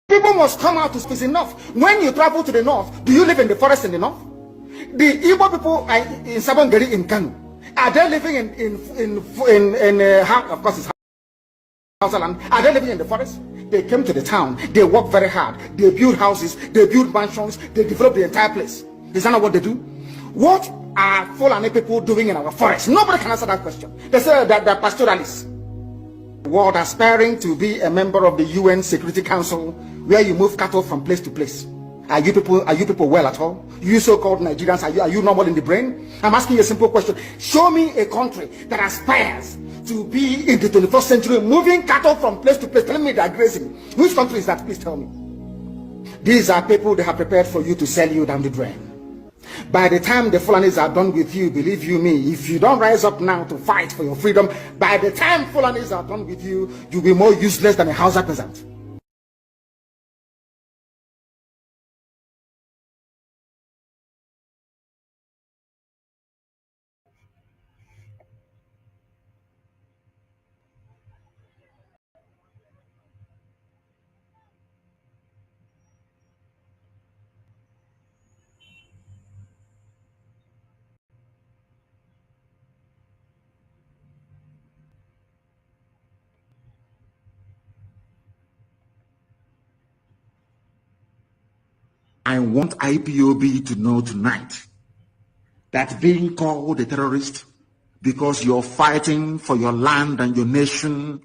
People must come out to speak enough. When you travel to the north, do you live in the forest in the north? The Igbo people are in Sabongeri in Kanu. Are they living of course it's Hausa land? Are they living in the forest? They came to the town. They work very hard. They build houses. They build mansions. They develop the entire place. Is that not what they do? What are Fulani people doing in our forest? Nobody can answer that question. They say that they're pastoralists. World aspiring to be a member of the UN Security Council, where you move cattle from place to place. Are you people well at all? You so-called Nigerians, are you normal in the brain? I'm asking you a simple question. Show me a country that aspires to be in the 21st century, moving cattle from place to place, telling me they're grazing. Which country is that? Please tell me. These are people they have prepared for you to sell you down the drain. By the time the Fulanis are done with you, believe you me, if you don't rise up now to fight for your freedom, by the time Fulanis are done with you, you'll be more useless than a Hausa peasant. I want IPOB to know tonight that being called a terrorist because you're fighting for your land and your nation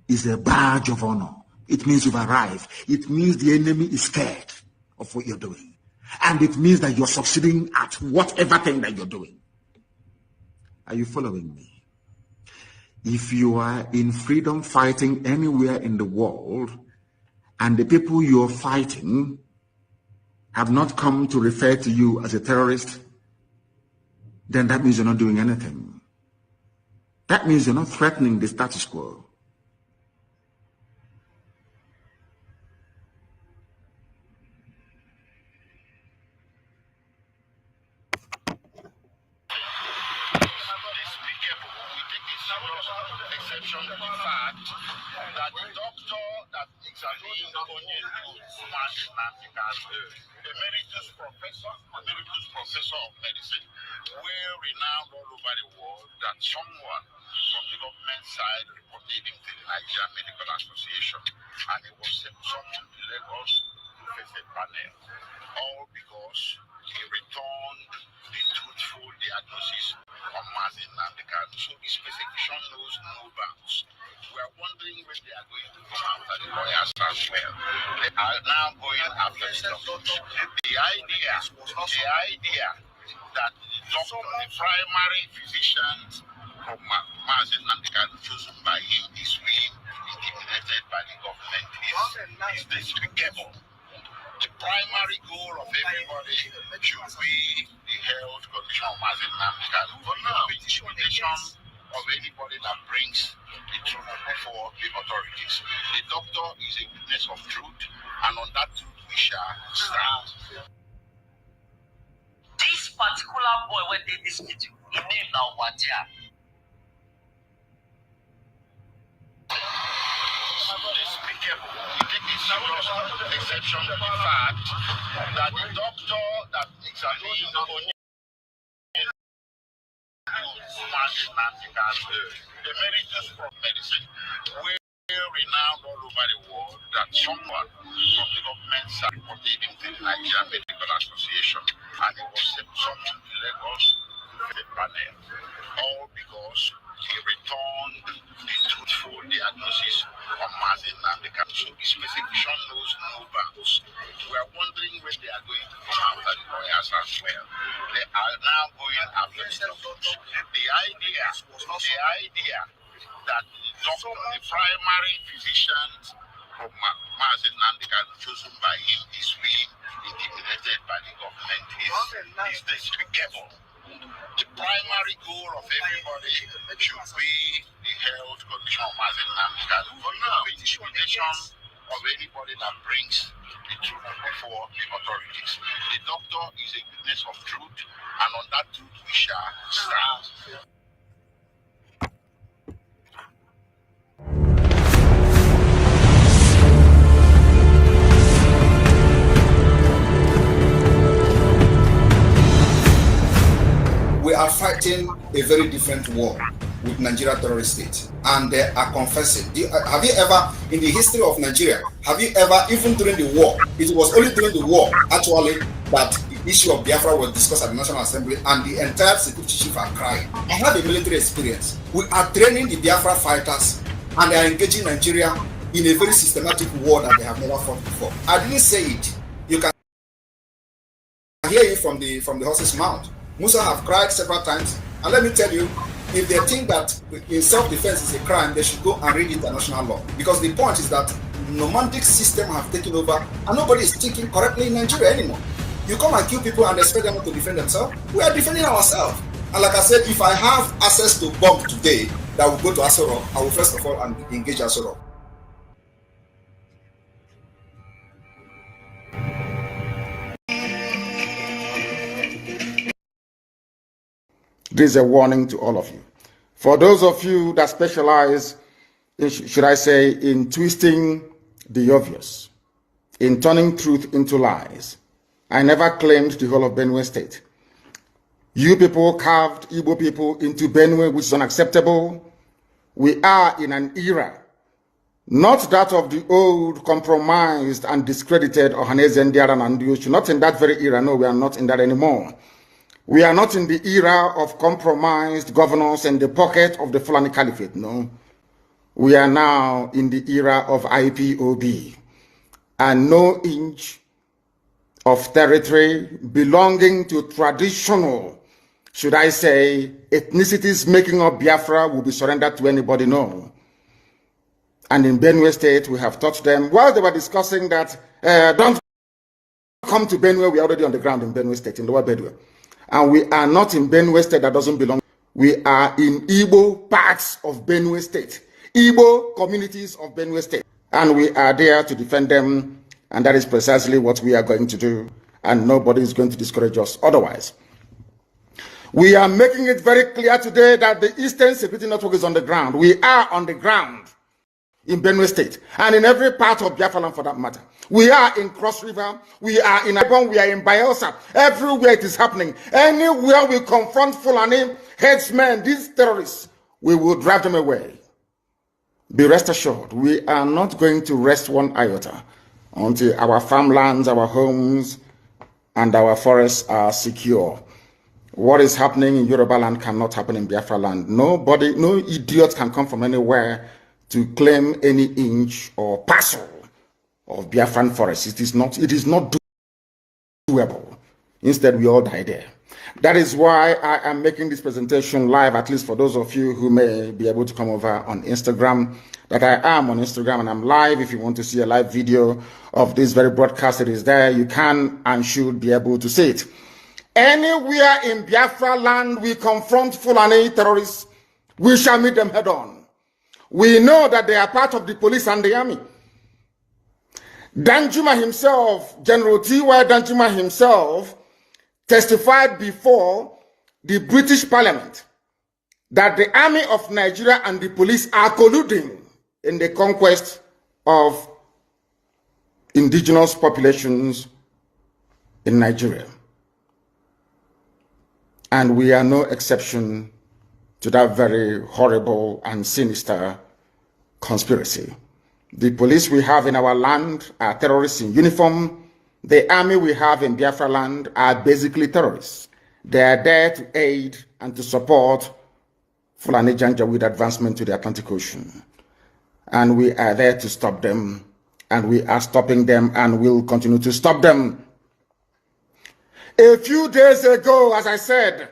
is a badge of honor. It means you've arrived. It means the enemy is scared of what you're doing. And it means that you're succeeding at whatever thing that you're doing. Are you following me? If you are in freedom fighting anywhere in the world, and the people you're fighting have not come to refer to you as a terrorist, then that means you're not doing anything. That means you're not threatening the status quo. Exception to the fact that the doctor that examined emeritus professor of medicine, well renowned all over the world, that someone from the government side reported him to the Nigerian Medical Association, and he was summoned to Lagos to face a panel, all because he returned the truthful diagnosis on Mazin Nandekan. So this persecution knows no bounds. We are wondering when they are going to come after the lawyers as well. They are now going after the doctors. The idea that the doctor, the primary physicians of Mazin Nandekan chosen by him is being intimidated by the government is despicable. The primary goal of everybody should be the health condition of Mazin Nandekan, but not the intimidation of anybody that brings the truth before the authorities. The doctor is a witness of truth, and on that truth we shall stand. This particular boy, when they dispute you, he named now Watia. Exception to the fact that the doctor that examined emeritus from medicine, well renowned all over the world, that someone from the government side reported him to the Nigerian Medical Association, and he was summoned to Lagos to the panel, all because he returned the truthful diagnosis of Mazin Nandekan. So this persecution knows no bounds. We are wondering when they are going to come after the lawyers as well. They are now going after the doctors. The idea that the doctor, the primary physicians of Mazin Nandekan chosen by him is being intimidated by the government is despicable. The primary goal of everybody should be the health condition of Mazin Nandekan, but not the intimidation of anybody that brings the truth before the authorities. The doctor is a witness of truth, and on that truth we shall stand. fighting a very different war with Nigeria terrorist state, and they are confessing. Have you ever, in the history of Nigeria, have you ever, even during the war, it was only during the war actually that the issue of Biafra was discussed at the National Assembly, and the entire security chief are crying. I have a military experience. We are training the Biafra fighters, and they are engaging Nigeria in a very systematic war that they have never fought before. I didn't say it. You can hear it from the horse's mouth. Musa have cried several times, and let me tell you, if they think that in self-defense is a crime, they should go and read international law. Because the point is that nomadic system have taken over, and nobody is thinking correctly in Nigeria anymore. You come and kill people and expect them to defend themselves. We are defending ourselves. And like I said, if I have access to bomb today that will go to Asoro, I will first of all engage Asoro. This is a warning to all of you. For those of you that specialize, should I say, in twisting the obvious, in turning truth into lies, I never claimed the whole of Benue State. You people carved Igbo people into Benue, which is unacceptable. We are in an era, not that of the old, compromised and discredited Ohaneze Ndiara and Ndiuchu. Not in that very era. No, we are not in that anymore. We are not in the era of compromised governors and the pocket of the Fulani Caliphate. No. We are now in the era of IPOB, and no inch of territory belonging to traditional, should I say, ethnicities making up Biafra will be surrendered to anybody. No. And in Benue State, we have taught them, while they were discussing that, don't come to Benue, we are already on the ground in Benue State, in Lower Benue. And we are not in Benue State that doesn't belong. We are in Igbo parts of Benue State, Igbo communities of Benue State. And we are there to defend them. And that is precisely what we are going to do. And nobody is going to discourage us otherwise. We are making it very clear today that the Eastern Security Network is on the ground. We are on the ground in Benue State and in every part of Biafra land for that matter. We are in Cross River, we are in Ibon, we are in Bayelsa. Everywhere it is happening. Anywhere we confront Fulani headsmen, these terrorists, we will drive them away. Be rest assured, we are not going to rest one iota until our farmlands, our homes, and our forests are secure. What is happening in Yoruba land cannot happen in Biafra land. Nobody, no idiot can come from anywhere to claim any inch or parcel of Biafran forest. It is not doable. Instead, we all die there. That is why I am making this presentation live, at least for those of you who may be able to come over on Instagram, that I am on Instagram and I'm live. If you want to see a live video of this very broadcast, it is there. You can and should be able to see it. Anywhere in Biafra land we confront Fulani terrorists, we shall meet them head on. We know that they are part of the police and the army. Danjuma himself, General T.Y. Danjuma himself, testified before the British Parliament that the army of Nigeria and the police are colluding in the conquest of indigenous populations in Nigeria. And we are no exception to that very horrible and sinister conspiracy. The police we have in our land are terrorists in uniform. The army we have in Biafra land are basically terrorists. They are there to aid and to support Fulani Janjaweed advancement to the Atlantic Ocean. And we are there to stop them. And we are stopping them and will continue to stop them. A few days ago, as I said,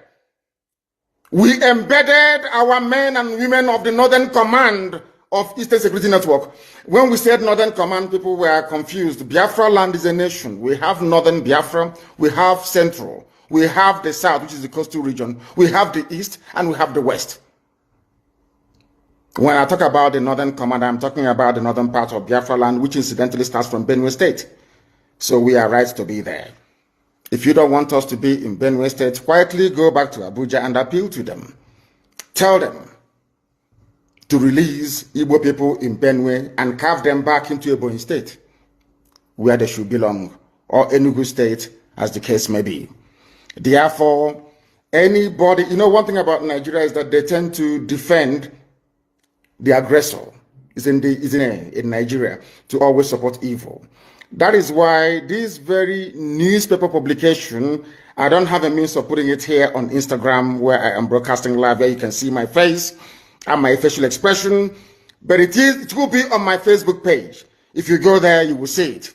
we embedded our men and women of the Northern Command of Eastern Security Network. When we said Northern Command, people were confused. Biafra land is a nation. We have Northern Biafra, we have Central, we have the South, which is the coastal region, we have the East, and we have the West. When I talk about the Northern Command, I'm talking about the northern part of Biafra land, which incidentally starts from Benue State. So we are right to be there. If you don't want us to be in Benue State, quietly go back to Abuja and appeal to them. Tell them to release Igbo people in Benue and carve them back into Ebonyi State, where they should belong, or Enugu State, as the case may be. Therefore, Anybody, you know, one thing about Nigeria is that they tend to defend the aggressor. Is in Nigeria to always support evil. That is why this very newspaper publication, I don't have a means of putting it here on Instagram where I am broadcasting live, where you can see my face and my facial expression, but it will be on my Facebook page. If you go there, you will see it.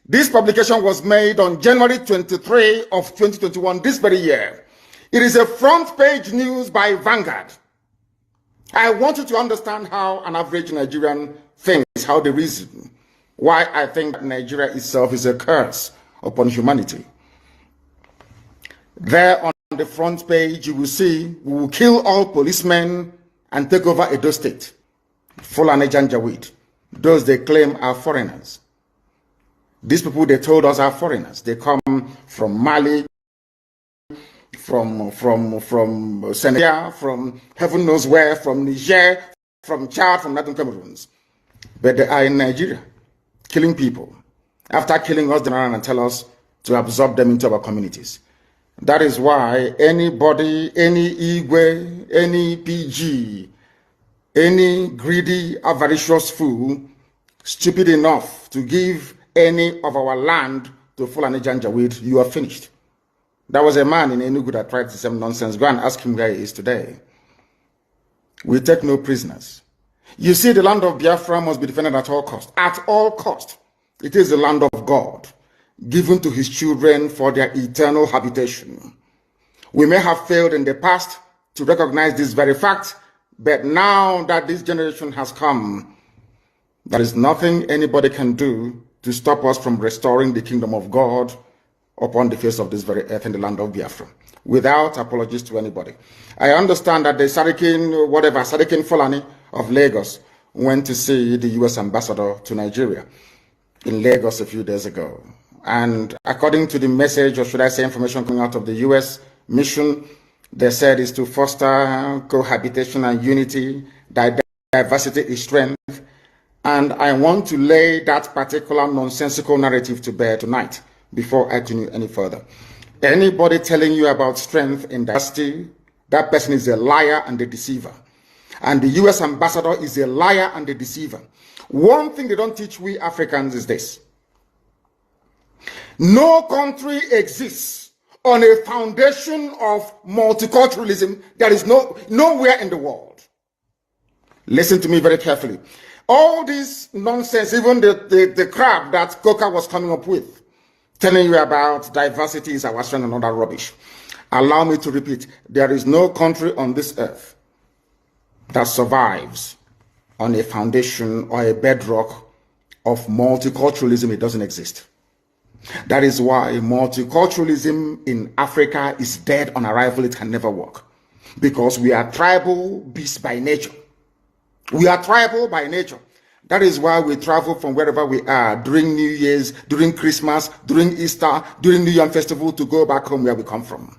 This publication was made on January 23 of 2021, this very year. It is a front page news by Vanguard. I want you to understand how an average Nigerian thinks, how they reason, why I think Nigeria itself is a curse upon humanity. There on the front page, you will see, we will kill all policemen and take over Edo State. Fulani Janjaweed. Those they claim are foreigners. These people they told us are foreigners. They come from Mali, from Senegal, from heaven knows where, from Niger, from Chad, from Northern Cameroons. But they are in Nigeria, killing people. After killing us, they run and tell us to absorb them into our communities. That is why anybody, any Igwe, any PG, any greedy, avaricious fool, stupid enough to give any of our land to Fulani Janjaweed, you are finished. There was a man in Enugu that tried the same nonsense. Go and ask him where he is today. We take no prisoners. You see, the land of Biafra must be defended at all cost. At all cost. It is the land of God, given to his children for their eternal habitation. We may have failed in the past to recognize this very fact, but now that this generation has come, there is nothing anybody can do to stop us from restoring the kingdom of God upon the face of this very earth in the land of Biafra, without apologies to anybody. I understand that the Sadikin Fulani of Lagos went to see the U.S. ambassador to Nigeria in Lagos a few days ago. And according to the message, or should I say information coming out of the U.S. mission, they said is to foster cohabitation and unity, diversity is strength. And I want to lay that particular nonsensical narrative to bear tonight before I continue any further. Anybody telling you about strength in diversity, that person is a liar and a deceiver. And the U.S. ambassador is a liar and a deceiver. One thing they don't teach we Africans is this. No country exists on a foundation of multiculturalism. There is nowhere in the world. Listen to me very carefully. All this nonsense, even the crap that Coca was coming up with, telling you about diversity is our strength and all that rubbish. Allow me to repeat, there is no country on this earth that survives on a foundation or a bedrock of multiculturalism. It doesn't exist. That is why multiculturalism in Africa is dead on arrival. It can never work. Because we are tribal beasts by nature. We are tribal by nature. That is why we travel from wherever we are during New Year's, during Christmas, during Easter, during New Year Festival to go back home where we come from.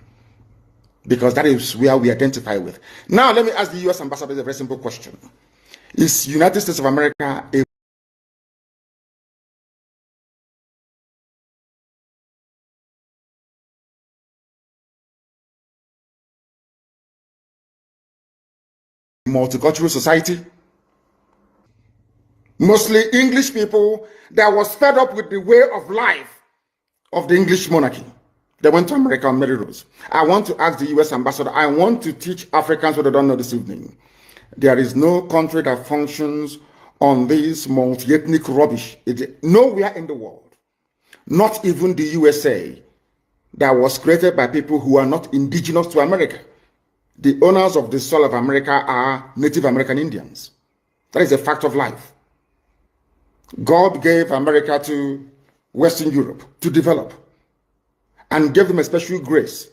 Because that is where we identify with. Now, let me ask the U.S. ambassador a very simple question. Is United States of America a multicultural society? Mostly English people that was fed up with the way of life of the English monarchy. They went to America on Mary Rose. I want to ask the U.S. ambassador, I want to teach Africans what they don't know this evening. There is no country that functions on this multi-ethnic rubbish. Nowhere in the world, not even the USA, that was created by people who are not indigenous to America. The owners of the soil of America are Native American Indians. That is a fact of life. God gave America to Western Europe to develop and gave them a special grace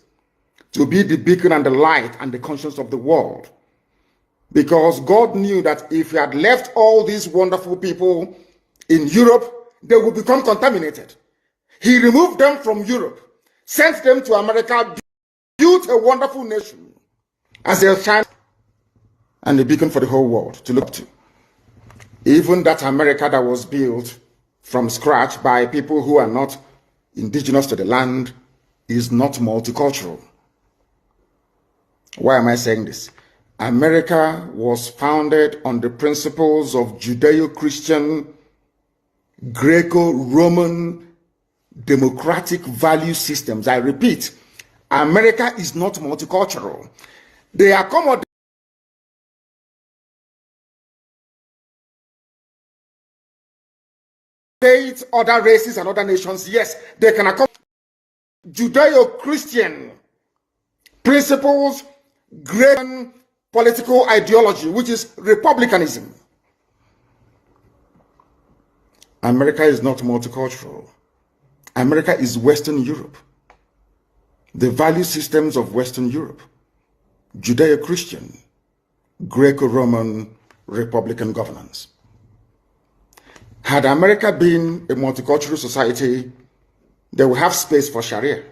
to be the beacon and the light and the conscience of the world. Because God knew that if he had left all these wonderful people in Europe, they would become contaminated. He removed them from Europe, sent them to America, built a wonderful nation as a shine and a beacon for the whole world to look up to. Even that America that was built from scratch by people who are not indigenous to the land is not multicultural. Why am I saying this? America was founded on the principles of Judeo-Christian, Greco-Roman, democratic value systems. I repeat, America is not multicultural. They accommodate other races and other nations. Yes, they can accommodate Judeo-Christian principles, great political ideology, which is republicanism. America is not multicultural. America is Western Europe. The value systems of Western Europe, Judeo-Christian, Greco-Roman, Republican governance. Had America been a multicultural society, they would have space for Sharia.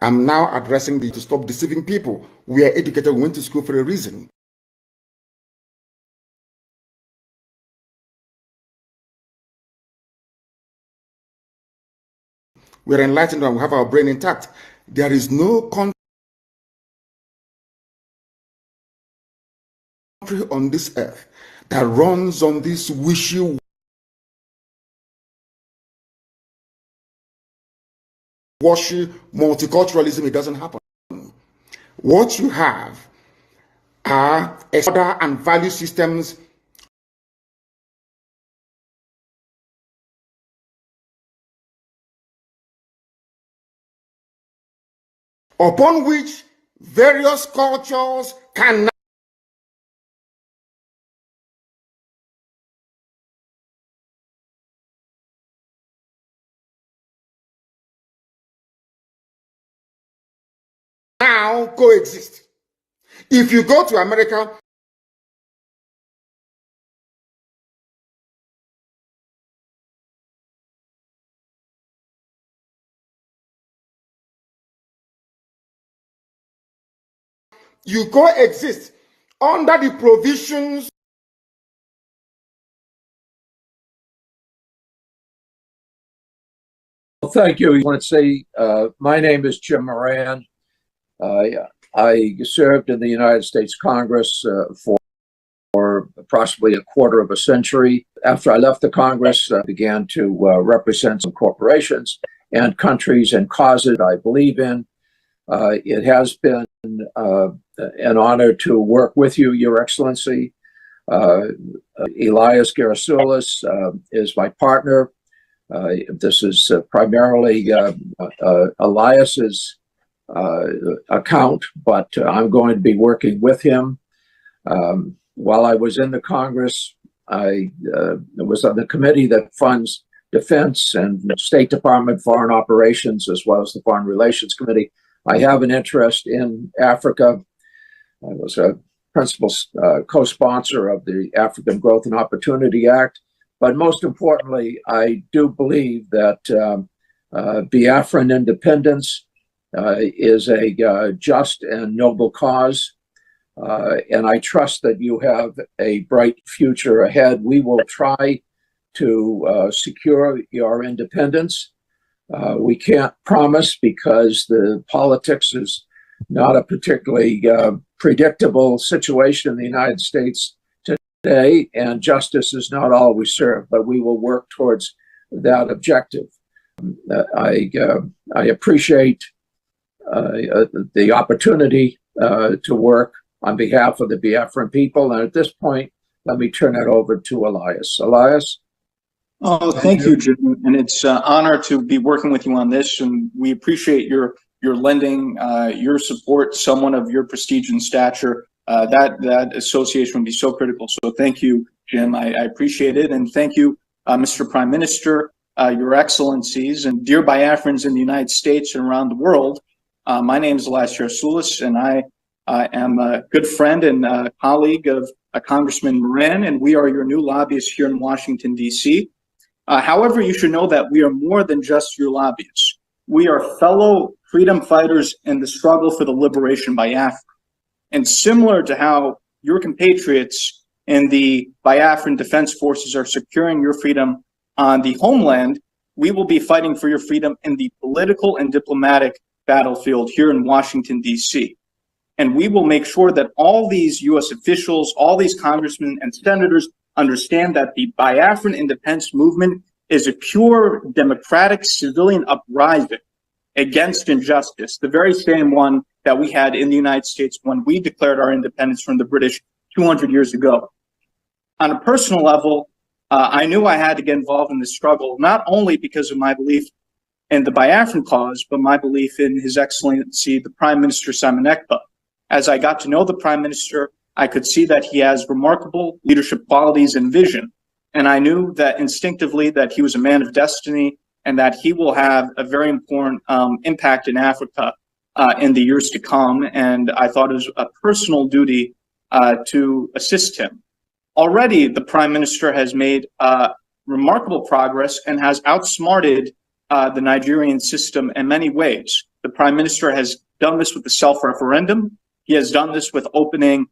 I'm now addressing to stop deceiving people. We are educated, we went to school for a reason. We're enlightened and we have our brain intact. There is no country on this earth that runs on this wishy-washy multiculturalism. It doesn't happen. What you have are order and value systems upon which various cultures can now coexist. If you go to America, you coexist under the provisions Well, thank you. I want to say my name is Jim Moran. I served in the United States Congress for approximately a quarter of a century. After I left the Congress, I began to represent some corporations and countries and causes I believe in. It has been an honor to work with you, Your Excellency. Elias Gerasoulis is my partner. This is primarily Elias's account, but I'm going to be working with him. While I was in the Congress, I was on the committee that funds defense and State Department foreign operations, as well as the Foreign Relations Committee. I have an interest in Africa. I was a principal co-sponsor of the African Growth and Opportunity Act. But most importantly, I do believe that Biafran independence is a just and noble cause. And I trust that you have a bright future ahead. We will try to secure your independence. We can't promise because the politics is not a particularly predictable situation in the United States today, and justice is not always served, but we will work towards that objective. I appreciate the opportunity to work on behalf of the Biafran people. And at this point, let me turn it over to Elias. Elias? Oh, thank you, Jim. And it's an honor to be working with you on this. And we appreciate your you're lending your support to someone of your prestige and stature. That association would be so critical. So thank you, Jim. I appreciate it. And thank you, Mr. Prime Minister, Your Excellencies, and dear Biafrans in the United States and around the world. My name is Elias Yarsulis, and I am a good friend and colleague of Congressman Moran, and we are your new lobbyists here in Washington, D.C. However, you should know that we are more than just your lobbyists. We are fellow freedom fighters in the struggle for the liberation of Biafra. And similar to how your compatriots in the Biafran Defense Forces are securing your freedom on the homeland, we will be fighting for your freedom in the political and diplomatic battlefield here in Washington, D.C. And we will make sure that all these U.S. officials, all these congressmen and senators understand that the Biafran independence movement is a pure democratic civilian uprising against injustice, the very same one that we had in the United States when we declared our independence from the British 200 years ago. On a personal level, I knew I had to get involved in this struggle, not only because of my belief in the Biafran cause, but my belief in His Excellency, the Prime Minister Simon Ekpa. As I got to know the Prime Minister, I could see that he has remarkable leadership qualities and vision. And I knew that instinctively that he was a man of destiny and that he will have a very important impact in Africa in the years to come. And I thought it was a personal duty to assist him. Already, the Prime Minister has made remarkable progress and has outsmarted the Nigerian system in many ways. The Prime Minister has done this with the self-referendum. He has done this with opening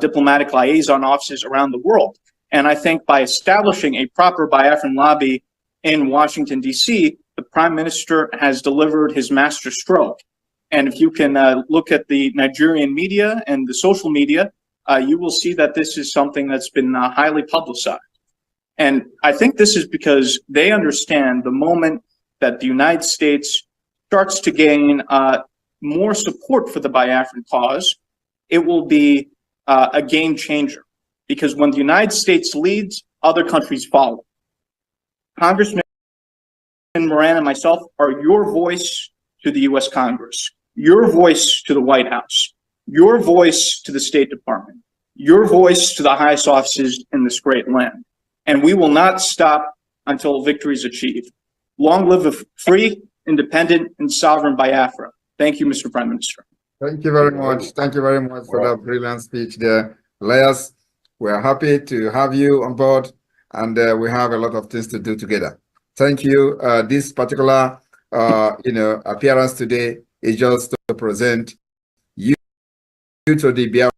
diplomatic liaison offices around the world. And I think by establishing a proper Biafran lobby in Washington, D.C., the Prime Minister has delivered his master stroke. And if you can look at the Nigerian media and the social media, you will see that this is something that's been highly publicized. And I think this is because they understand the moment that the United States starts to gain more support for the Biafran cause, it will be a game changer. Because when the United States leads, other countries follow. Congressman Moran and myself are your voice to the U.S. Congress, your voice to the White House, your voice to the State Department, your voice to the highest offices in this great land. And we will not stop until victory is achieved. Long live a free, independent, and sovereign Biafra. Thank you, Mr. Prime Minister. Thank you very much. Thank you very much for that brilliant speech there. Elias, we're happy to have you on board, and we have a lot of things to do together. Thank you. This particular appearance today is just to present you to the Biafra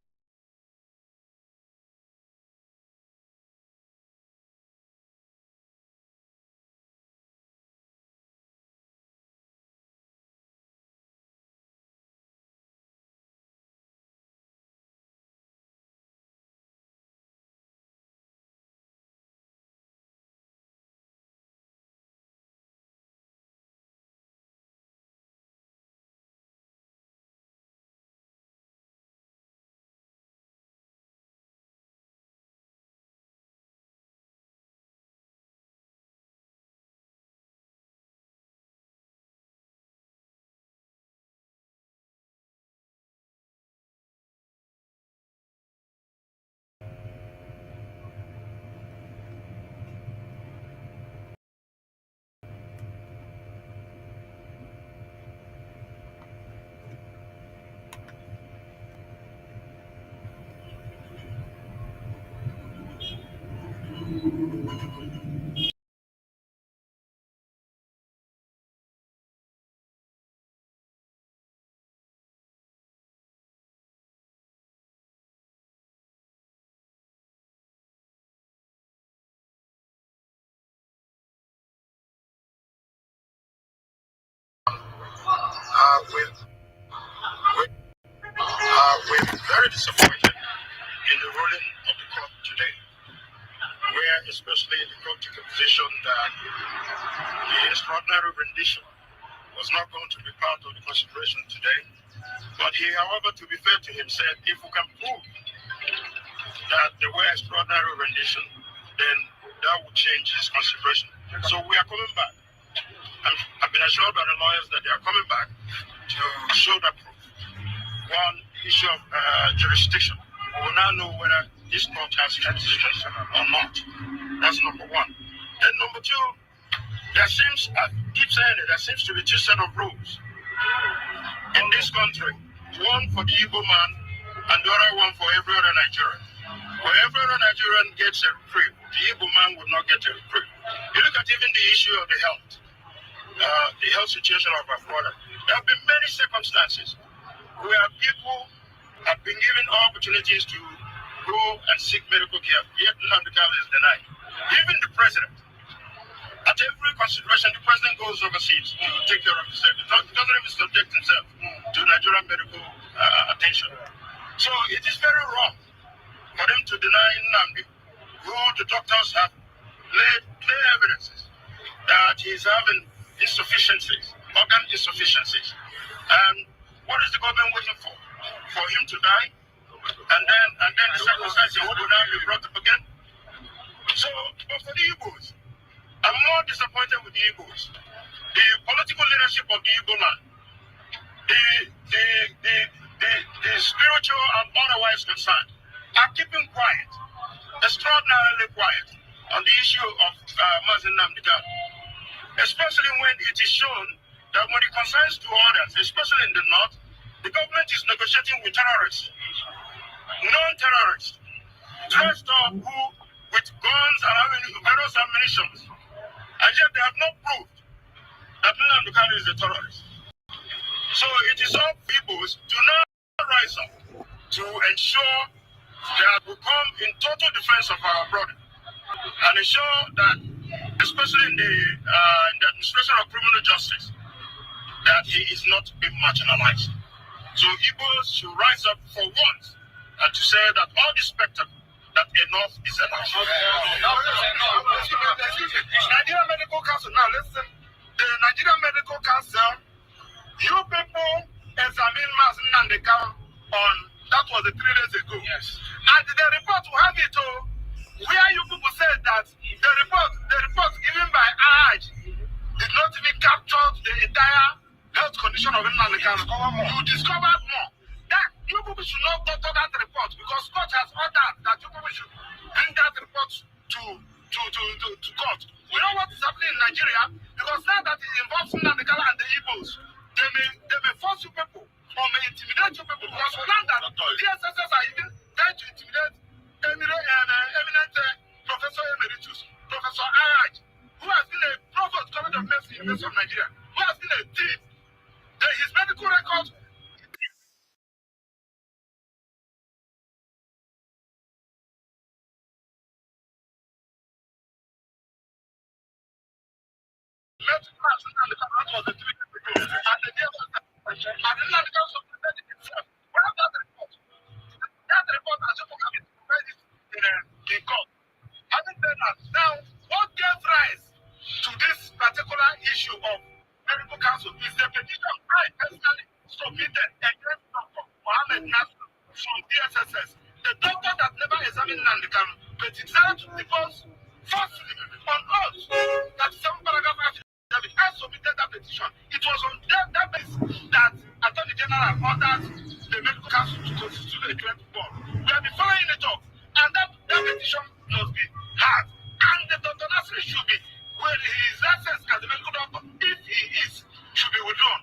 we're very disappointed in the ruling of the court today, where especially the court took a position that the extraordinary rendition was not going to be part of the consideration today. But he, however, to be fair to him, said if we can prove that there were extraordinary rendition, then that would change his consideration. So we are coming back. I've been assured by the lawyers that they are coming back to constitutional or not. That's number one. Then number two, there seems, I keep saying it, there seems to be two set of rules in this country. One for the Igbo man and the other one for every other Nigerian. Where every other Nigerian gets a reprieve, the Igbo man would not get a reprieve. You look at even the issue of the health situation of our brother. There have been many circumstances where people have been given opportunities to go and seek medical care, yet none of the is denied. Even the president. At every consideration, the president goes overseas to take care of himself. He doesn't even subject himself to Nigerian medical attention. So it is very wrong for them to deny Nnamdi, who the doctors have laid clear evidences that he's having insufficiencies, organ insufficiencies. And what is the government waiting for? For him to die? And then the circumstances will now be brought up again? So, but for the Igbos, I'm more disappointed with the Igbos. The political leadership of the Igbo land, the spiritual and otherwise concerned, are keeping quiet, extraordinarily quiet, on the issue of Mazen Nnamdi Kanu. Especially when it is shown that when it concerns to others, especially in the north, the government is negotiating with terrorists, non-terrorists, dressed up with guns and various ammunition. And yet they have not proved that Nnamdi Kanu is a terrorist. So it is all peoples do not rise up to ensure that we come in total defense of our brother and ensure that, especially in the administration of criminal justice, that he is not being marginalized. So Igbos should rise up for once and to say that all the spectacle, that enough is enough. Nigerian Medical Council, now listen, the Nigerian Medical Council, you people examined Mazen Nnamdi Kanu on, that was 3 days ago. Yes. And the report will have it, where you people said that the report given by AJ did not even capture the entire health condition of Nnamdi Kanu. You discovered more. That you people should not doctor that report because court has ordered that you people should bring that report to court. We know what is happening in Nigeria because now that it involves Nnamdi Kanu and the Igbos, they may force you people or may intimidate you people because we learned that the SSS are even trying to intimidate eminent Professor Emeritus, Professor AJ, who has been a provost college of medicine in the University of Nigeria, who has been a thief. His medical records. Now, what gave rise to this particular issue of medical council is the petition I personally submitted against Dr. Mohammed Nasser from DSSS, the doctor that never examined Nnamdi Kanu, but he decided to depose falsely on us that some paragraph affidavit. I submitted that petition. It was on that basis that Attorney General ordered the medical council to constitute a joint board. We have been following it up, and that petition must be heard. And the Dr. Nasser should be, when his license as a medical doctor, if he is, should be withdrawn.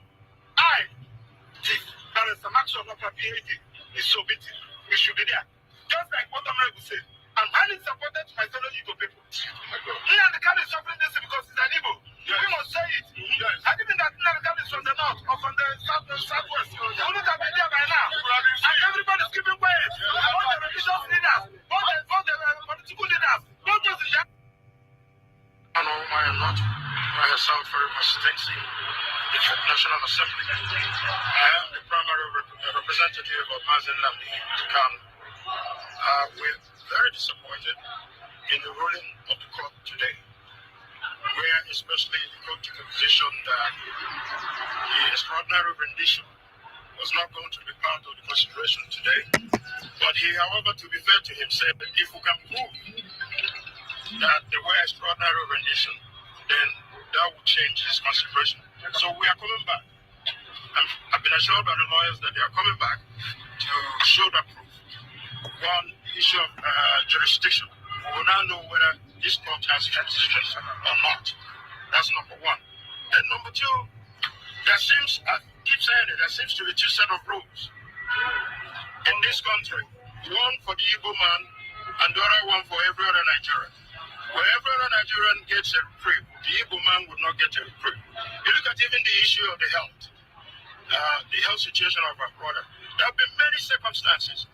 Barrister Maxwell of PhD is submitting. We should be there. Just like what Honorable said. I'm highly supported to my fellow Igbo people. Nnamdi Kanu is suffering this because he's an Igbo. We must say it. And even that Nnamdi Kanu is from the north or from the southwest. We look at media by now. And everybody's keeping quiet. All the religious leaders, all the political leaders, not just in I am not. I have served for a constituency in the National Assembly. I am the primary representative of Mazen Nnamdi Kanu. We're very disappointed in the ruling of the court today, where especially the court took a position that the extraordinary rendition was not going to be part of the consideration today. But he, however, to be fair to him, said that if we can prove that there were extraordinary rendition, then that would change his consideration. So we are coming back. I've been assured by the lawyers that they are coming back to show that proof. One, the issue of jurisdiction. We will now know whether this court has jurisdiction or not. That's number one. Then number two, there seems, I keep saying it, there seems to be two set of rules in this country. One for the Igbo man and the other one for every other Nigerian. Where every other Nigerian gets a reprieve, the Igbo man would not get a reprieve. You look at even the issue of the health situation of our brother. There have been many circumstances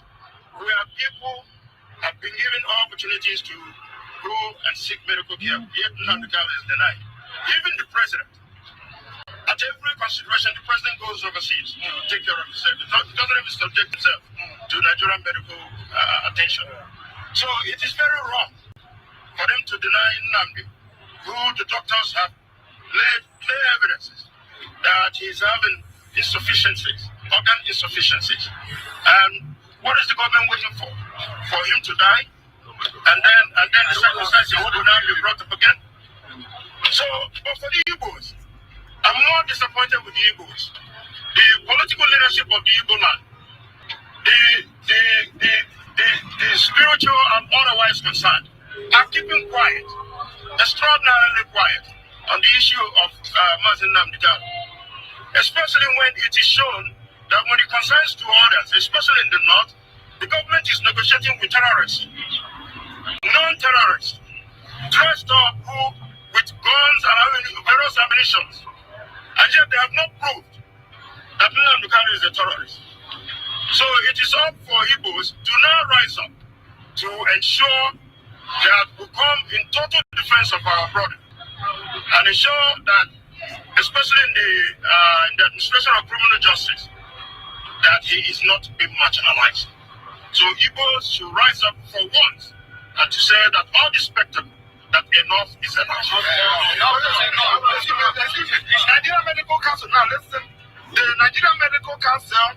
where people have been given opportunities to go and seek medical care, yet none of the is denied. Even the president. At every consideration, the president goes overseas to take care of himself. He doesn't even subject himself to Nigerian medical attention. So it is very wrong for them to deny Nnamdi, who the doctors have laid clear evidences that he's having insufficiencies, organ insufficiencies. And what is the government waiting for? For him to die? And then the circumstances will now be brought up again? So, but for the Igbos, I'm more disappointed with the Igbos. The political leadership of the Igbo land, the spiritual and otherwise concerned, are keeping quiet, extraordinarily quiet, on the issue of Mazi Nnamdi Kanu. Especially when it is shown that when it concerns to others, especially in the north, the government is negotiating with terrorists, non-terrorists, dressed up with guns and various ammunitions, and yet they have not proved that Nnamdi Kanu is a terrorist. So it is up for Igbos to now rise up to ensure that we come in total defense of our brother and ensure that, especially in the administration of criminal justice, that he is not being marginalized. So Igbos should rise up for once and to say that all the spectacle, that enough is enough. Nigerian Medical Council, now listen, the Nigerian Medical Council,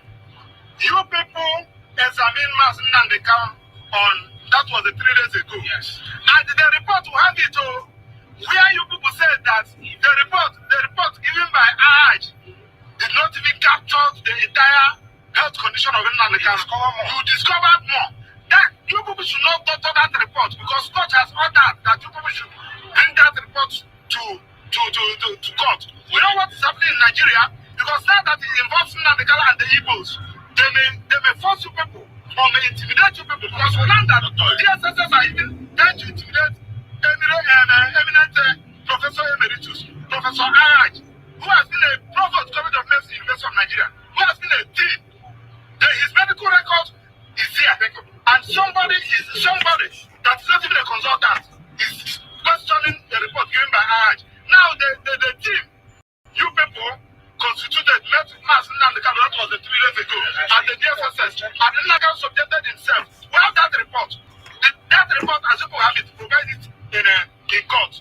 you people examine Mazi Nnamdi Kanu on, that was 3 days ago. Yes. And the report will have it, where you people said that the report given by AJ did not even capture the entire health condition of Nnamdi Kanu. You discovered more. That you people should not doctor that report, because court has ordered that you people should bring that report to court. We know what is happening in Nigeria, because now that it involves Nnamdi Kanu and the Igbos, they may force you people or may intimidate you people, because we learned that DSSS are even trying to intimidate eminent Professor Emeritus, Professor AJ, who has been a provost College of Medicine, University of Nigeria, who has been a dean. His medical record is here, and somebody that is not even a consultant is questioning the report given by AJ. Now the team, you people constituted, met Mazi Nnamdi Kanu, that was 3 days ago, and the DSSS, and the Naga subjected himself. We have that report. That report, as you have it, provide it in court.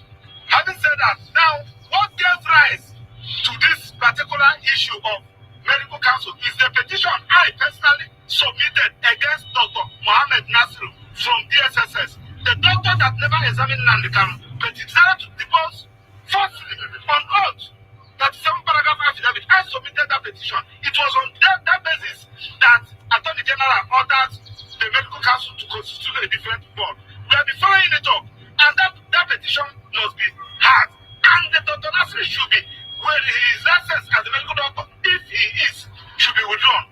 Having said that, now, what gave rise to this particular issue of medical council is the petition I personally submitted against Dr. Mohammed Nasiru from DSSS, the doctor that never examined Nnamdi Kanu, but he decided to depose falsely on oath. That 7 paragraph affidavit. I submitted that petition. It was on that basis that Attorney General ordered the medical council to constitute a different board. We have been following it up, and that petition must be heard. And the Dr. Nasiru should be, when he is licensed as a medical doctor, if he is, should be withdrawn.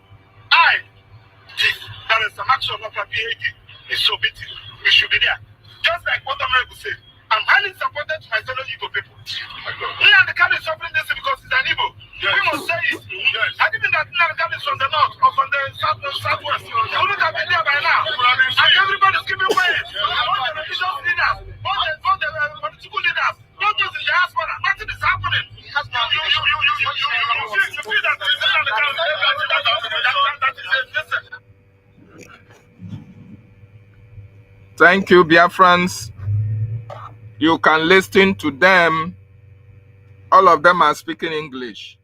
There is some action of a PhD is submitted. We should be there. Just like what Honorable said, I'm highly supported to my fellow Igbo people. Nnamdi Kanu is suffering this because he's an Igbo. Yes. We must say it. Yes. I didn't that Nnamdi Kanu is from the north or from the southwest. You look at me there by now. And everybody's keeping quiet. All the religious leaders, all the political leaders, not just in the diaspora. Nothing is happening. You feel that Nnamdi Kanu is listen. Thank you, Biafrans. You can listen to them. All of them are speaking English.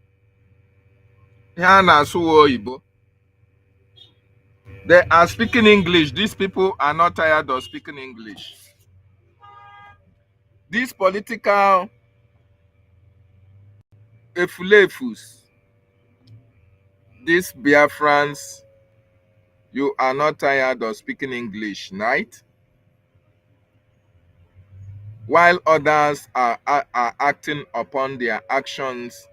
They are speaking English. These people are not tired of speaking English. These political efulefus, these Biafrans, You are not tired of speaking English, right? While others are acting upon their actions,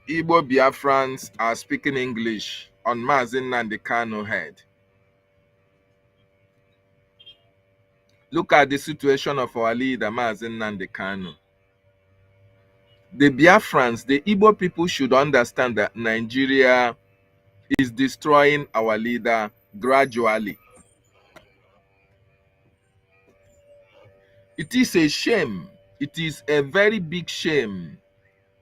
Igbo Biafrans are speaking English on Mazi Nnamdi Kanu head. Look at the situation of our leader, Mazi Nnamdi Kanu. The Biafrans, the Igbo people should understand that Nigeria is destroying our leader gradually. It is a shame. It is a very big shame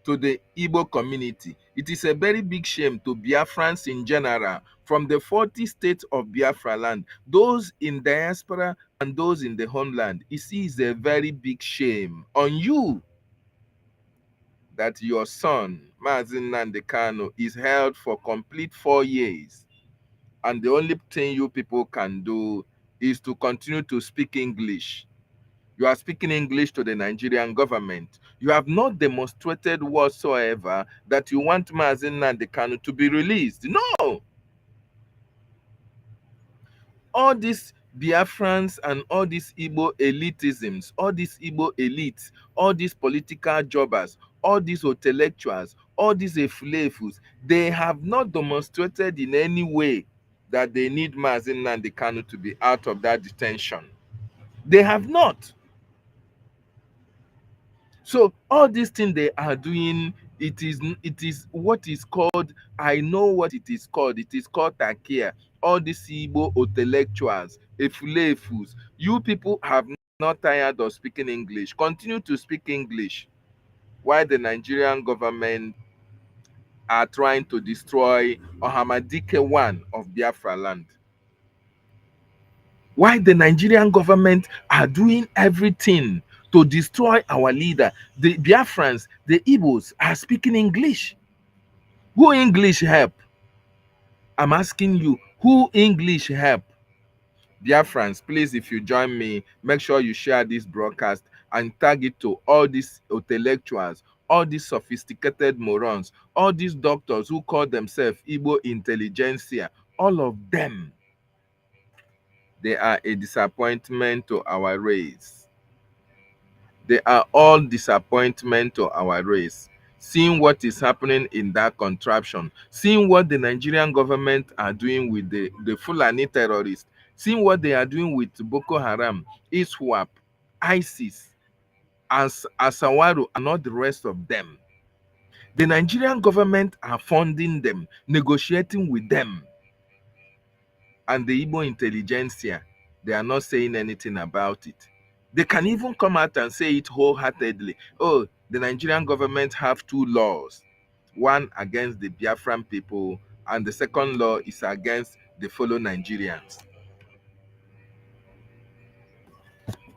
to the Igbo community. It is a very big shame to Biafrans in general, from the 40 states of Biafra land, those in diaspora and those in the homeland. It is a very big shame on you that your son, Mazi Nnamdi Kanu, is held for complete 4 years. And the only thing you people can do is to continue to speak English. You are speaking English to the Nigerian government. You have not demonstrated whatsoever that you want Mazi Nnamdi Kanu to be released. No! All these Biafrans and all these Igbo elitisms, all these Igbo elites, all these political jobbers, all these intellectuals, all these efulefus, they have not demonstrated in any way that they need Mazi Nnamdi Kanu to be out of that detention. They have not. So all these things they are doing, it is what is called, I know what it is called. It is called takia. All these Igbo intellectuals, efulefus, you people have not tired of speaking English. Continue to speak English while the Nigerian government are trying to destroy Ohamadike 1 of Biafra land. Why the Nigerian government are doing everything to destroy our leader. The Biafrans, the Igbos are speaking English. Who English help? I'm asking you, who English help? Biafrans, please, if you join me, make sure you share this broadcast and tag it to all these intellectuals, all these sophisticated morons, all these doctors who call themselves Igbo intelligentsia, all of them. They are a disappointment to our race. They are all disappointment to our race. Seeing what is happening in that contraption, seeing what the Nigerian government are doing with the Fulani terrorists, seeing what they are doing with Boko Haram, ISWAP, ISIS, Asawaru, and all the rest of them. The Nigerian government are funding them, negotiating with them. And the Igbo intelligentsia, they are not saying anything about it. They can even come out and say it wholeheartedly. Oh, the Nigerian government have 2 laws. One against the Biafran people, and the second law is against the fellow Nigerians.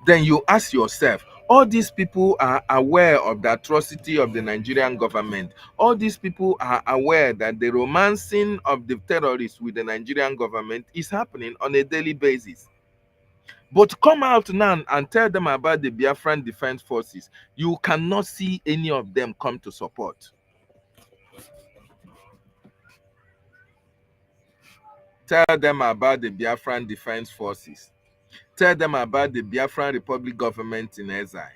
Then you ask yourself, all these people are aware of the atrocity of the Nigerian government. All these people are aware that the romancing of the terrorists with the Nigerian government is happening on a daily basis. But come out now and tell them about the Biafran Defense Forces. You cannot see any of them come to support. Tell them about the Biafran Defense Forces. Tell them about the Biafran Republic government in exile.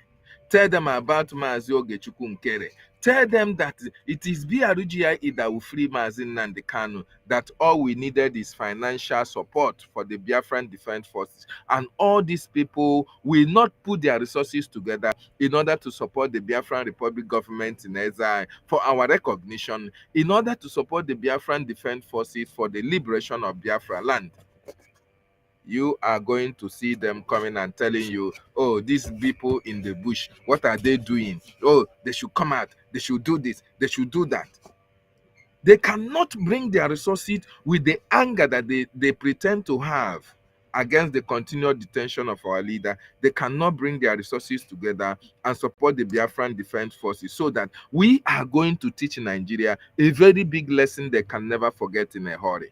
Tell them about Mazi Ogechukwu Nkere. Tell them that it is BRGIE that will free Mazi Nnamdi Kanu, that all we needed is financial support for the Biafran Defense Forces. And all these people will not put their resources together in order to support the Biafran Republic government in exile for our recognition, in order to support the Biafran Defense Forces for the liberation of Biafra land. You are going to see them coming and telling you, oh, these people in the bush, what are they doing? Oh, they should come out, they should do this, they should do that. They cannot bring their resources with the anger that they pretend to have against the continued detention of our leader. They cannot bring their resources together and support the Biafran Defense Forces, so that we are going to teach Nigeria a very big lesson they can never forget in a hurry.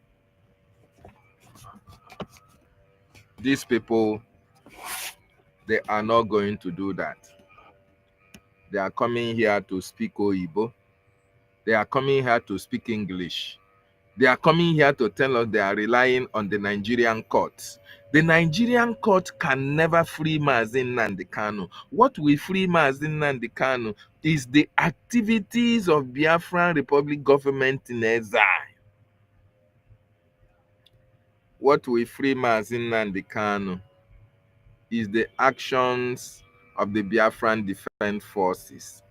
These people, they are not going to do that. They are coming here to speak Oyibo. They are coming here to speak English. They are coming here to tell us they are relying on the Nigerian courts. The Nigerian court can never free Mazen Nnamdi Kanu. What will free Mazen Nnamdi Kanu is the activities of Biafran Republic government in exile. What will free Mazen Nnamdi Kanu is the actions of the Biafran Defense Forces.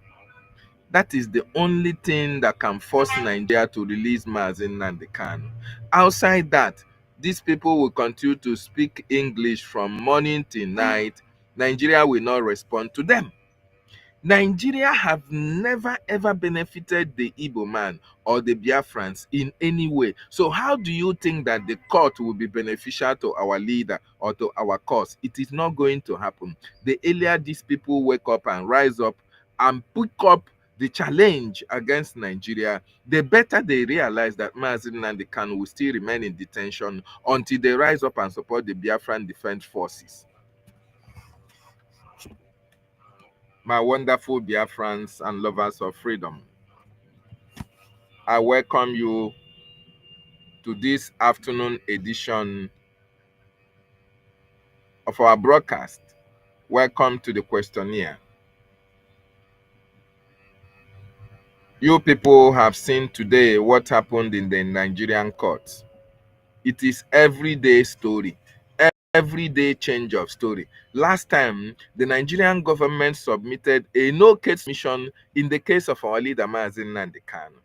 That is the only thing that can force Nigeria to release Mazen Nnamdi Kanu. Outside that, these people will continue to speak English from morning till night. Nigeria will not respond to them. Nigeria have never ever benefited the Igbo man or the Biafrans in any way. So how do you think that the court will be beneficial to our leader or to our cause? It is not going to happen. The earlier these people wake up and rise up and pick up the challenge against Nigeria, the better they realize that Mazen Nnamdi Kanu will still remain in detention until they rise up and support the Biafran Defense Forces. My wonderful Biafrans and lovers of freedom, I welcome you to this afternoon edition of our broadcast. Welcome to the questionnaire. You people have seen today what happened in the Nigerian courts. It is everyday story, everyday change of story. Last time, the Nigerian government submitted a no-case mission in the case of our leader Mazen Nnamdi Kanu.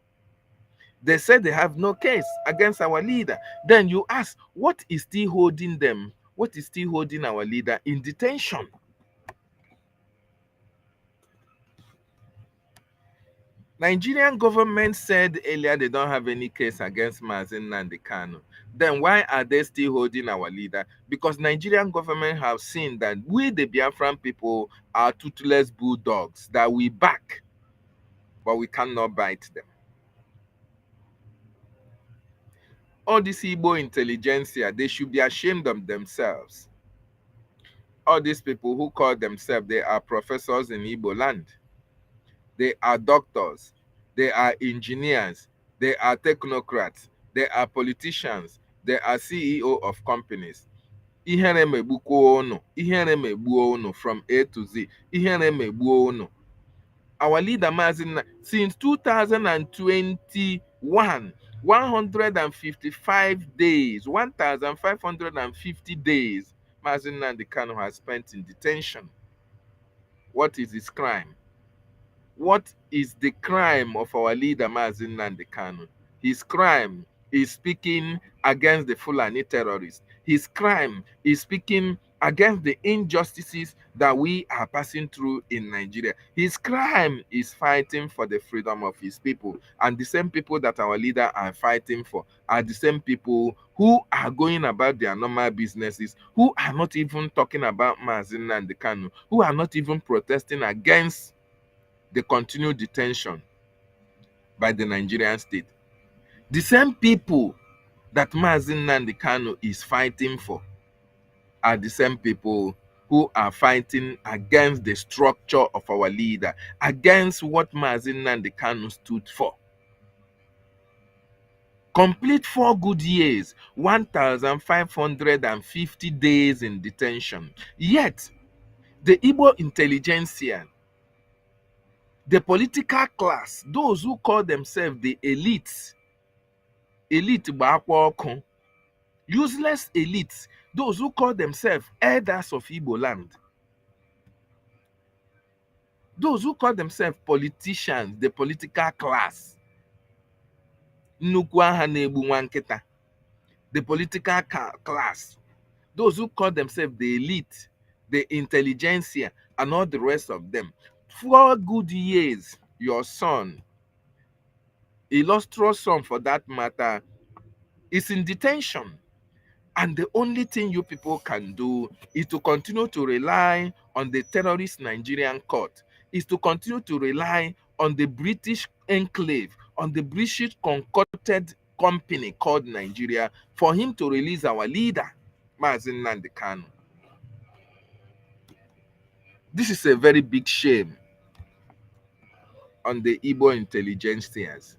They said they have no case against our leader. Then you ask, what is still holding them? What is still holding our leader in detention? Nigerian government said earlier they don't have any case against Mazen Nnamdi Kanu. Then why are they still holding our leader? Because Nigerian government have seen that we, the Biafran people, are toothless bulldogs that we back, but we cannot bite them. All this Igbo intelligentsia, they should be ashamed of themselves. All these people who call themselves, they are professors in Igbo land. They are doctors. They are engineers. They are technocrats. They are politicians. They are CEO of companies. Ihere megbuko ono. Ihere megbuo ono from A to Z. Ihere megbuo ono. Our leader Mazen, since 2021, 155 days, 1,550 days, Mazen Nnamdi Kanu has spent in detention. What is his crime? What is the crime of our leader Mazen Nnamdi Kanu? His crime is speaking against the Fulani terrorists. His crime is speaking against the injustices that we are passing through in Nigeria. His crime is fighting for the freedom of his people. And the same people that our leader are fighting for are the same people who are going about their normal businesses, who are not even talking about Mazen Nnamdi Kanu, who are not even protesting against the continued detention by the Nigerian state. The same people that Mazen Nnamdi Kanu is fighting for are the same people who are fighting against the structure of our leader, against what Mazen Nnamdi Kanu stood for. Complete 4 good years, 1,550 days in detention. Yet, the Igbo intelligentsia, the political class, those who call themselves the elites, useless elites, those who call themselves elders of Igbo land, those who call themselves politicians, the political class, the political class, those who call themselves the elite, the intelligentsia, and all the rest of them. 4 good years, your son, illustrious son for that matter, is in detention. And the only thing you people can do is to continue to rely on the terrorist Nigerian court, is to continue to rely on the British enclave, on the British concocted company called Nigeria for him to release our leader, Mazen Nnamdi Kanu. This is a very big shame on the Igbo intelligentsias.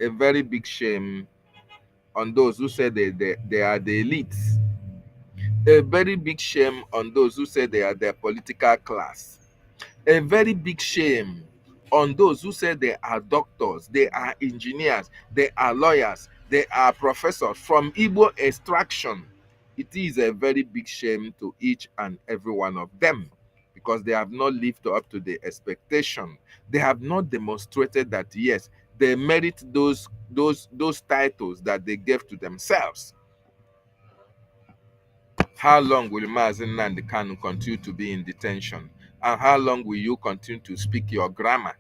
A very big shame on those who say they are the elites. A very big shame on those who say they are the political class. A very big shame on those who say they are doctors, they are engineers, they are lawyers, they are professors from Igbo extraction. It is a very big shame to each and every one of them because they have not lived up to the expectation. They have not demonstrated that yes, they merit those titles that they gave to themselves. How long will Mazen Nnamdi Kanu continue to be in detention? And how long will you continue to speak your grammar?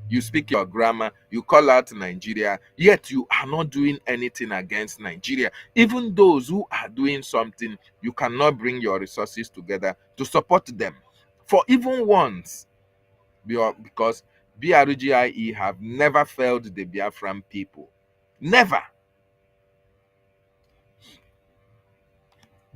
You speak your grammar, you call out Nigeria, yet you are not doing anything against Nigeria. Even those who are doing something, you cannot bring your resources together to support them. For even once, because BRGIE have never failed the Biafran people. Never.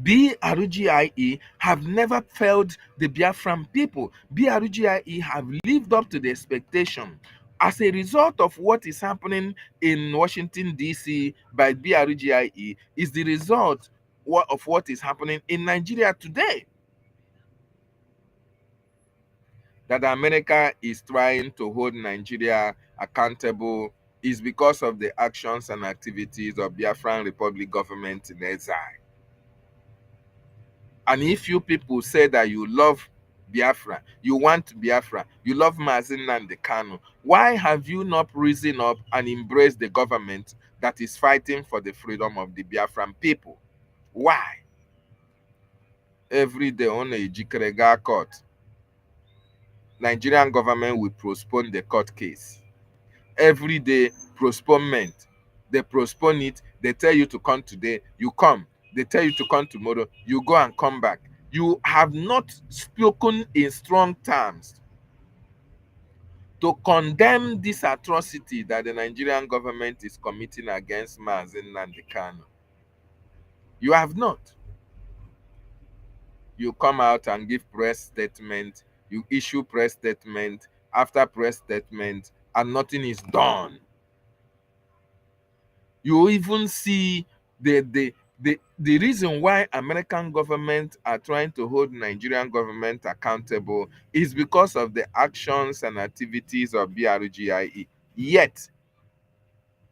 BRGIE have never failed the Biafran people. BRGIE have lived up to the expectation. As a result of what is happening in Washington, D.C. by BRGIE is the result of what is happening in Nigeria today. That America is trying to hold Nigeria accountable is because of the actions and activities of Biafran Republic government in exile. And if you people say that you love Biafra, you want Biafra, you love Mazen Nnamdi Kanu, why have you not risen up and embraced the government that is fighting for the freedom of the Biafran people? Why? Every day on a Jikerega court, Nigerian government will postpone the court case. Every day, postponement. They postpone it, they tell you to come today, you come. They tell you to come tomorrow, you go and come back. You have not spoken in strong terms to condemn this atrocity that the Nigerian government is committing against Mazen Nnamdi Kanu. You have not. You come out and give press statement, you issue press statement after press statement, and nothing is done. You even see the reason why American government are trying to hold Nigerian government accountable is because of the actions and activities of BRGIE. Yet,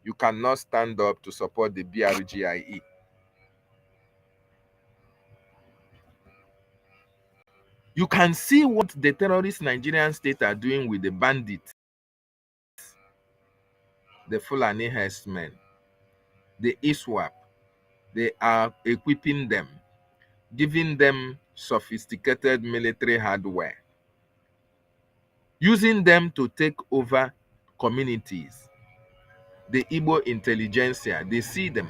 you cannot stand up to support the BRGIE. You can see what the terrorist Nigerian state are doing with the bandits, the Fulani herdsmen, the ISWAP. They are equipping them, giving them sophisticated military hardware, using them to take over communities. The Igbo intelligentsia, they see them.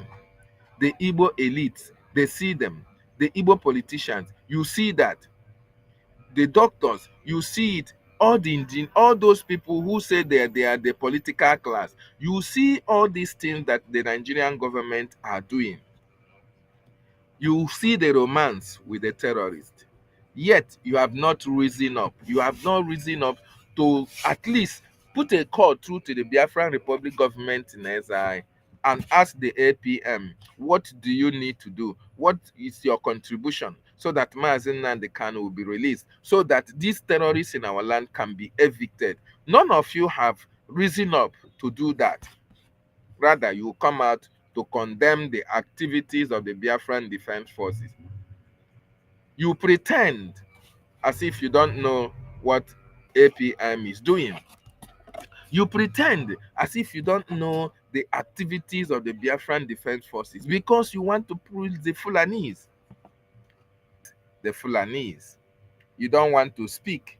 The Igbo elites, they see them. The Igbo politicians, you see that. The doctors, you see it. All those people who say they are the political class, you see all these things that the Nigerian government are doing. You see the romance with the terrorists. Yet you have not risen up. You have not risen up to at least put a call through to the Biafran Republic government in exile and ask the APM, what do you need to do? What is your contribution so that Mazen Nnamdi Kanu will be released, so that these terrorists in our land can be evicted? None of you have risen up to do that. Rather, you come out to condemn the activities of the Biafran Defense Forces. You pretend as if you don't know what APM is doing. You pretend as if you don't know the activities of the Biafran Defense Forces because you want to pull the Fulanese. The Fulanese. You don't want to speak.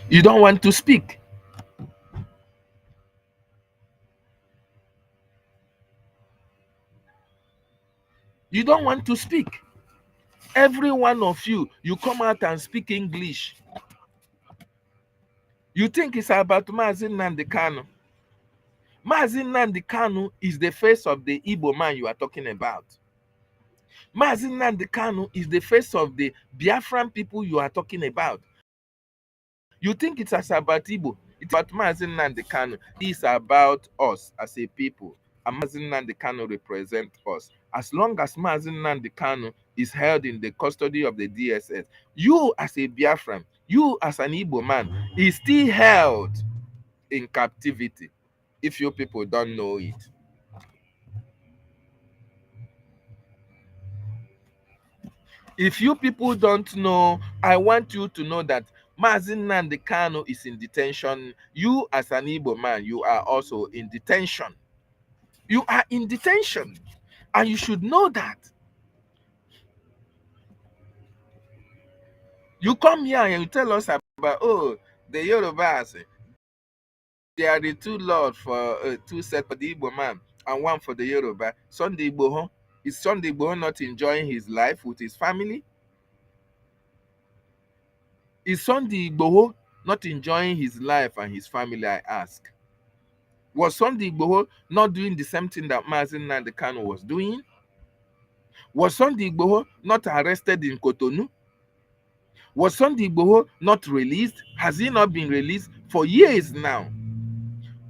You don't want to speak. You don't want to speak. Every one of you, you come out and speak English. You think it's about Mazen Nnamdi Kanu. Mazen Nnamdi Kanu is the face of the Igbo man you are talking about. Mazen Nnamdi Kanu is the face of the Biafran people you are talking about. You think it's about Igbo. It's about Mazi Nnamdi Kanu. It's about us as a people. And Mazi Nnamdi Kanu represents us. As long as Mazi Nnamdi Kanu is held in the custody of the DSS, you as a Biafran, you as an Igbo man, is still held in captivity if you people don't know it. If you people don't know, I want you to know that Mazi Nnamdi Kanu is in detention. You as an Igbo man, you are also in detention. You are in detention. And you should know that. You come here and you tell us about, oh, the Yorubas, they are the two lords for two sets for the Igbo man and one for the Yoruba. Sunday Igboho, is Sunday Igboho not enjoying his life with his family? Is Sunday Igboho not enjoying his life and his family, I ask? Was Sunday Igboho not doing the same thing that Mazi Nnamdi Kanu was doing? Was Sunday Igboho not arrested in Cotonou? Was Sunday Igboho not released? Has he not been released for years now?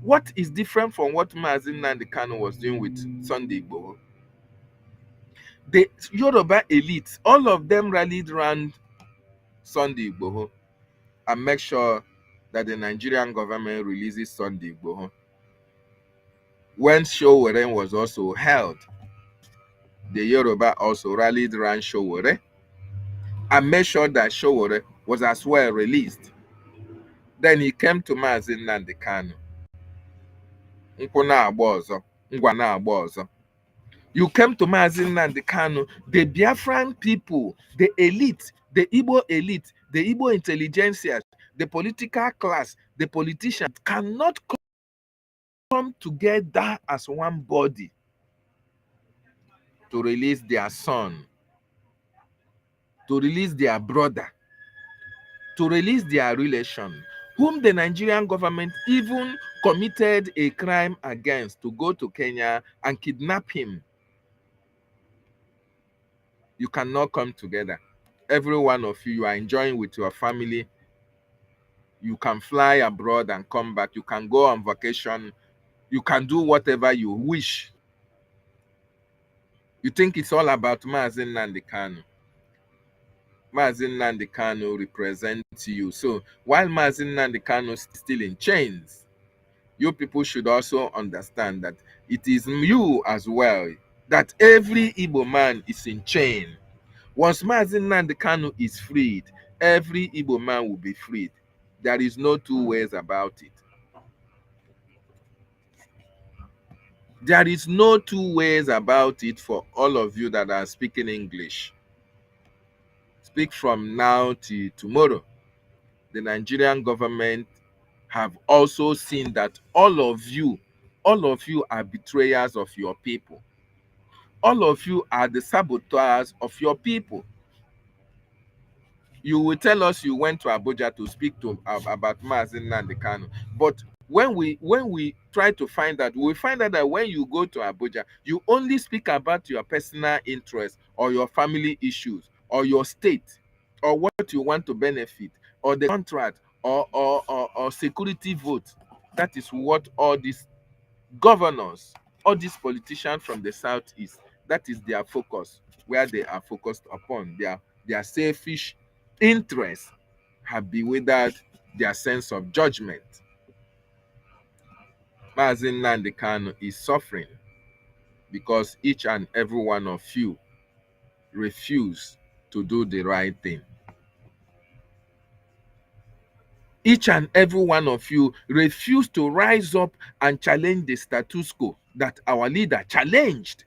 What is different from what Mazi Nnamdi Kanu was doing with Sunday Igboho? The Yoruba elites, all of them rallied around Sunday Igboho and make sure that the Nigerian government releases Sunday Igboho. When Showore was also held, the Yoruba also rallied around Showore and made sure that Showore was as well released. Then he came to Mazi Nnamdi Kanu. You came to Mazi Nnamdi Kanu, the Biafran people, the elite, the Igbo elite, the Igbo intelligentsia, the political class, the politicians cannot come together as one body to release their son, to release their brother, to release their relation, whom the Nigerian government even committed a crime against, to go to Kenya and kidnap him. You cannot come together. Every one of you are enjoying with your family. You can fly abroad and come back. You can go on vacation. You can do whatever you wish. You think it's all about Mazi Nnamdi Kanu. Mazi Nnamdi Kanu represents you. So while Mazi Nnamdi Kanu is still in chains, you people should also understand that it is you as well, that every Igbo man is in chain. Once Mazi Nnamdi Kanu is freed, every Igbo man will be freed. There is no two ways about it. There is no two ways about it for all of you that are speaking English. Speak from now till tomorrow. The Nigerian government have also seen that all of you are betrayers of your people. All of you are the saboteurs of your people. You will tell us you went to Abuja to speak to about Mazi Nnamdi Kanu, but when we try to find out, we find out that when you go to Abuja, you only speak about your personal interests or your family issues or your state or what you want to benefit or the contract or security vote. That is what all these governors, all these politicians from the southeast, that is their focus, where they are focused upon. Their selfish interests have bewildered their sense of judgment. Mazi Nnamdi Kanu is suffering because each and every one of you refuse to do the right thing. Each and every one of you refuse to rise up and challenge the status quo that our leader challenged.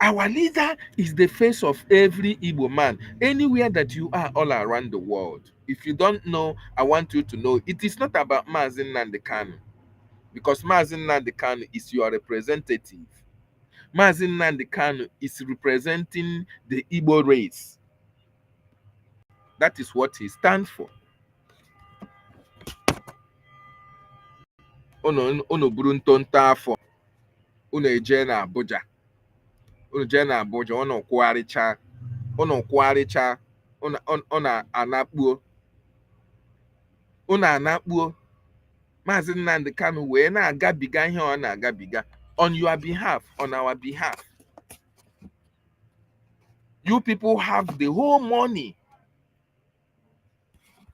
Our leader is the face of every Igbo man, anywhere that you are all around the world. If you don't know, I want you to know it is not about Mazi Nnamdi Kanu, because Mazi Nnamdi Kanu is your representative. Mazi Nnamdi Kanu is representing the Igbo race. That is what he stands for. Unu buru ntonto afọ, unu eje na Abuja. Unu jee na Abuja, unu kwugharịcha, unu anakpuo, unu anakpuo Maazị Nnamdi Kanu wee na-agabiga ihe ọ na-agabiga on your behalf, on our behalf. You people have the whole money.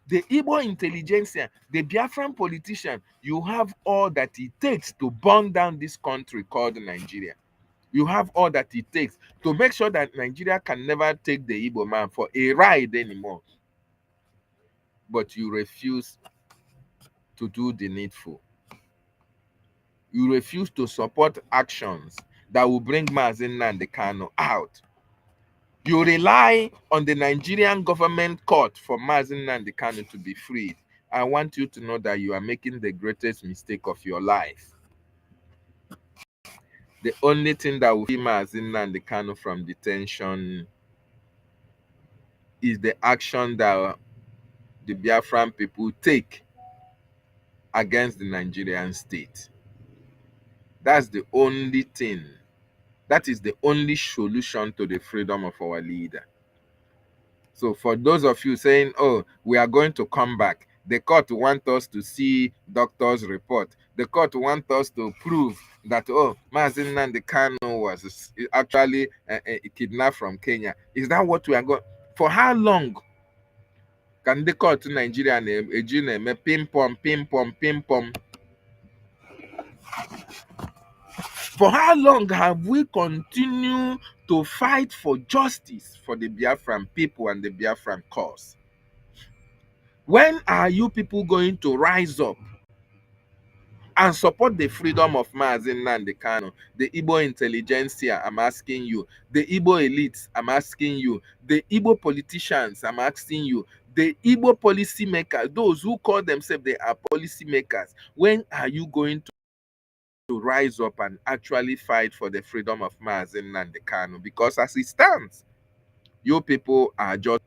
The Igbo intelligentsia, the Biafran politician, you have all that it takes to burn down this country called Nigeria. You have all that it takes to make sure that Nigeria can never take the Igbo man for a ride anymore. But you refuse to do the needful. You refuse to support actions that will bring Maazị Nnamdi Kanu out. You rely on the Nigerian government court for Maazị Nnamdi Kanu to be freed. I want you to know that you are making the greatest mistake of your life. The only thing that will free Maazị Nnamdi Kanu from detention is the action that the Biafran people take against the Nigerian state. That's the only thing. That is the only solution to the freedom of our leader. So for those of you saying, oh, we are going to come back, the court wants us to see doctor's report. The court wants us to prove that, oh, Maazị Nnamdi Kanu was actually kidnapped from Kenya. Is that what we are going? For how long can the court in Nigeria name ping pong, ping pong, ping pong? For how long have we continued to fight for justice for the Biafran people and the Biafran cause? When are you people going to rise up and support the freedom of Maazị Nnamdi Kanu? The Igbo intelligentsia, I'm asking you. The Igbo elites, I'm asking you. The Igbo politicians, I'm asking you. The Igbo policymakers, those who call themselves they are policymakers, when are you going to rise up and actually fight for the freedom of Maazị Nnamdi Kanu? Because as it stands, you people are just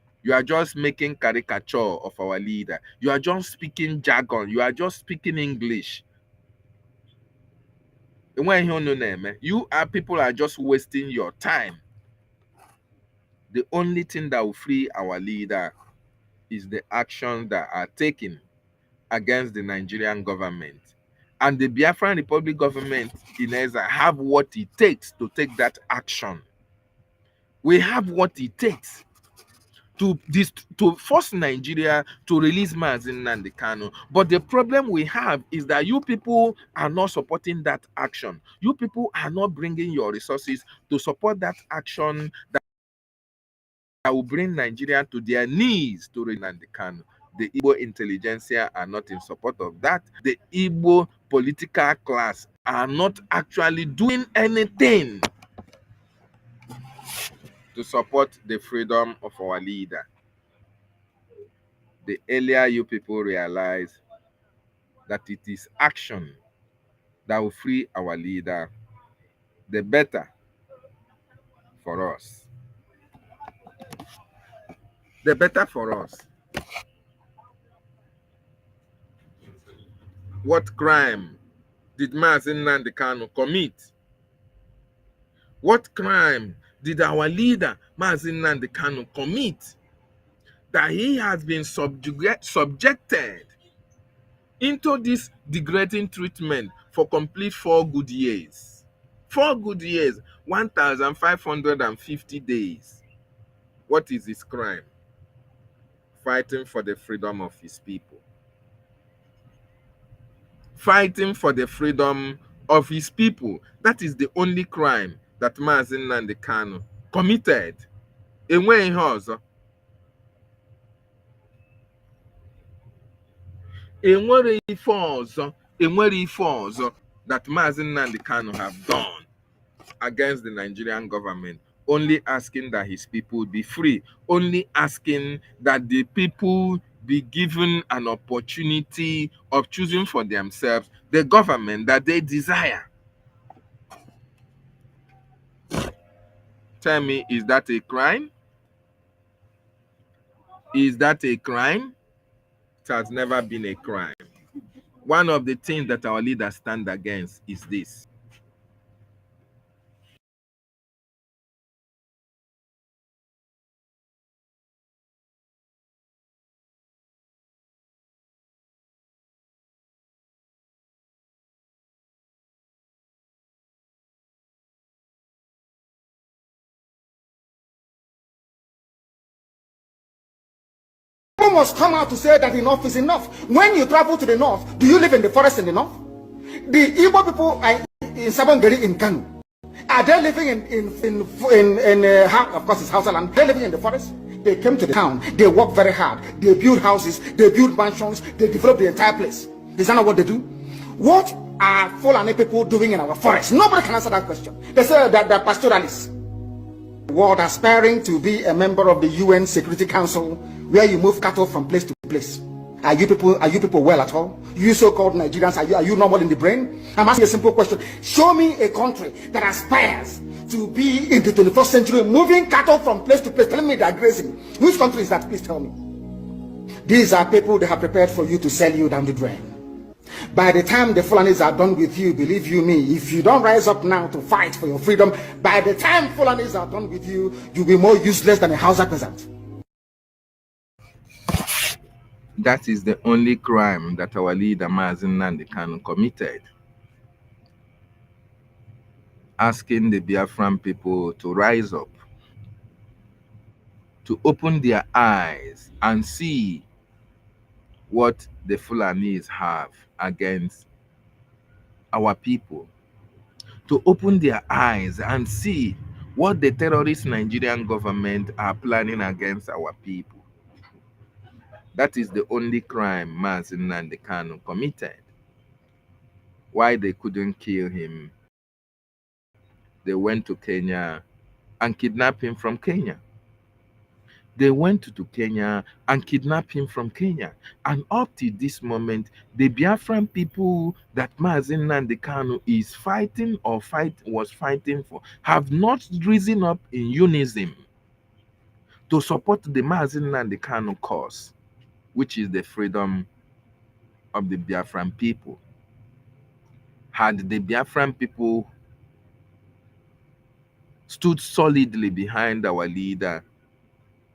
making caricature of our leader. You are just speaking jargon. You are just speaking English. You are people are just wasting your time. The only thing that will free our leader is the actions that are taken against the Nigerian government. And the Biafran Republic government in Ezra have what it takes to take that action. We have what it takes to force Nigeria to release Maazị Nnamdi Kanu. But the problem we have is that you people are not supporting that action. You people are not bringing your resources to support that action that will bring Nigeria to their knees to release Nnamdi Kanu. The Igbo intelligentsia are not in support of that. The Igbo political class are not actually doing anything to support the freedom of our leader. The earlier you people realize that it is action that will free our leader, the better for us. The better for us. What crime did Maazị Nnamdi Kanu commit? What crime did our leader, Maazị Nnamdi Kanu, commit that he has been subjected into this degrading treatment for complete 4 good years? 4 good years, 1,550 days. What is his crime? Fighting for the freedom of his people. Fighting for the freedom of his people. That is the only crime that Maazị Nnamdi Kanu committed. Enweghị ihe ọzọ. Enwere ife ọzọ. Enwere ife ọzọ that Maazị Nnamdi Kanu have done against the Nigerian government. Only asking that his people be free. Only asking that the people be given an opportunity of choosing for themselves the government that they desire. Tell me, is that a crime? Is that a crime? It has never been a crime. One of the things that our leaders stand against is this. must come out to say that enough is enough. When you travel to the north, do you live in the forest in the north? The Igbo people are in Sabongeri in Kanu. Are they living of course it's Hausa land? They're living in the forest. They came to the town. They work very hard. They build houses. They build mansions. They develop the entire place. Is that not what they do? What are Fulani people doing in our forest? Nobody can answer that question. They say that they're pastoralists. World aspiring to be a member of the UN Security Council, where you move cattle from place to place. Are you people well at all? You so-called Nigerians, are you normal in the brain? I'm asking a simple question. Show me a country that aspires to be in the 21st century, moving cattle from place to place, telling me they're grazing. Which country is that? Please tell me. These are people they have prepared for you to sell you down the drain. By the time the Fulanis are done with you, believe you me, if you don't rise up now to fight for your freedom, by the time Fulanis are done with you, you'll be more useless than a Hausa peasant. That is the only crime that our leader Mazen Nnamdi Kanu committed. Asking the Biafran people to rise up, to open their eyes and see what the Fulanis have against our people, to open their eyes and see what the terrorist Nigerian government are planning against our people. That is the only crime Mazen Nnamdi Kanu committed. Why they couldn't kill him? They went to Kenya and kidnapped him from Kenya. They went to Kenya and kidnapped him from Kenya. And up to this moment, the Biafran people that Mazen Nnamdi Kanu is fighting or was fighting for have not risen up in unison to support the Mazen Nnamdi Kanu cause, which is the freedom of the Biafran people. Had the Biafran people stood solidly behind our leader,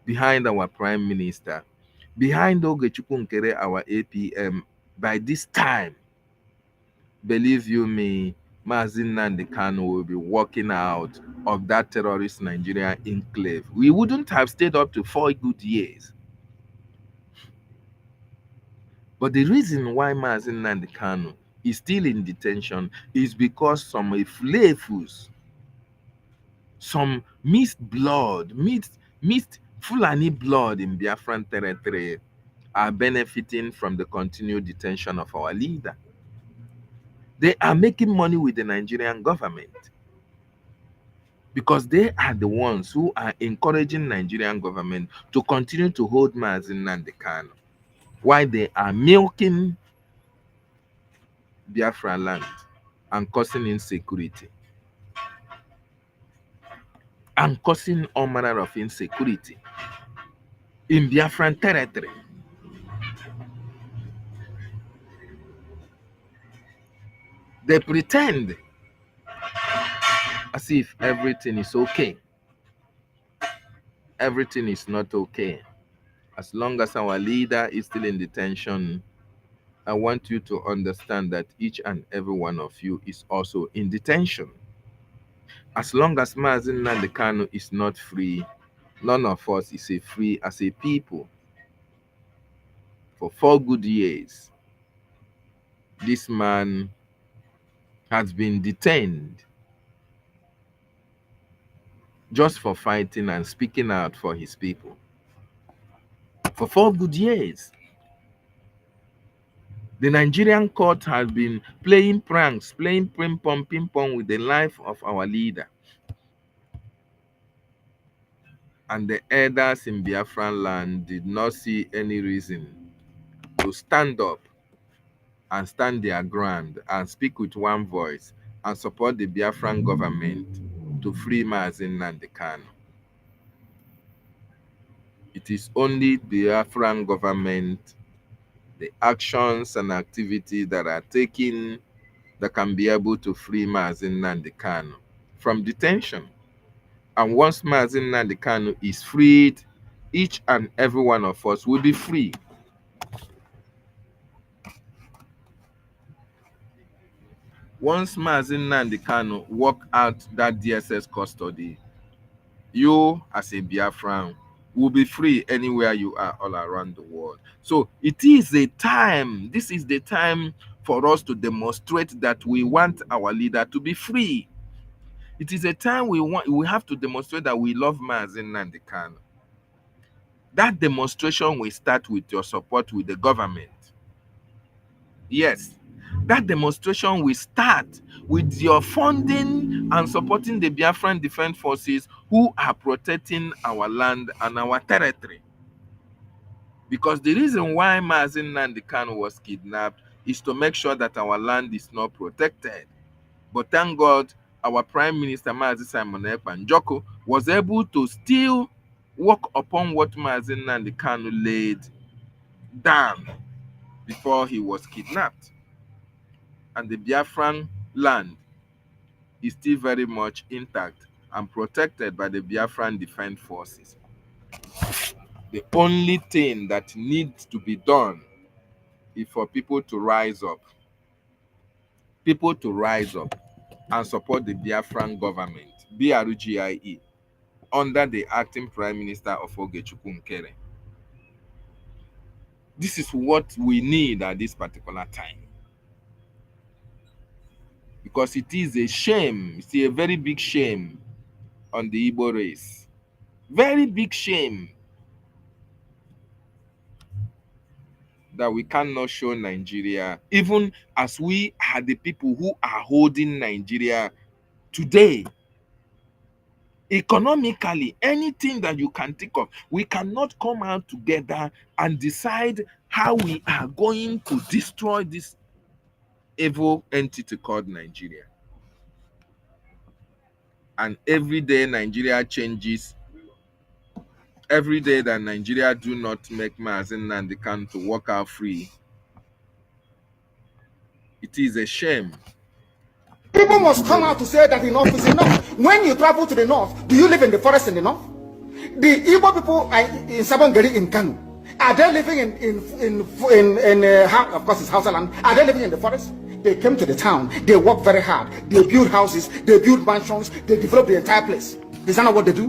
behind our prime minister, behind Ogechukwu Nkere, our APM, by this time, believe you me, Mazen Nnamdi Kanu will be walking out of that terrorist Nigerian enclave. We wouldn't have stayed up to 4 good years. But the reason why Mazen Nnamdi Kanu is still in detention is because some flavors, some mixed Fulani blood in Biafran territory are benefiting from the continued detention of our leader. They are making money with the Nigerian government because they are the ones who are encouraging Nigerian government to continue to hold Mazen Nnamdi Kanu while they are milking Biafra land and causing insecurity and causing all manner of insecurity in Biafran territory. They pretend as if everything is okay. Everything is not okay. As long as our leader is still in detention, I want you to understand that each and every one of you is also in detention. As long as Mazen Nnamdi Kanu is not free, none of us is free as a people. For 4 good years, this man has been detained just for fighting and speaking out for his people. For 4 good years. The Nigerian court has been playing pranks, playing ping pong with the life of our leader. And the elders in Biafran land did not see any reason to stand up and stand their ground and speak with one voice and support the Biafran government to free Mazen Nnamdi Kanu. It is only the Biafran government, the actions and activities that are taken that can be able to free Mazen Nnamdi Kanu from detention. And once Mazen Nnamdi Kanu is freed, each and every one of us will be free. Once Mazen Nnamdi Kanu walk out that DSS custody, you as a Biafran will be free anywhere you are all around the world. So it is a time, this is the time for us to demonstrate that we want our leader to be free. It is a time we have to demonstrate that we love Mazi Nnamdi Kanu. That demonstration will start with your support with the government. Yes, that demonstration will start with your funding and supporting the Biafran Defense Forces who are protecting our land and our territory. Because the reason why Mazi Nnamdi Kanu was kidnapped is to make sure that our land is not protected. But thank God, our Prime Minister Mazi Simon Ekpa Njoko was able to still work upon what Mazi Nnamdi Kanu laid down before he was kidnapped. And the Biafran land is still very much intact and protected by the Biafran Defense Forces. The only thing that needs to be done is for people to rise up. People to rise up and support the Biafran government, BRGIE, under the acting Prime Minister of Ogechukwu Nkere. This is what we need at this particular time. Because it is a shame, it's a very big shame on the Igbo race. Very big shame that we cannot show Nigeria, even as we are the people who are holding Nigeria today. Economically, anything that you can think of, we cannot come out together and decide how we are going to destroy this evil entity called Nigeria. And every day Nigeria changes. Every day that Nigeria do not make Mazi Nnamdi Kanu to walk out free, it is a shame. People must come out to say that enough is enough. When you travel to the north, do you live in the forest in the north? The Igbo people in Sabongeri in Kanu, are they living of course it's Hausa land, are they living in the forest? They came to the town, they work very hard, they build houses, they build mansions, they develop the entire place. Is that not what they do?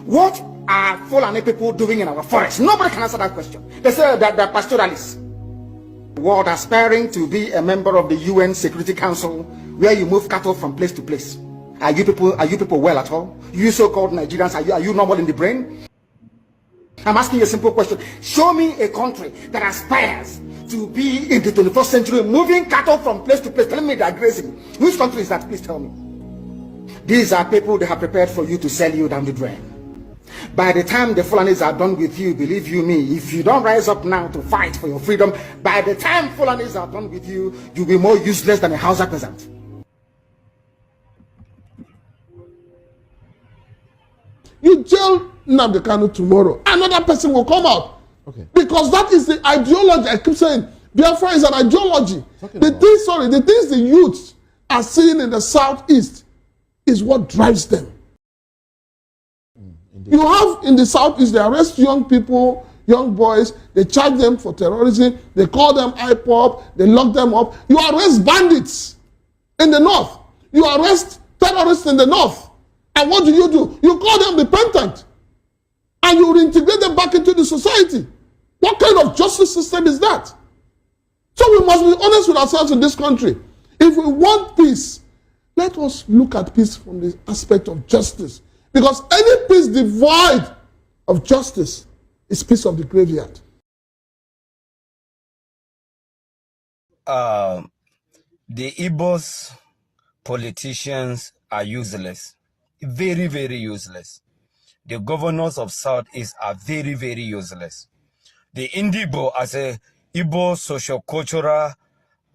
What are Fulani people doing in our forest? Nobody can answer that question. They say that they're pastoralists. World aspiring to be a member of the UN Security Council, where you move cattle from place to place. Are you people well at all? You so-called Nigerians, are you normal in the brain? I'm asking you a simple question. Show me a country that aspires to be in the 21st century, moving cattle from place to place, telling me they're grazing. Which country is that? Please tell me. These are people they have prepared for you to sell you down the drain. By the time the Fulanis are done with you, believe you me, if you don't rise up now to fight for your freedom, by the time Fulanis are done with you, you'll be more useless than a Hausa peasant. You jail Nnamdi Kanu tomorrow, another person will come out. Okay. Because that is the ideology. I keep saying Biafra is an ideology. The things the youths are seeing in the southeast is what drives them. You have in the southeast, they arrest young people, young boys, they charge them for terrorism, they call them IPOP, they lock them up. You arrest bandits in the north. You arrest terrorists in the north. And what do? You call them repentant. And you reintegrate them back into the society. What kind of justice system is that? So we must be honest with ourselves in this country. If we want peace, let us look at peace from the aspect of justice. Because any peace devoid of justice is peace of the graveyard. The Igbos politicians are useless. Very, very useless. The governors of Southeast are very, very useless. The Ndigbo as a Igbo socio-cultural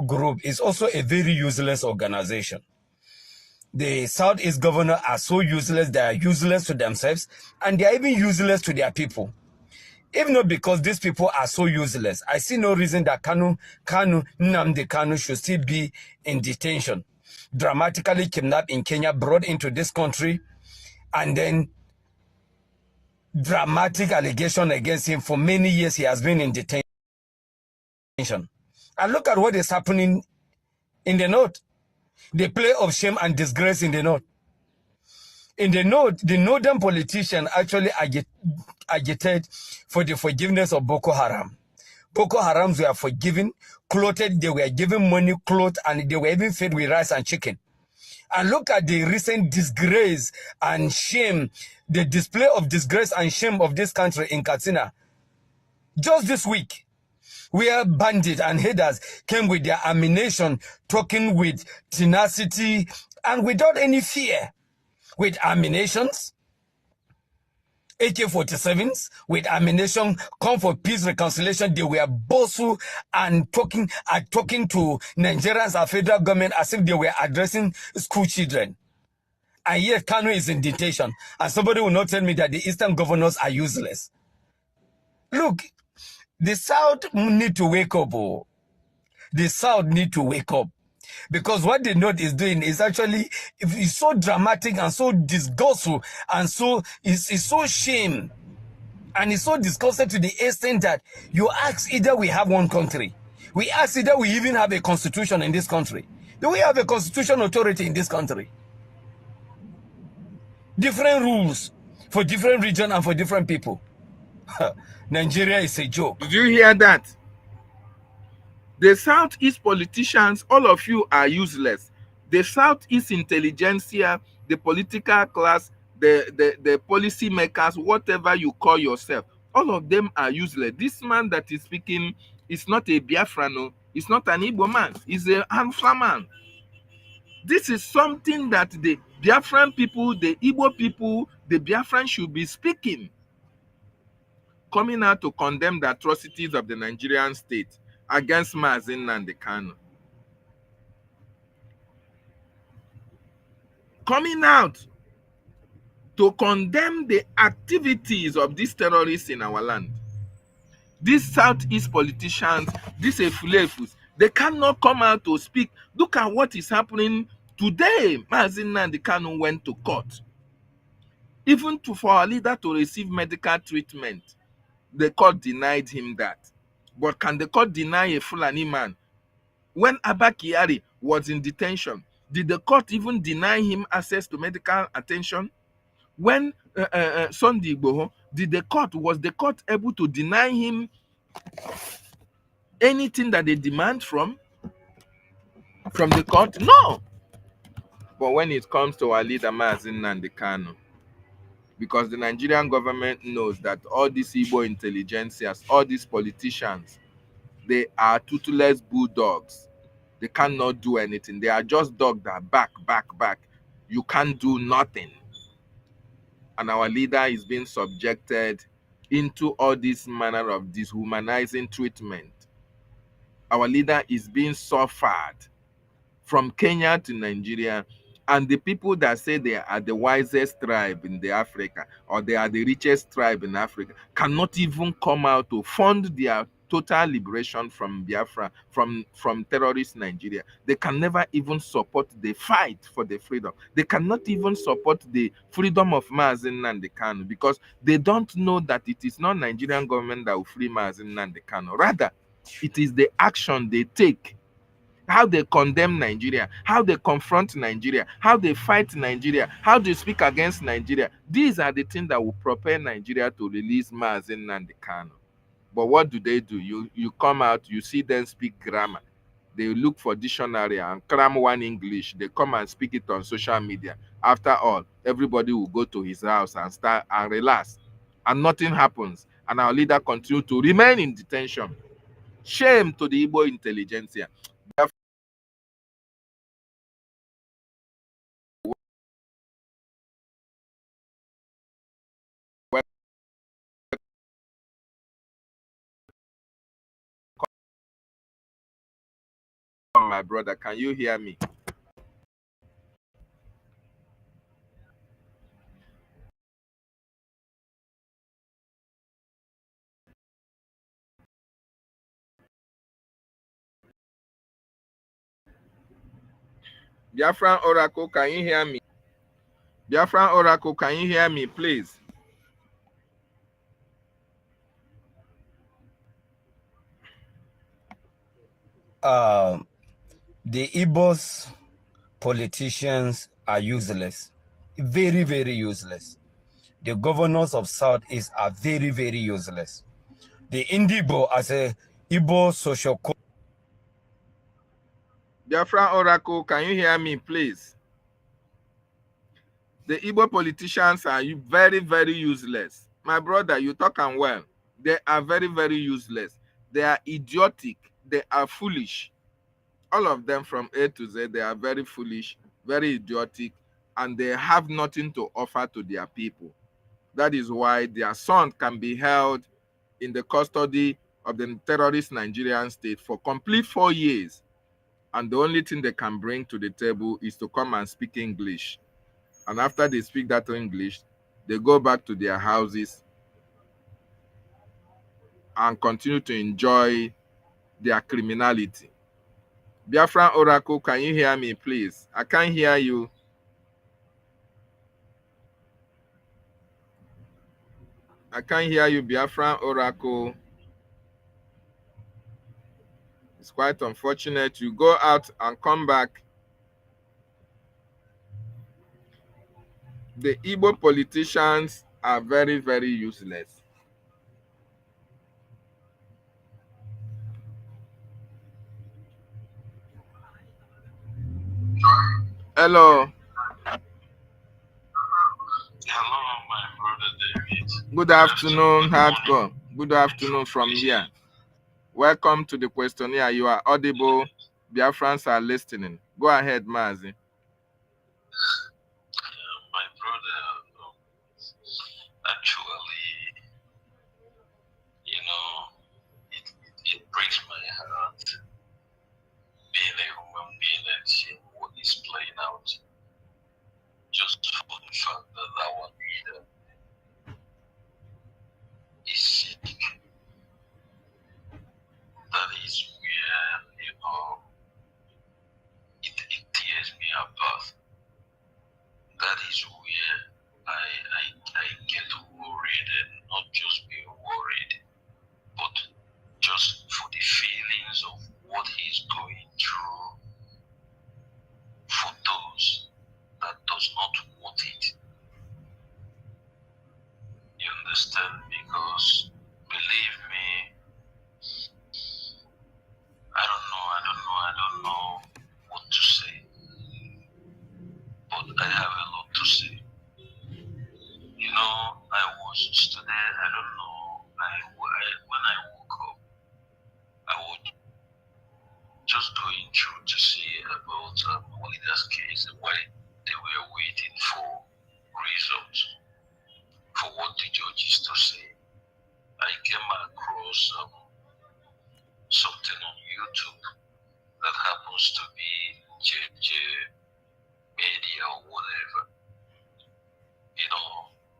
group is also a very useless organization. The Southeast governors are so useless, they are useless to themselves, and they are even useless to their people. If not because these people are so useless, I see no reason that Nnamdi Kanu should still be in detention, dramatically kidnapped in Kenya, brought into this country, and then dramatic allegation against him. For many years he has been in detention. And look at what is happening in the north. The play of shame and disgrace in the north. In the north, the northern politician actually agitated for the forgiveness of Boko Haram. Boko Harams were forgiven, clothed, they were given money, clothes, and they were even fed with rice and chicken. And look at the recent disgrace and shame, the display of disgrace and shame of this country in Katsina. Just this week, where bandits and haters came with their ammunition, talking with tenacity and without any fear, with ammunitions, AK-47s, with ammunition, come for peace reconciliation. They were boastful and talking to Nigerians and federal government as if they were addressing school children. And yet Kano is in detention. And somebody will not tell me that the Eastern governors are useless. Look, the South need to wake up. Oh. The South need to wake up. Because what the North is doing is actually it's so dramatic and so disgustful and so it's so shame. And it's so disgusting to the extent that you ask either we have one country. We ask either we even have a constitution in this country. Do we have a constitutional authority in this country? Different rules for different region and for different people. Nigeria is a joke. Did you hear that? The Southeast politicians, all of you are useless. The Southeast intelligentsia, the political class, the policy makers, whatever you call yourself, all of them are useless. This man that is speaking is not a Biafran, he's not an Igbo man, he's a Hausa man. This is something that the Biafran people, the Igbo people, the Biafran should be speaking. Coming out to condemn the atrocities of the Nigerian state against Mazi Nnamdi Kanu. Coming out to condemn the activities of these terrorists in our land. These Southeast politicians, these Efulefus, they cannot come out to speak. Look at what is happening today. Mazi Nnamdi Kanu went to court. Even for our leader to receive medical treatment, the court denied him that. But can the court deny a Fulani man? When Abba Kyari was in detention, did the court even deny him access to medical attention? When Sunday Igboho, was the court able to deny him anything that they demand from the court? No. But when it comes to our leader Mazi Nnamdi Kanu, because the Nigerian government knows that all these Igbo intelligentsias, all these politicians, they are toothless bulldogs. They cannot do anything. They are just dogs that back. You can't do nothing. And our leader is being subjected into all this manner of dehumanizing treatment. Our leader is being suffered from Kenya to Nigeria. And the people that say they are the wisest tribe in the Africa, or they are the richest tribe in Africa, cannot even come out to fund their total liberation from Biafra, from terrorist Nigeria. They can never even support the fight for the freedom. They cannot even support the freedom of Mazi Nnamdi Kanu, because they don't know that it is not Nigerian government that will free Mazi Nnamdi Kanu. Rather, it is the action they take, how they condemn Nigeria, how they confront Nigeria, how they fight Nigeria, how they speak against Nigeria. These are the things that will propel Nigeria to release Mazi Nnamdi Kanu. But what do? You come out, you see them speak grammar. They look for dictionary and cram one English. They come and speak it on social media. After all, everybody will go to his house and start and relax. And nothing happens. And our leader continues to remain in detention. Shame to the Igbo intelligentsia. My brother, can you hear me? Biafran Oracle, can you hear me? Biafran Oracle, can you hear me, please? The Igbos politicians are useless. very, very useless. The governors of Southeast are very, very useless. The Indigo as a Igbo social code. Biafra Oracle, can you hear me, please? The Igbo politicians are very, very useless. My brother, you talk and well. They are very, very useless. They are idiotic. They are foolish. All of them from A to Z, they are very foolish, very idiotic, and they have nothing to offer to their people. That is why their son can be held in the custody of the terrorist Nigerian state for complete 4 years. And the only thing they can bring to the table is to come and speak English. And after they speak that English, they go back to their houses and continue to enjoy their criminality. Biafran Oracle, can you hear me, please? I can't hear you. I can't hear you, Biafran Oracle. It's quite unfortunate. You go out and come back. The Igbo politicians are very, very useless. Hello. Hello, my brother David. Good afternoon, Hardcore. Good afternoon from here. Welcome to the questionnaire. You are audible. Biafrans are listening. Go ahead, Mazi. My brother, actually, it breaks my heart being a human being and seeing what is playing out just for the fact that our leader is sick. That is where, it tears me apart. That is where I get worried, and not just being worried, but just for the feelings of what he's going through for those that does not want it. You understand? Because believe me, I don't know what to say, but I have a lot to say. I was today, I don't know, when I woke up, I was just going through to see about Walida's case and why they were waiting for results, for what the judges to say. I came across something on YouTube that happens to be JJ Media or whatever.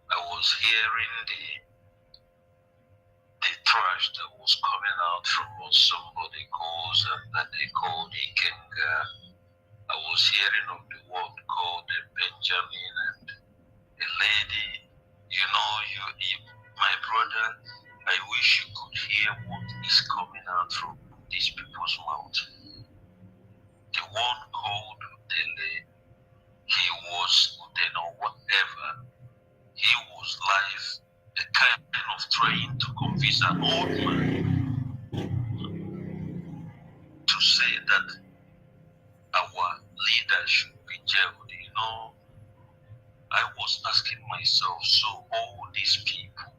I was hearing the trash that was coming out from what somebody calls that they called Ikenga. I was hearing of the one called Benjamin and a lady. My brother, I wish you could hear what is coming out from these people's mouth. The one called Dele, he was then or whatever. He was live, a kind of trying to convince an old man to say that our leader should be jailed. I was asking myself, so all these people,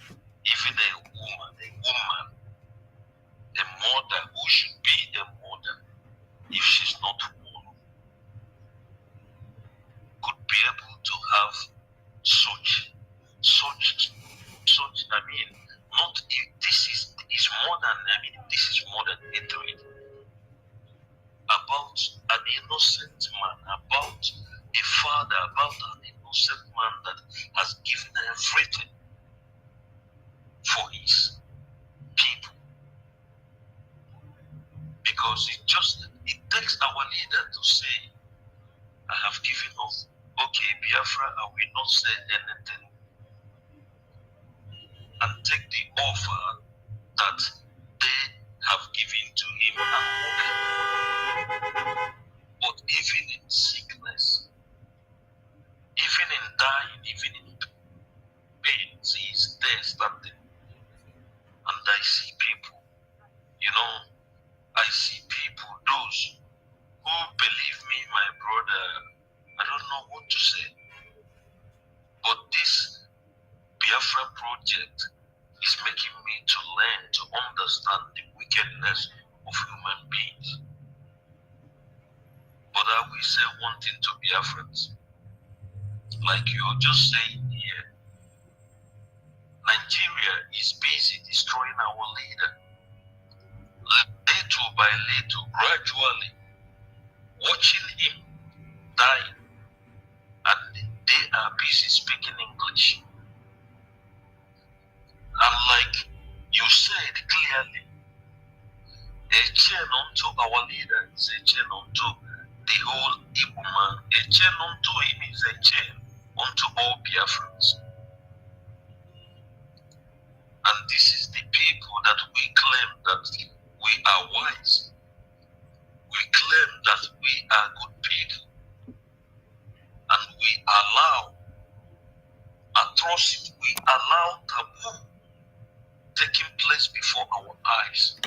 even a woman, a mother who should be a mother, if she's not one, could be able to have such, not if this is more than, this is more than hatred about an innocent man, about a father, about an innocent man that has given everything for his people. Because it takes our leader to say, I have given up. Okay, Biafra, I will not say anything. And take the offer that they have given to him and walk. But even in sickness, And I see people, I see people, those who believe me, my brother, I don't know what to say. But this Biafra project is making me to learn, to understand the wickedness of human beings. But I will say one thing to Biafrans, like you're just saying here, Nigeria is busy destroying our leader. Little by little, gradually, watching him die, and they are busy speaking English. And like you said clearly, a chain unto our leader is a chain unto the whole Igbo man. A chain unto him is a chain unto all Biafrans. And this is the people that we claim that we are wise. We claim that we are good people. And we allow atrocity, we allow taboo taking place before our eyes.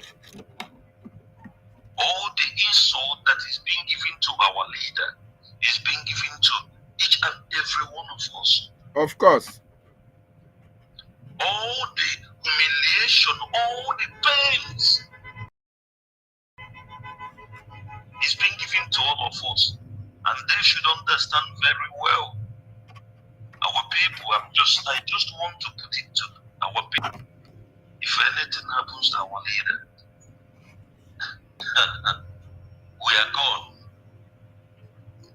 All the insult that is being given to our leader is being given to each and every one of us. Of course. All the humiliation, all the pains is being given to all of us. And they should understand very well. Our people, I just want to put it to our people. If anything happens to our leader, we are gone.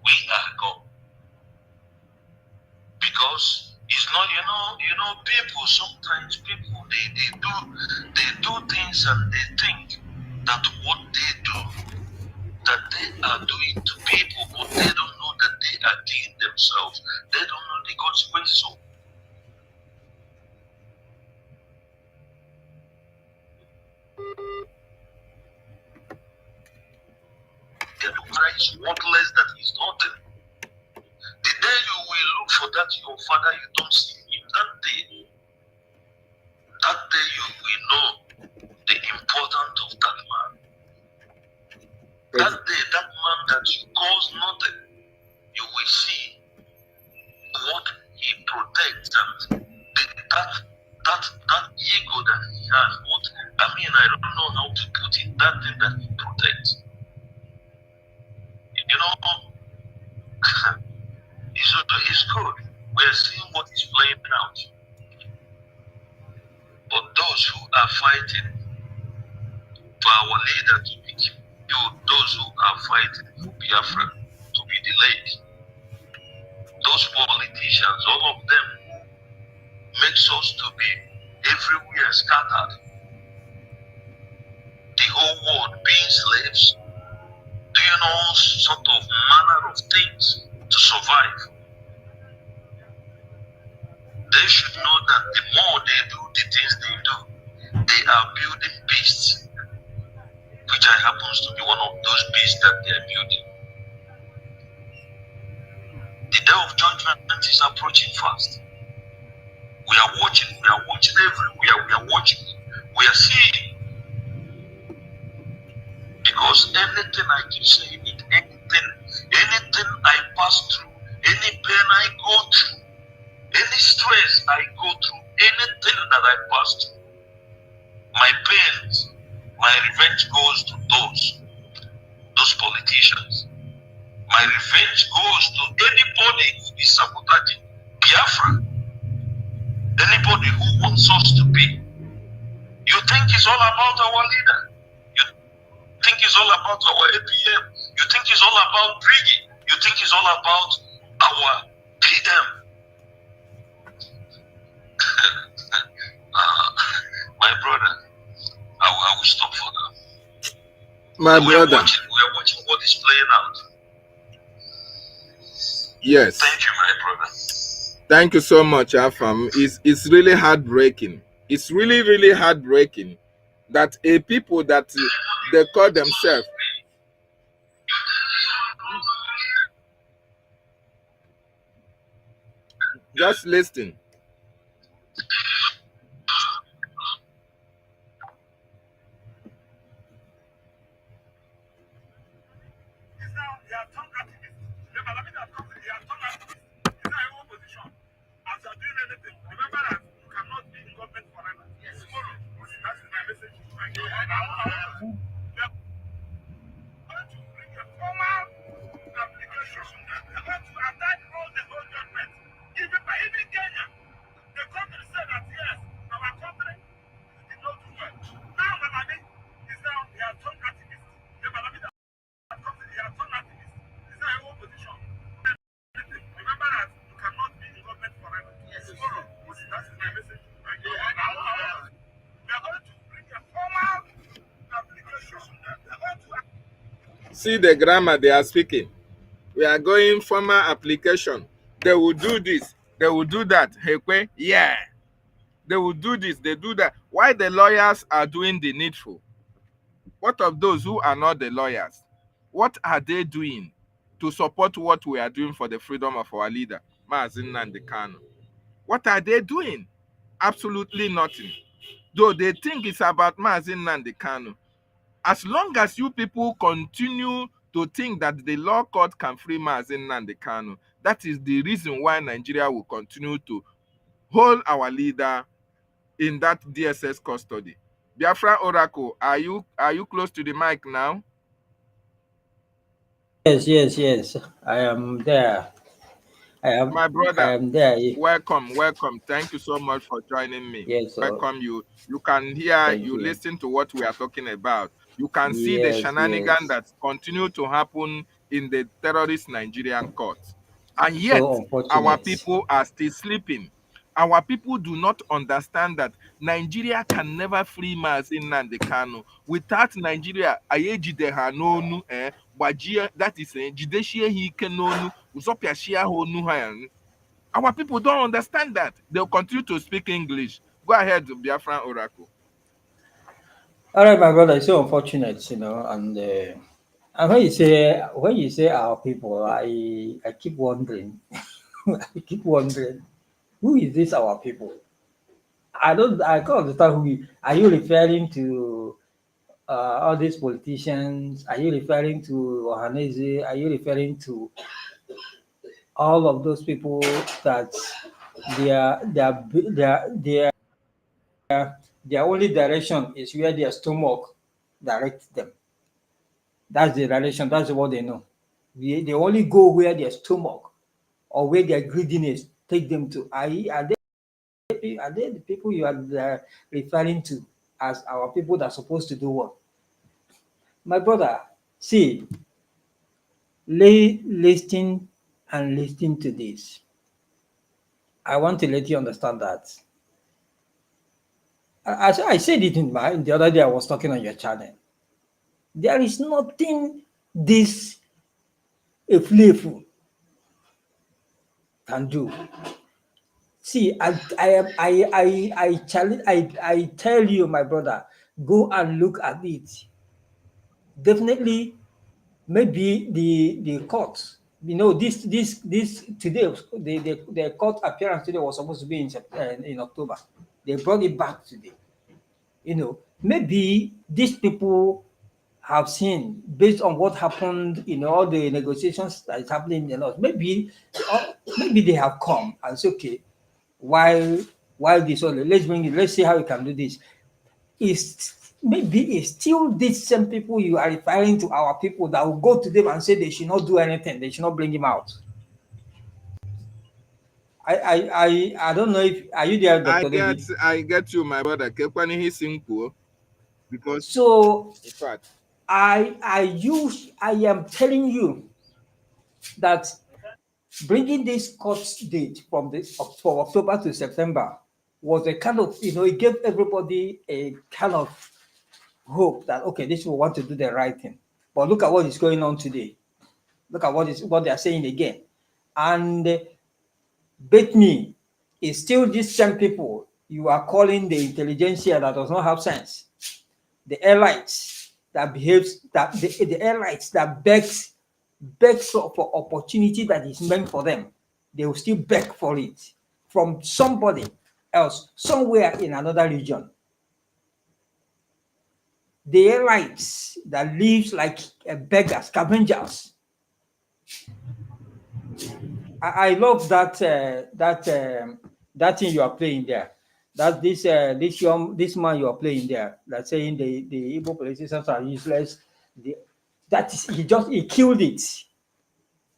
We are gone. Because it's not, people, sometimes people, they do things and they think that what they do, that they are doing to people, but they don't know that they are killing themselves. They don't know the consequences of their Christ, worthless that is nothing. The day you will look for that your father, you don't see him. That day you will know the importance of that man. That day, that man that you cause nothing, you will see what he protects and that ego that he has. I don't know how to put it. That thing that he protects. It's good. We're seeing what is playing out. But those who are fighting for our leader to be killed, those who are fighting for Biafra to be delayed, those politicians, all of them makes us to be everywhere scattered. The whole world being slaves, doing all sort of manner of things to survive. They should know that the more they do the things they do, they are building beasts, which I happens to be one of those beasts that they are building. The day of judgment is approaching fast. We are watching everywhere, we are watching, we are seeing. Because anything I keep saying it, anything I pass through, any pain I go through, any stress I go through, anything that I pass through, my pains, my revenge goes to those politicians. My revenge goes to anybody who is sabotaging Biafra, anybody who wants us to be. You think it's all about our leader? You think it's all about our APM? You think it's all about Briggy? You think it's all about our PDM? My brother, I will stop for now. My we are brother. We are watching what is playing out. Yes. Thank you, my brother. Thank you so much, Afam. It's really heartbreaking. It's really, really heartbreaking that a people that they call themselves. Just listen. See the grammar they are speaking. We are going formal application. They will do this. They will do that. Hekwe, yeah. They will do this. They do that. Why the lawyers are doing the needful? What of those who are not the lawyers? What are they doing to support what we are doing for the freedom of our leader, Maazin Nnamdi Kanu? What are they doing? Absolutely nothing. Though they think it's about Maazin Nnamdi Kanu. As long as you people continue to think that the law court can free Maazin Nnamdi Kanu, that is the reason why Nigeria will continue to hold our leader in that DSS custody. Biafra Oracle, are you close to the mic now? Yes. I am there. My brother, I am there. welcome. Thank you so much for joining me. Yes, sir. Welcome you. You can hear, Thank you you. listen to what we are talking about. You can see the Yes. shenanigans that continue to happen in the terrorist Nigerian court. And yet, So our unfortunate. people are still sleeping. Our people do not understand that Nigeria can never free Maazin Nnamdi Kanu. Without Nigeria, ayejideha n'onu, that is jideshie hike n'onu, uzopiashia honu ha. Our people don't understand that. They'll continue to speak English. Go ahead, Biafran Oracle. All right, my brother. It's so unfortunate, and when you say our people, I keep wondering. I keep wondering, who is this our people? I can't understand are you referring to all these politicians? Are you referring to Ohaneze? Are you referring to all of those people that their only direction is where their stomach directs them? That's the direction. That's what they know. They only go where their stomach or where their greediness take them to. Are they the people you are referring to as our people that are supposed to do what? My brother, see, listen to this. I want to let you understand that. I said it the other day I was talking on your channel. There is nothing this Eflefu can do. See, I challenge, I tell you, my brother, go and look at it. Definitely, maybe the court, this today, the court appearance today was supposed to be in October. They brought it back today. Maybe these people have seen, based on what happened in all the negotiations that is happening in the north, maybe they have come and say, okay, while this, let's see how we can do this. Maybe it's still these same people you are referring to, our people, that will go to them and say they should not do anything, they should not bring him out. I don't know if are you there, Dr. David? I get you, my brother. Because so in fact, I am telling you that bringing this court date from October to September was a kind of, it gave everybody a kind of hope that, okay, this will want to do the right thing. But look at what is going on today. Look at what they are saying again. And bet me, it's still these same people you are calling the intelligentsia that does not have sense. The elites that behaves, that the elites that begs for opportunity that is meant for them. They will still beg for it from somebody else, somewhere in another region. The elites that lives like beggars, scavengers, I love that thing you are playing there. That this man you are playing there. That's saying the Igbo politicians are useless. That is he killed it.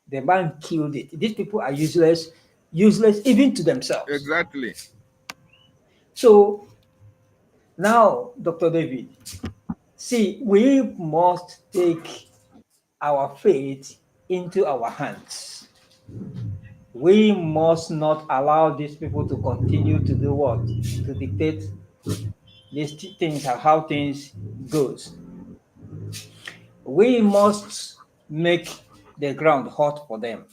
The man killed it. These people are useless even to themselves. Exactly. So now, Dr. David, see, we must take our fate into our hands. We must not allow these people to continue to do what? To dictate these things and how things goes. We must make the ground hot for them.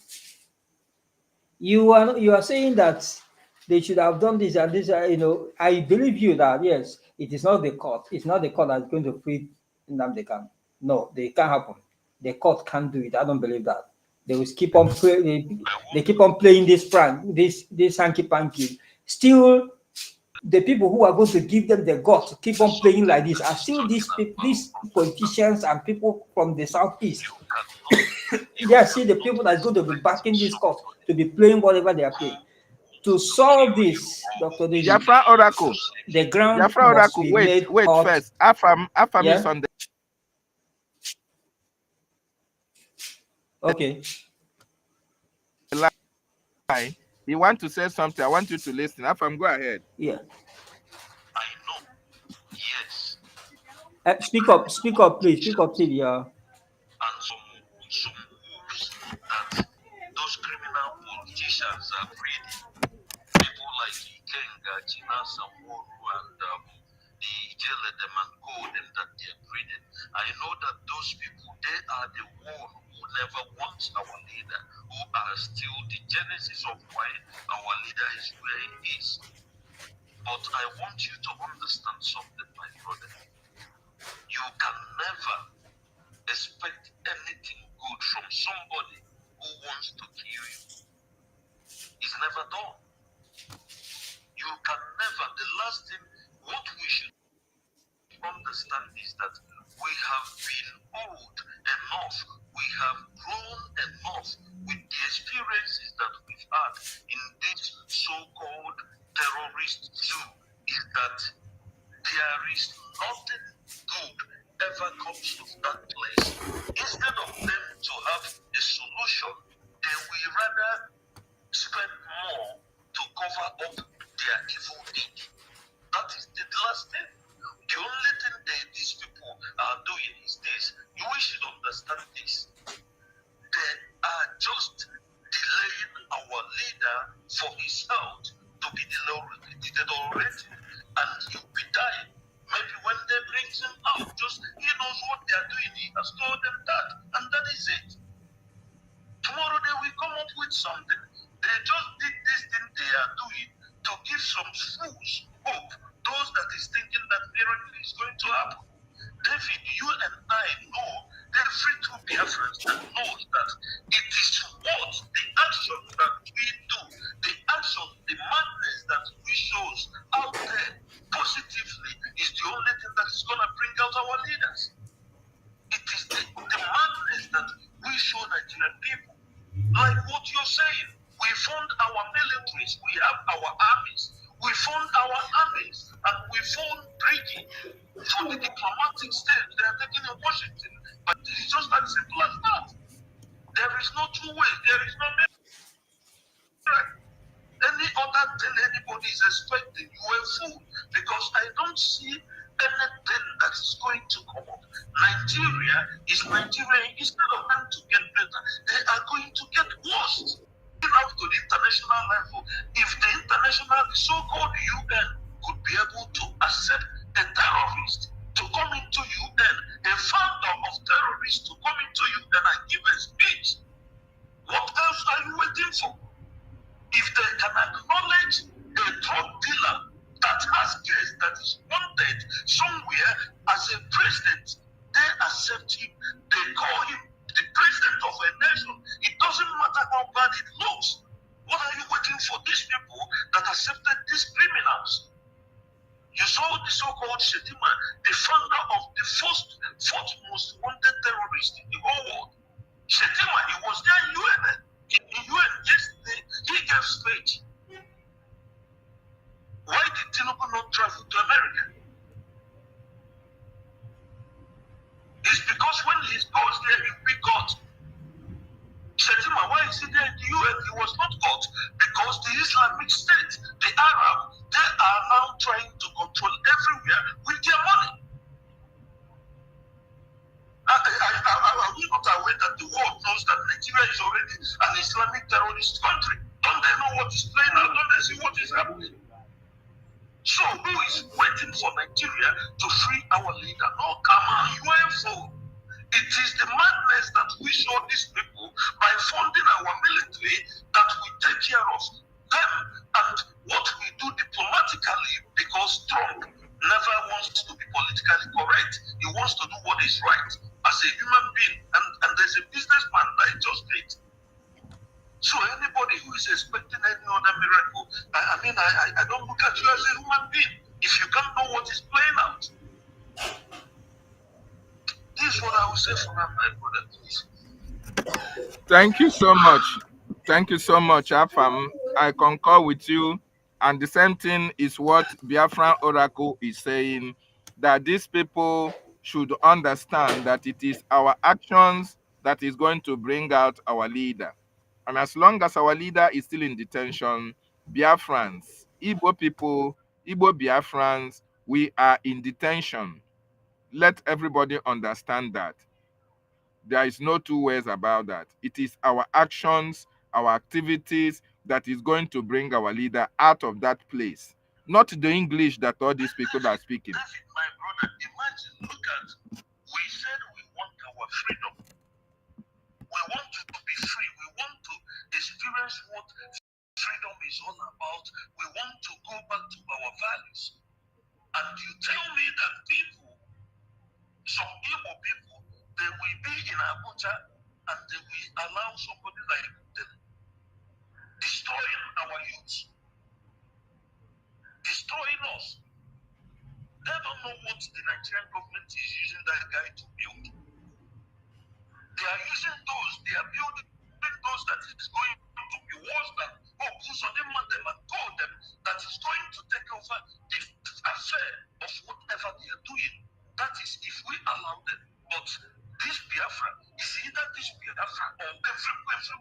You are saying that they should have done this and this. I believe you that yes, it is not the court. It's not the court that's going to free Nnamdi Kanu. No, they can't happen. The court can't do it. I don't believe that. They will keep on playing. They keep on playing this prank, this hanky panky. Still, the people who are going to give them the guts to keep on playing like this are still these politicians and people from the southeast. They are still the people that's going to be backing this court to be playing whatever they are playing. To solve this, Dr. David, Biafra Oracle. the ground Biafra must Oracle. be Wait made hot. first. Afam Yeah? is on the. Okay. Line. He want to say something. I want you to listen. Afam, go ahead. Yeah. I know. Yes. Speak up, please. Speak up, please. Yeah. And some moves that those criminal politicians are breeding. People like Ikenga, China, Samoru, and the Jeledem and Golden that they're breeding. I know that those people, they are the one who never wants our leader, who are still the genesis of why our leader is where he is. But I want you to understand something, my brother. You can never expect anything good from somebody who wants to kill you. It's never done. You can never. The last thing, what we should understand is that we have been old enough, we have grown enough with the experiences that we've had in this so-called terrorist zoo, is that there is nothing good ever comes of that place. Instead of them to have a solution, they will rather spend more to cover up their evil deed. That is the last thing. The only thing that these people are doing is this. You should understand this. They are just delaying our leader for his health to be deteriorating, and he'll be dying. Maybe when they bring him out, just he knows what they are doing. He has told them that, and that is it. Tomorrow they will come up with something. They just did this thing they are doing to give some fools hope. Those that is thinking that miracle is going to happen. David, you and I know, every true Biafrans that knows that it is what the action that we do, the action, the madness that we shows out there positively is the only thing that is going to bring out our leaders. It is the madness that we show Nigerian people. Like what you're saying, we fund our militaries, we have our armies, we fund our armies, and we fund bridging for the diplomatic stage they are taking in Washington. But it is just as simple as that. There is no two ways, there is no miracle. Any other thing anybody is expecting, you are a fool, because I don't see anything that is going to come up. Nigeria is Nigeria. Instead of them to get better, they are going to get worse. Up to the international level, if the so-called UN could be able to accept a terrorist to come into UN, a founder of terrorists to come into UN and give a speech, what else are you waiting for? If they can acknowledge a drug dealer that has case that is wanted somewhere as a president, they accept him. They call him the president of a nation. It doesn't matter how bad it looks. What are you waiting for? These people that accepted these criminals. You saw the so-called Shetima, the founder of the fourth most wanted terrorist in the whole world. Shetima, he was there in UN. In UN, yesterday, he gave speech. Why did Tinubu not travel to America? It's because when he goes there, he'll be caught. Shetima, why is he there in the UN? He was not caught because the Islamic State, the Arab, they are now trying to control everywhere with their money. Are we not aware that the world knows that Nigeria is already an Islamic terrorist country? Don't they know what is playing out? Don't they see what is happening? So who is waiting for Nigeria to free our leader? No, come on, you are a fool. It is the madness that we show these people by funding our military that we take care of them and what we do diplomatically, because Trump never wants to be politically correct. He wants to do what is right as a human being. And there's a businessman that he just did. So anybody who is expecting any other miracle, I don't look at you as a human being if you can't know what is playing out. This is what I will say for my brother, please. Thank you so much. Thank you so much, Afam. I concur with you. And the same thing is what Biafran Oracle is saying, that these people should understand that it is our actions that is going to bring out our leader. And as long as our leader is still in detention, Biafrans, Igbo people, Igbo Biafrans, we are in detention. Let everybody understand that. There is no two ways about that. It is our actions, our activities that is going to bring our leader out of that place. Not the English that all these people are speaking. David, my brother, imagine, look at, we said we want our freedom. We want to be free. We want to experience what freedom is all about. We want to go back to our values. And you tell me that people, some Igbo people, they will be in Abuja and they will allow somebody like them destroying our youth, destroying us. They don't know what the Nigerian government is using that guy to build. They are using those, they are building those that is going to be worse than them that is going to take over the affair of whatever they are doing. That is if we allow them. But this Biafra is either this Biafra or everywhere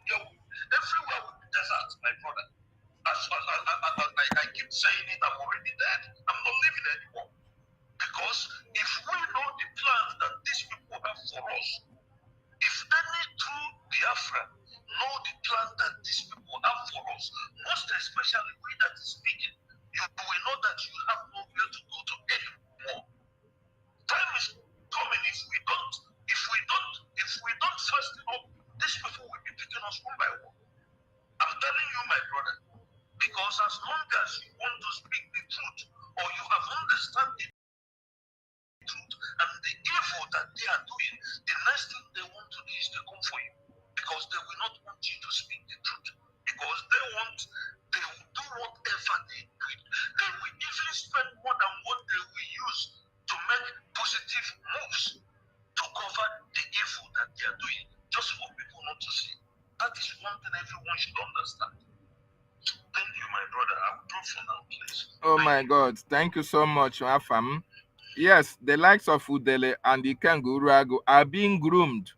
with desert, my brother. I keep saying it, I'm already dead. I'm not living anymore. Because if we know the plans that these people have for us, if any true Biafra know the plan that these people have for us, most especially we that is speaking, you will know that you have nowhere to go to anymore. Time is coming if we don't fasten up, these people will be picking us one by one. I'm telling you, my brother, because as long as you want to speak the truth or you have understood the truth and the evil that they are doing, the next thing they want to do is to come for you, because they will not want you to speak the truth, because they will do whatever they do. They will even spend more than what they will use to make positive moves to cover the evil that they are doing, just for people not to see. That is one thing everyone should understand. Thank you, my brother. I will drop for now, please. Oh my God. Thank you so much, Afam. Yes, the likes of Udele and the Kenguruago are being groomed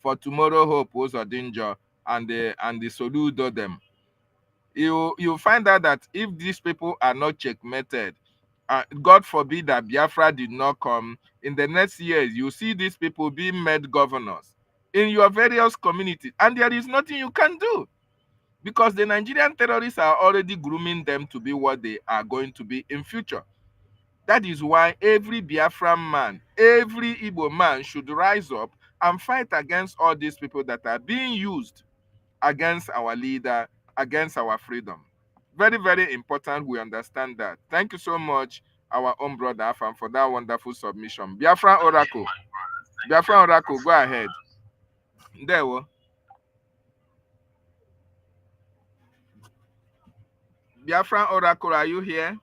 for tomorrow hope also danger and the Soludo them. You find out that if these people are not checkmated, God forbid that Biafra did not come, in the next years, you see these people being made governors in your various communities, and there is nothing you can do because the Nigerian terrorists are already grooming them to be what they are going to be in future. That is why every Biafran man, every Igbo man should rise up and fight against all these people that are being used against our leader, against our freedom. Very, very important we understand that. Thank you so much, our own brother Afam, for that wonderful submission. Biafran Oracle. Biafran Oracle, go ahead. There we go. Biafran Oracle, are you here?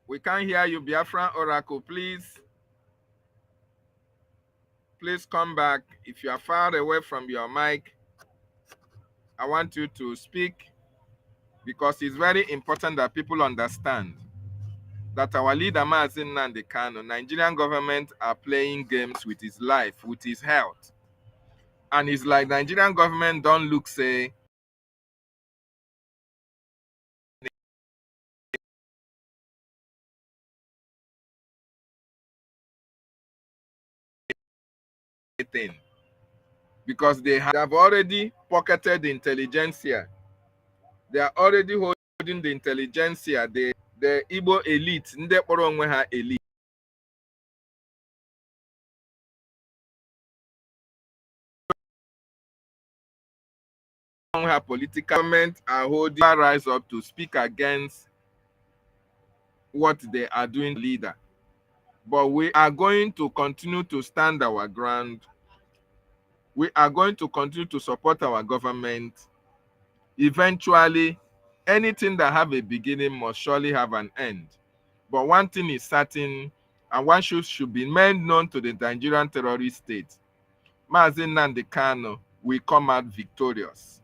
We can't hear you, Biafran Oracle. Please please come back. If you are far away from your mic, I want you to speak, because it's very important that people understand that our leader, Mazi Nnamdi Kanu, Nigerian government are playing games with his life, with his health. And it's like Nigerian government don't look, say, anything. Because they have already pocketed the intelligentsia. They are already holding the intelligentsia, the Igbo elite, ndị kpọrọ onwe ha elite. Her political government are holding rise up to speak against what they are doing, leader. But we are going to continue to stand our ground. We are going to continue to support our government. Eventually, anything that have a beginning must surely have an end. But one thing is certain, and one should be made known to the Nigerian terrorist state. Mazi Nnamdi Kanu will come out victorious.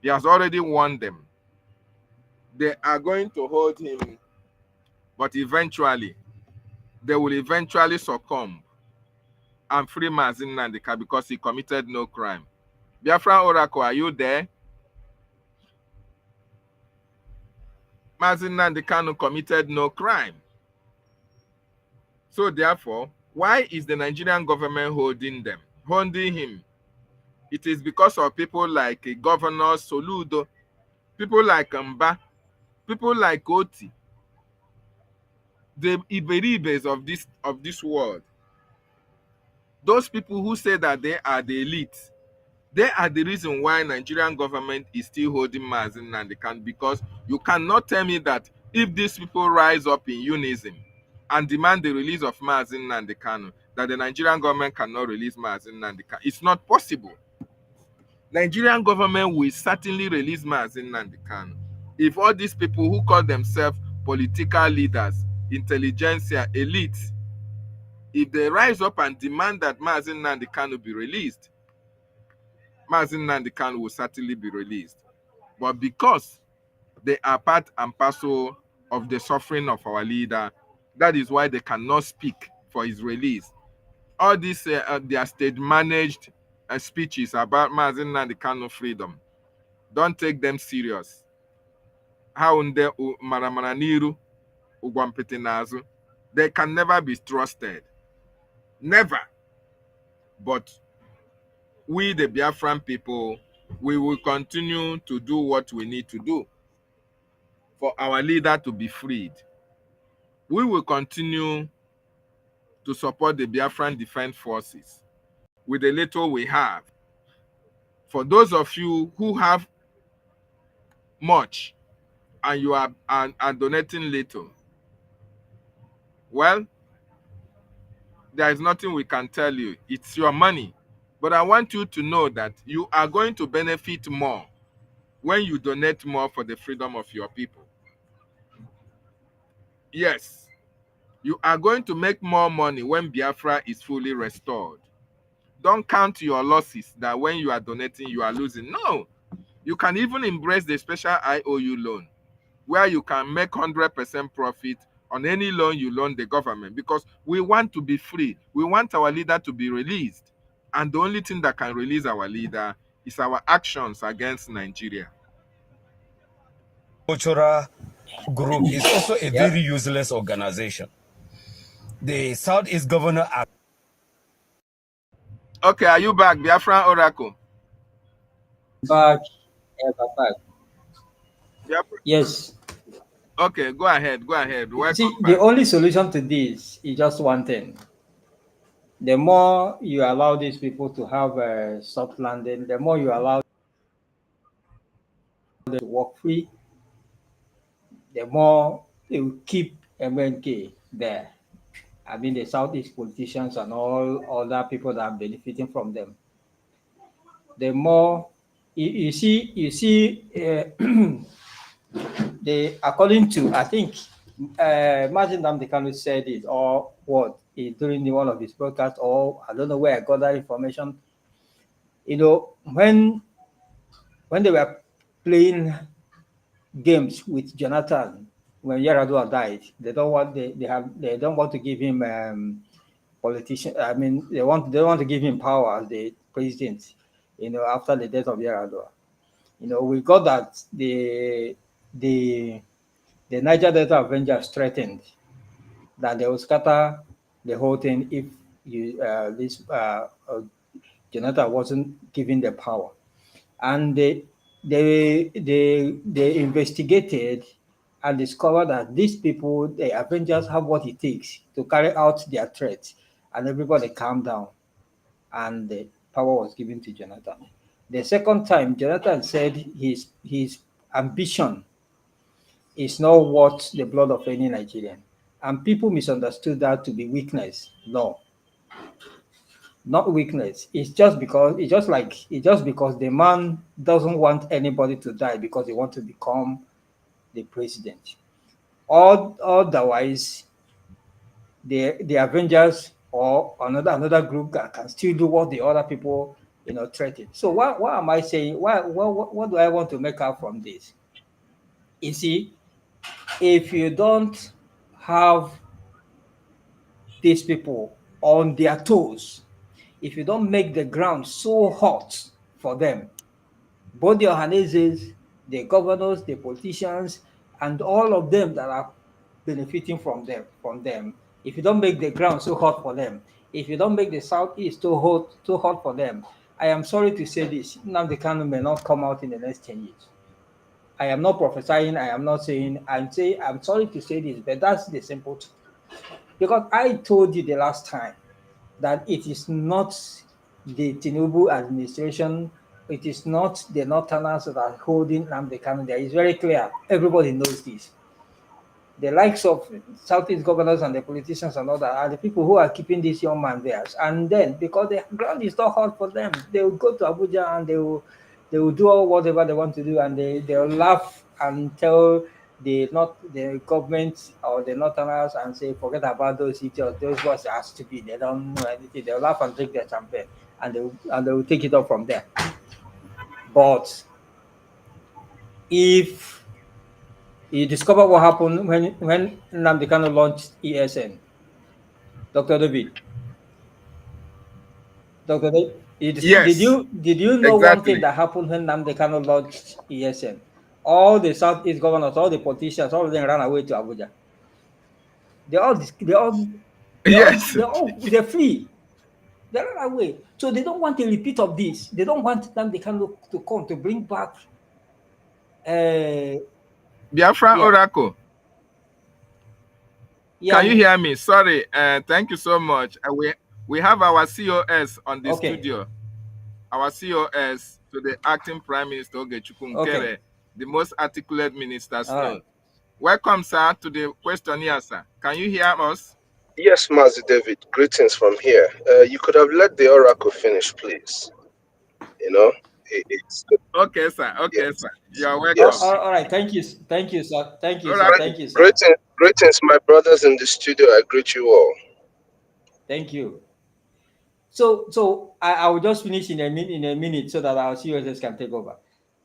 He has already won them. They are going to hold him, but eventually, they will eventually succumb and free Mazi Nnamdi Kanu because he committed no crime. Biafran Oracle, are you there? Mazi Nnamdi Kanu committed no crime. So therefore, why is the Nigerian government holding him? It is because of people like Governor Soludo, people like Mba, people like Oti, the Iberibes of this world. Those people who say that they are the elite, they are the reason why Nigerian government is still holding Mazi Nnamdi Kanu, because you cannot tell me that if these people rise up in unison and demand the release of Mazi Nnamdi Kanu, that the Nigerian government cannot release Mazi Nnamdi Kanu. It's not possible. Nigerian government will certainly release Mazi Nnamdi Kanu. If all these people who call themselves political leaders, intelligentsia, elites, if they rise up and demand that Mazi Nnamdi Kanu be released, Mazi Nnamdi Kanu will certainly be released. But because they are part and parcel of the suffering of our leader, that is why they cannot speak for his release. All these their state-managed speeches about Mazi Nnamdi Kanu freedom, don't take them serious. They can never be trusted. Never. But we, the Biafran people, we will continue to do what we need to do for our leader to be freed. We will continue to support the Biafran Defense Forces with the little we have. For those of you who have much and you are donating little, well, there is nothing we can tell you. It's your money. But I want you to know that you are going to benefit more when you donate more for the freedom of your people. Yes, you are going to make more money when Biafra is fully restored. Don't count your losses that when you are donating, you are losing. No, you can even embrace the special IOU loan, where you can make 100% profit on any loan you loan the government, because we want to be free. We want our leader to be released. And the only thing that can release our leader is our actions against Nigeria. Cultural group is also a very useless organization. The Southeast Governor... Okay, are you back, Biafran Oracle? Back. Yes. Okay, go ahead. See, the only solution to this is just one thing. The more you allow these people to have a soft landing, the more you allow them to work free, the more they will keep MNK there. I mean, the Southeast politicians and all other people that are benefiting from them. The more you see, according to, I think Imagine Nnamdi Kanu said it, or what, during one of his broadcasts, or I don't know where I got that information. You know, when they were playing games with Jonathan when Yaradua died, they don't want to give him politician. I mean, they want to give him power as the president. You know, after the death of Yaradua, you know, we got that the Niger Delta Avengers threatened that they will scatter the whole thing if Jonathan wasn't given the power, and they investigated and discovered that these people, the Avengers, have what it takes to carry out their threats, and everybody calmed down, and the power was given to Jonathan. The second time, Jonathan said his ambition is not worth the blood of any Nigerian. And people misunderstood that to be weakness. No, not weakness. It's just because the man doesn't want anybody to die because he wants to become the president. Otherwise, the Avengers or another group can still do what the other people, you know, threaten. So what am I saying? What do I want to make out from this? You see, if you don't have these people on their toes, if you don't make the ground so hot for them, both the Ohaneses, the governors, the politicians, and all of them that are benefiting from them, if you don't make the ground so hot for them, if you don't make the southeast too hot for them, I am sorry to say this, Nnamdi Kanu may not come out in the next 10 years. I am not prophesying, I am not saying, I'm sorry to say this, but that's the simple truth. Because I told you the last time that it is not the Tinubu administration, it is not the Northerners that are holding Nnamdi Kanu there. It's very clear. Everybody knows this. The likes of Southeast governors and the politicians and all that are the people who are keeping this young man there. And then, because the ground is not hot for them, they will go to Abuja and they will do whatever they want to do, and they'll laugh and tell the government or the Northerners and say, forget about those idiots, those boys are stupid, they don't know anything. They'll laugh and drink their champagne, and they will take it up from there. But if you discover what happened when Nnamdi Kanu launched ESN, Dr. David, Yes, did you know one thing exactly. that happened when Nnamdi Kanu launched ESN? All the Southeast governors, all the politicians, all of them ran away to Abuja. Yes. They're free. They ran away. So they don't want a repeat of this. They don't want Nnamdi Kanu to come to bring back. Biafran Yeah, Oracle. yeah. Can you hear me? Sorry. Thank you so much. We have our COS on the Okay, studio. Our COS to the acting Prime Minister Ogechukwu okay, Nkere, the most articulate ministers all known. right. Welcome, sir, to the questionnaire, sir. Can you hear us? Yes, Mazi David, greetings from here. You could have let the oracle finish, please. You know, it's good. Okay, sir. Okay, Yes, sir. You're welcome. yes. All right. Thank you, sir. Thank you, sir. Oracle. Thank you, sir. Greetings, my brothers in the studio. I greet you all. Thank you. So I will just finish in a minute so that our COS can take over.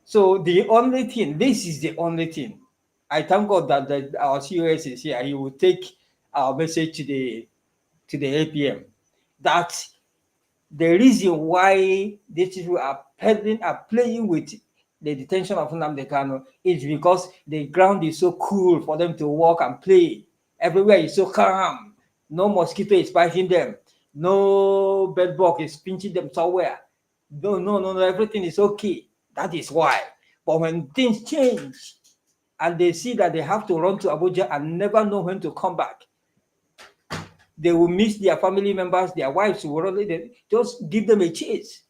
So the only thing, this is the only thing. I thank God that our COS is here. He will take our message to the APM. That the reason why these people are playing with the detention of Nnamdi Kanu is because the ground is so cool for them to walk and play. Everywhere is so calm. No mosquito is biting them. No bedbug is pinching them somewhere. No. Everything is okay. That is why. But when things change and they see that they have to run to Abuja and never know when to come back, they will miss their family members, their wives will already just give them a chance.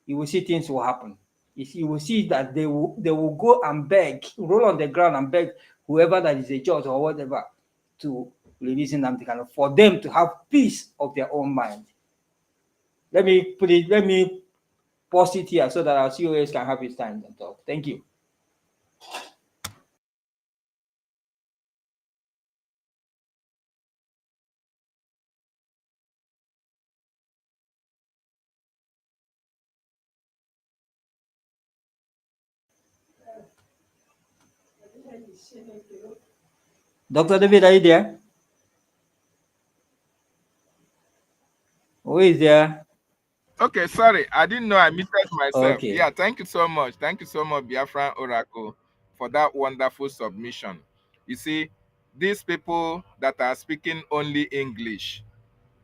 You will see things will happen. You will see that they will go and beg, roll on the ground and beg whoever that is a judge or whatever to release Nnamdi Kanu for them to have peace of their own mind. Let me pause it here so that our COS can have his time and talk. Thank you. Dr. David, are you there? Who is there? Okay, sorry, I didn't know I muted myself. Okay. Yeah, thank you so much. Thank you so much, Biafran Oracle, for that wonderful submission. You see, these people that are speaking only English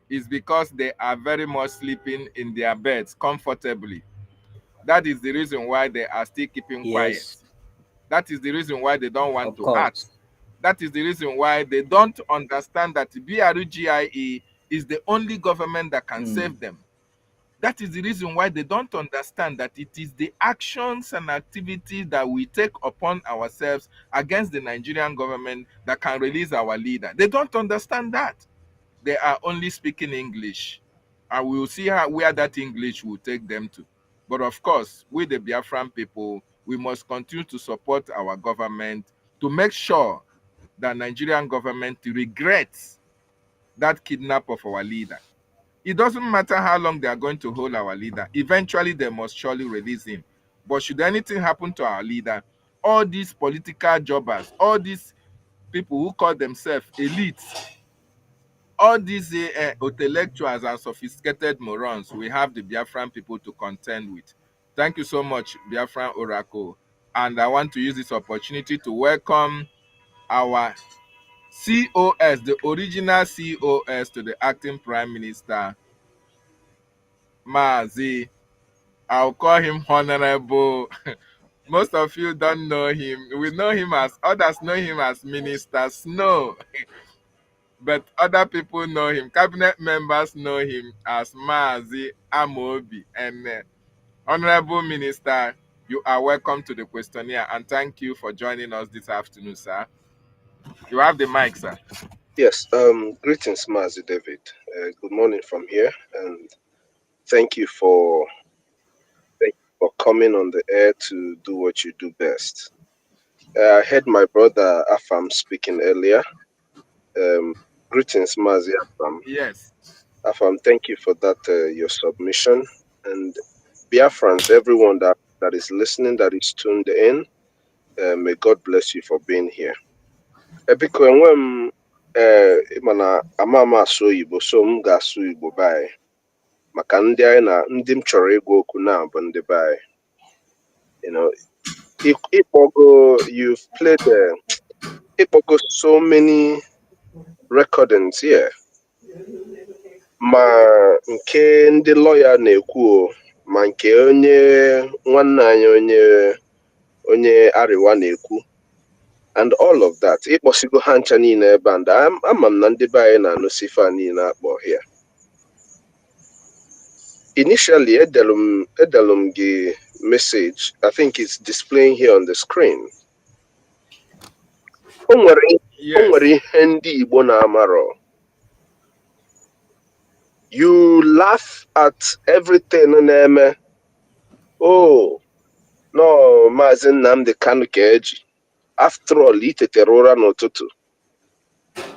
is because they are very much sleeping in their beds comfortably. That is the reason why they are still keeping quiet. Yes, That is the reason why they don't want of to act. course. That is the reason why they don't understand that BRUGIE is the only government that can save them. That is the reason why they don't understand that it is the actions and activities that we take upon ourselves against the Nigerian government that can release our leader. They don't understand that. They are only speaking English. And we will see where that English will take them to. But of course, we the Biafran people, we must continue to support our government to make sure that Nigerian government regrets that kidnap of our leader. It doesn't matter how long they are going to hold our leader. Eventually, they must surely release him. But should anything happen to our leader, all these political jobbers, all these people who call themselves elites, all these intellectuals and sophisticated morons, we have the Biafran people to contend with. Thank you so much, Biafran Oracle. And I want to use this opportunity to welcome our COS, the original COS, to the acting Prime Minister, Mazi. I'll call him Honorable. Most of you don't know him. We know him as, others know him as Minister Snow. But other people know him. Cabinet members know him as Mazi Amobi. And Honorable Minister, you are welcome to the questionnaire. And thank you for joining us this afternoon, sir. You have the mic, sir. Yes, greetings, Mazi David. Good morning from here, and thank you for coming on the air to do what you do best. I heard my brother Afam speaking earlier. Greetings, Mazi Afam. Yes. Afam, thank you for that, your submission. And Biafrans, everyone that is listening, that is tuned in, may God bless you for being here. Biko enwe m mana ama asụ Igbo, so m ga-asụ Igbo bye. Maka ndị anyị na ndị m chọrọ ịgwa okwu na bụ ndị be anyị. You know, you've played Ikpogo so many recordings here. Ma nke ndị lawyer na-ekwu o, ma nke onye nwanne anyị onye Ariwa na-ekwu, and all of that. Ikposigo ha ncha niile ebe, and ama m na ndị be anyị na-anụsi ife a niile akpọ here. Initially, edelum gị message, I think it's displaying here on the screen. O nwere ihe ndị Igbo na-amarọ. You laugh at everything na-eme. Oh, no, Maazị Nnamdi Kanu ka eji. After all, itetere ụra n'ụtụtụ.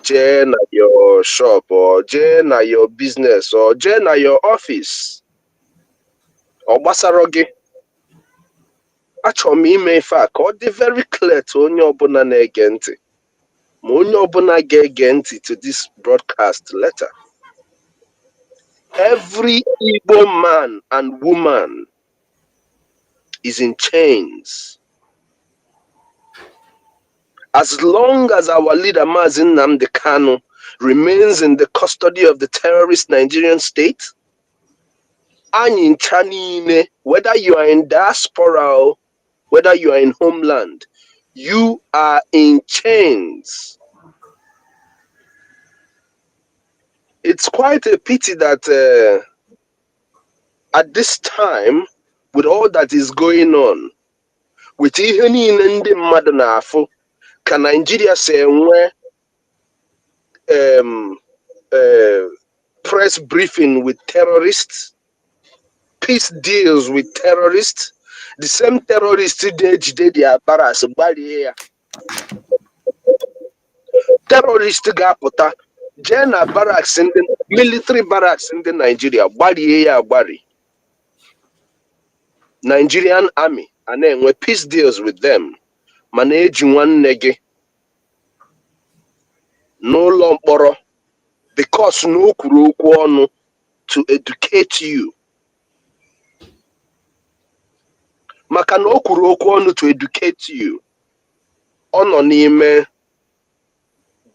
Jee na your shop, or jee na your business, or jee na your office. Ọ gbasara gị. Achọrọ m ime ife a ka ọ dị very clear to onye ọbụla na-ege ntị. Ma onye ọbụla ga-ege ntị to this broadcast later. Every Igbo man and woman is in chains. As long as our leader Mazi Nnamdi Kanu remains in the custody of the terrorist Nigerian state, anyị ncha niile, whether you are in diaspora or whether you are in homeland, you are in chains. It's quite a pity that at this time, with all that is going on, with ihe niile ndị mmadụ na-afụ, ka Nigeria si enwe press briefing with terrorists, peace deals with terrorists, the same terrorists jide their barracks gbarie ya. Terrorists ga-apụta jee na barracks, ndị military barracks ndị Nigeria gbarie ya agbari. Nigerian army and then enwe peace deals with them. Mana eji nwanne gị n'ụlọ mkpọrọ because na o kwuru okwu ọnụ to educate you. Maka na o kwuru okwu ọnụ to educate you. Ọ nọ n'ime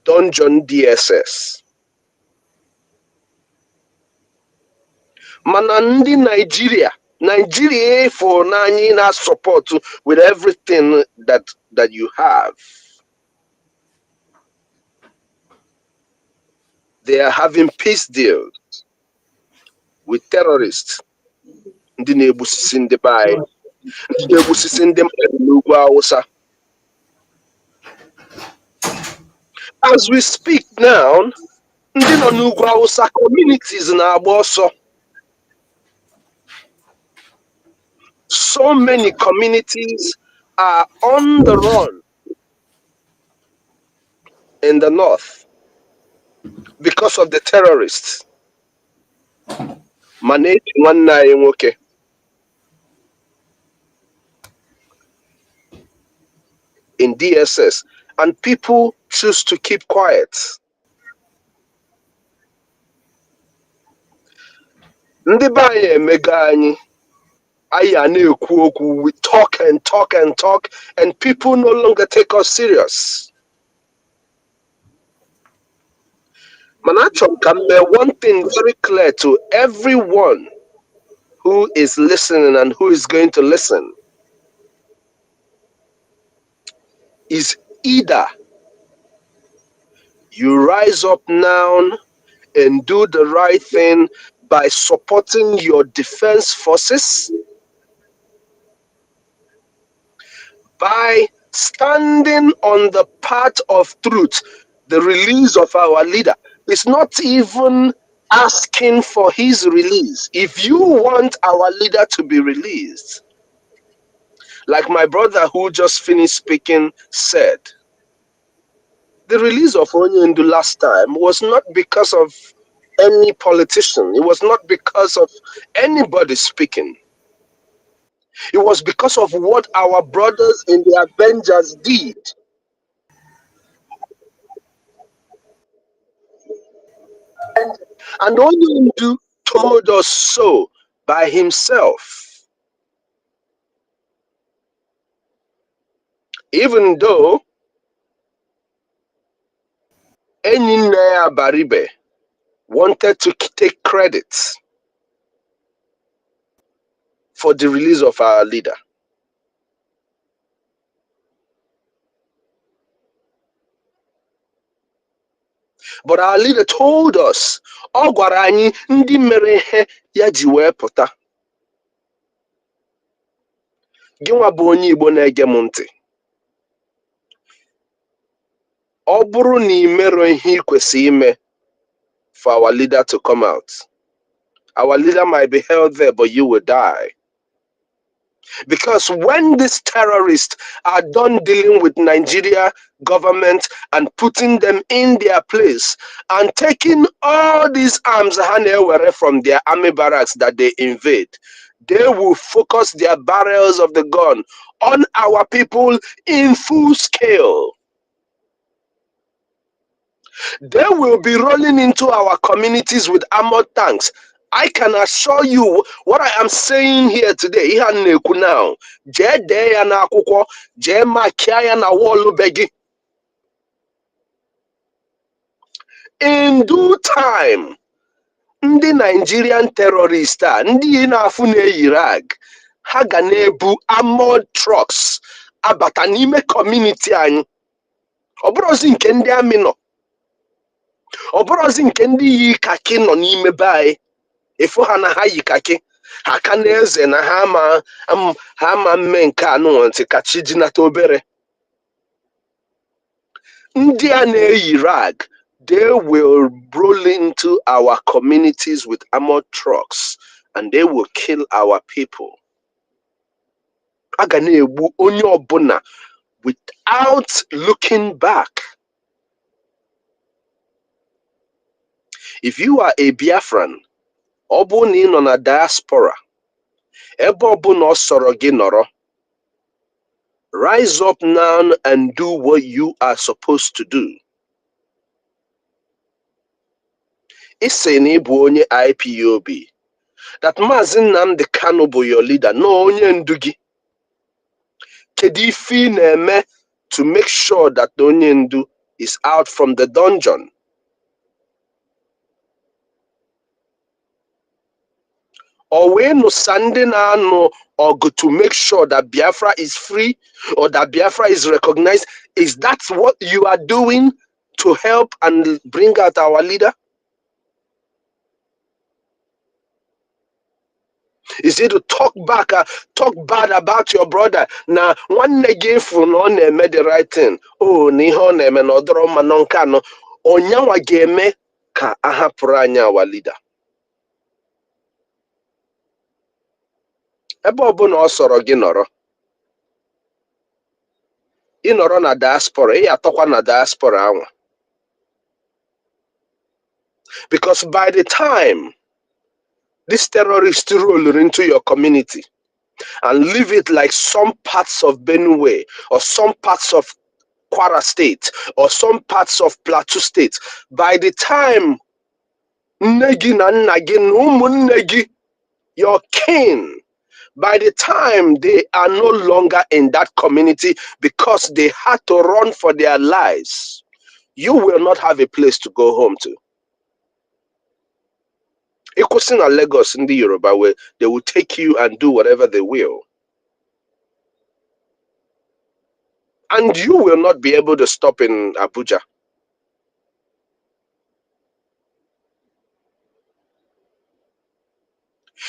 dungeon DSS. Mana ndị Nigeria for n'anyị na support with everything that you have. They are having peace deals with terrorists. Ndị na-egbusisi ndị be anyị, ndị na-egbusisi ndị mmadụ n'ugwu Hausa. As we speak now, ndị nọ n'ugwu Hausa communities na-agba ọsọ. So many communities are on the run in the north because of the terrorists. Manage nwanne anyị nwoke. In DSS, and people choose to keep quiet. Ndị be anyị emega anyị. We talk and talk and talk, and people no longer take us serious. Manachom can make one thing very clear to everyone who is listening and who is going to listen. Is either you rise up now and do the right thing by supporting your defense forces, by standing on the path of truth, the release of our leader. It's not even asking for his release. If you want our leader to be released, like my brother who just finished speaking said, the release of Onyendu last time was not because of any politician. It was not because of anybody speaking. It was because of what our brothers in the Avengers did. And Onyendu told us so by himself. Even though Enyinaya Baribe wanted to take credit for the release of our leader. But our leader told us, ọ gwara anyị ndị mere ihe ya ji wee pụta. Gị nwa bụ onye Igbo na-ege m ntị. Ọ bụrụ na ị mere ihe ị kwesị ime for our leader to come out, our leader might be held there, but you will die. Because when these terrorists are done dealing with Nigeria government and putting them in their place and taking all these arms from their army barracks that they invade, they will focus their barrels of the gun on our people in full scale. They will be rolling into our communities with armored tanks. I can assure you what I am saying here today. Now, in due time, ndị Nigerian terrorists, ndị na-afụ na-eyi rag, ha ga na-ebu armored trucks abata n'ime community anyị. Ọ bụrụzi nke ndị amị nọ. Ọ bụrụzi nke ndị yi kaki nọ n'ime be anyị. Efu ha na ha yi kaki, ha ka na-eze na ha ma mme nke anụ ntị ka chi ji nata obere. Ndị a na-eyi rag, they will roll into our communities with armored trucks and they will kill our people. Aga na-egbu onye ọbụla without looking back. If you are a Biafran, ọ bụ na ị nọ na diaspora, ebe ọbụla ọ sọrọ gị nọrọ, rise up now and do what you are supposed to do. ise na ịbụ onye IPOB, that Maazị Nnamdi Kanu bụ your leader, no onye ndu gị. Kedu ife ị na-eme to make sure that the onye ndu is out from the dungeon? Or we no Sunday no or go to make sure that Biafra is free or that Biafra is recognized? Is that what you are doing to help and bring out our leader? Is it to talk bad about your brother? Now, one negative no made the right thing. Oh, ni ho na me no dro manonka no. Onyawa game ka ahapụrụ anyị our leader. Ebe ọbụla ọ sọrọ gị nọrọ. Ị nọrọ na diaspora, ị atọkwa na diaspora anwa. Because by the time this terrorist roll into your community and leave it like some parts of Benue or some parts of Kwara State or some parts of Plateau State, by the time Negi na Nagi, Umunegi, your kin, by the time they are no longer in that community because they had to run for their lives, you will not have a place to go home to. Equasin and Lagos in the Yoruba way, they will take you and do whatever they will. And you will not be able to stop in Abuja.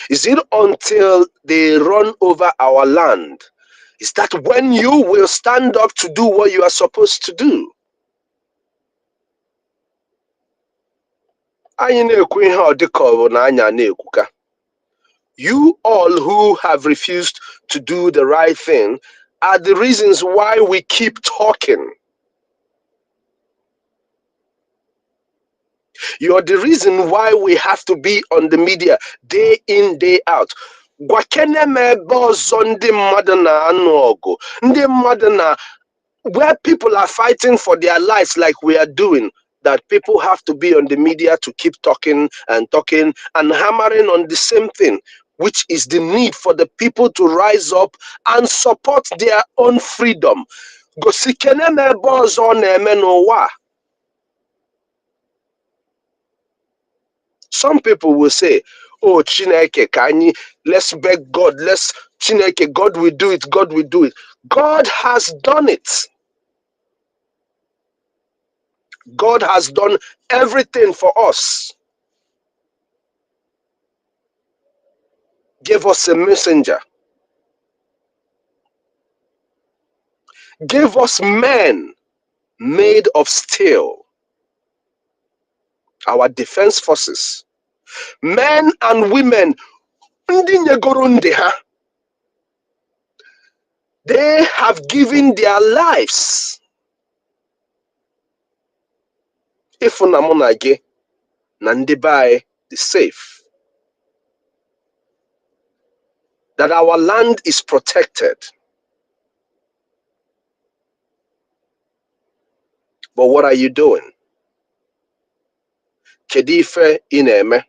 Is it until they run over our land? Is that when you will stand up to do what you are supposed to do? You all who have refused to do the right thing are the reasons why we keep talking. You're the reason why we have to be on the media day in, day out. Where people are fighting for their lives like we are doing, that people have to be on the media to keep talking and hammering on the same thing, which is the need for the people to rise up and support their own freedom. Some people will say, oh, Chineke, let's beg God, Chineke, God will do it, God will do it. God has done it. God has done everything for us. Give us a messenger. Give us men made of steel. Our defense forces. Men and women. They have given their lives. If unamonage nandibai is safe. That our land is protected. But what are you doing? Kedife ineme.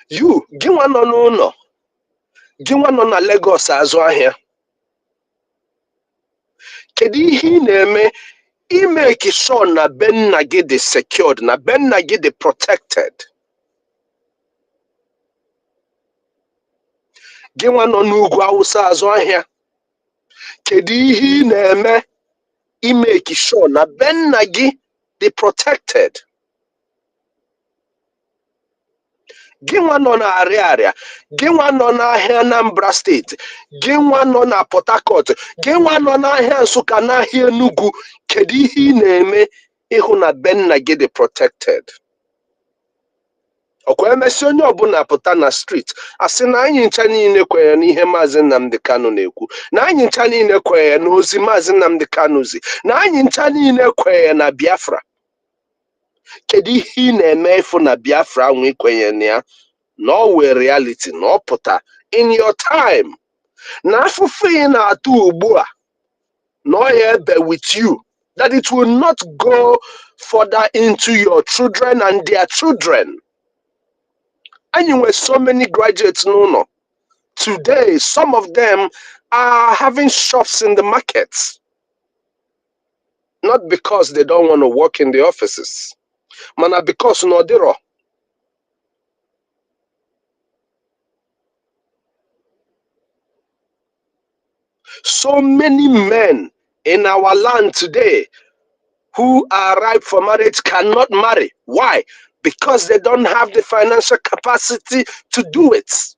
You, Ginwa no. Ginwa no na Lagos azụ ahịa. Kedu ihe ị na-eme imeke sure na be nna gị dị secured, na be nna gị dị protected? Ginwa no n'ugwu Awụsa azụ ahịa. Kedu ihe ị na-eme imeke sure na be nna gị dị protected? Ginwa no na Ariaria, Ginwa no na ahịa Anambra State, Ginwa no na Port Harcourt, Ginwa no na ahịa Nsụka na ahịa Enugu. Kedu ihe ị na-eme ịhụ na be nna gị dị protected? Ọkwa emesi onye ọbụla pụta na street asị na anyị ncha niile kwenyere n'ihe Maazị Nnamdi Kanu na-ekwu, na anyị ncha niile kwenyere na ozi Maazị Nnamdi Kanu zi, na anyị ncha niile kwenyere na Biafra. Kedu ihe ị na-eme ịfụ na Biafra nwe kwenyere na ya? No way reality, no pụta in your time. Na afụfụ ị na-atụ ugbu a, no ebe with you. that it will not go further into your children and their children. And you were so many graduates, no. Today, some of them are having shops in the markets, not because they don't want to work in the offices, mana because no diro. So many men in our land today who are ripe for marriage cannot marry. Why? Because they don't have the financial capacity to do it.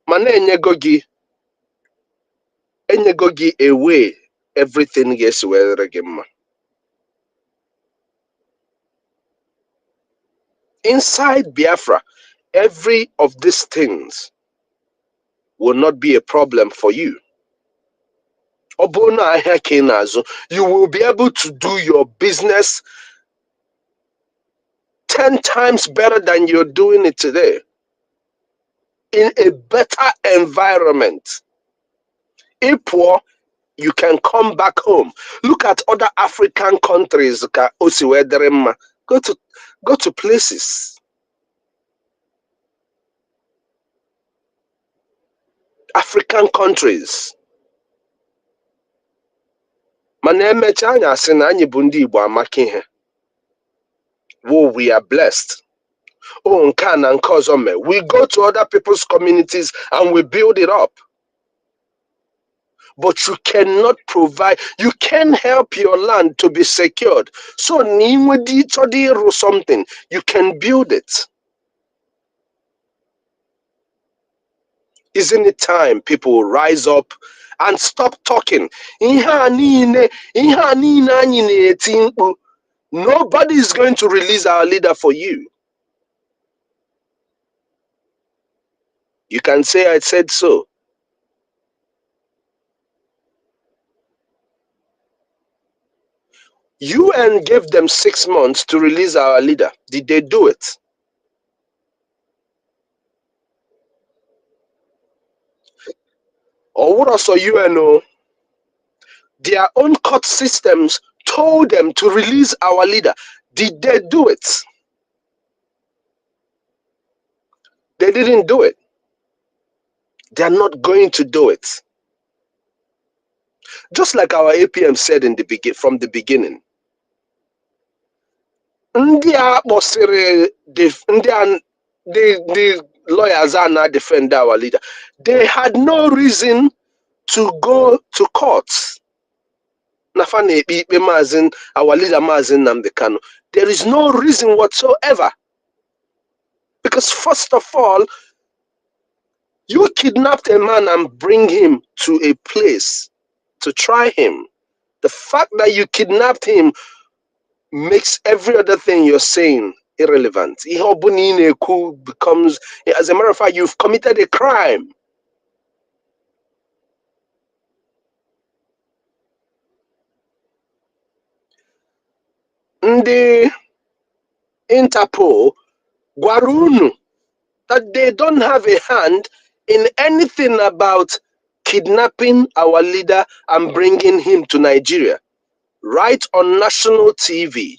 Mana enyego gi away everything yes were mma. Inside Biafra, every of these things will not be a problem for you. Obona ahia kenazo, you will be able to do your business 10 times better than you're doing it today, in a better environment. If poor, you can come back home. Look at other African countries. Go to places. African countries. Mana emecha anyị asị na anyị bụ ndị Igbo amaka ihe. Whoa, we are blessed. Oh, nke a na nke ọzọ mee. We go to other people's communities and we build it up. But you cannot provide, you can help your land to be secured. So, something, you can build it. Isn't it time people rise up and stop talking? Nobody is going to release our leader for you. You can say, I said so. UN gave them 6 months to release our leader. Did they do it? Or what also UNO? Their own court systems told them to release our leader. Did they do it? They didn't do it. They are not going to do it. Just like our APM said from the beginning. The lawyers are not defend our leader. They had no reason to go to court. Our leader Mazin Namdekano. There is no reason whatsoever. Because first of all, you kidnapped a man and bring him to a place to try him. The fact that you kidnapped him makes every other thing you're saying irrelevant. Becomes, as a matter of fact, you've committed a crime. The Interpol, Guarunu, that they don't have a hand in anything about kidnapping our leader and bringing him to Nigeria, right on national TV.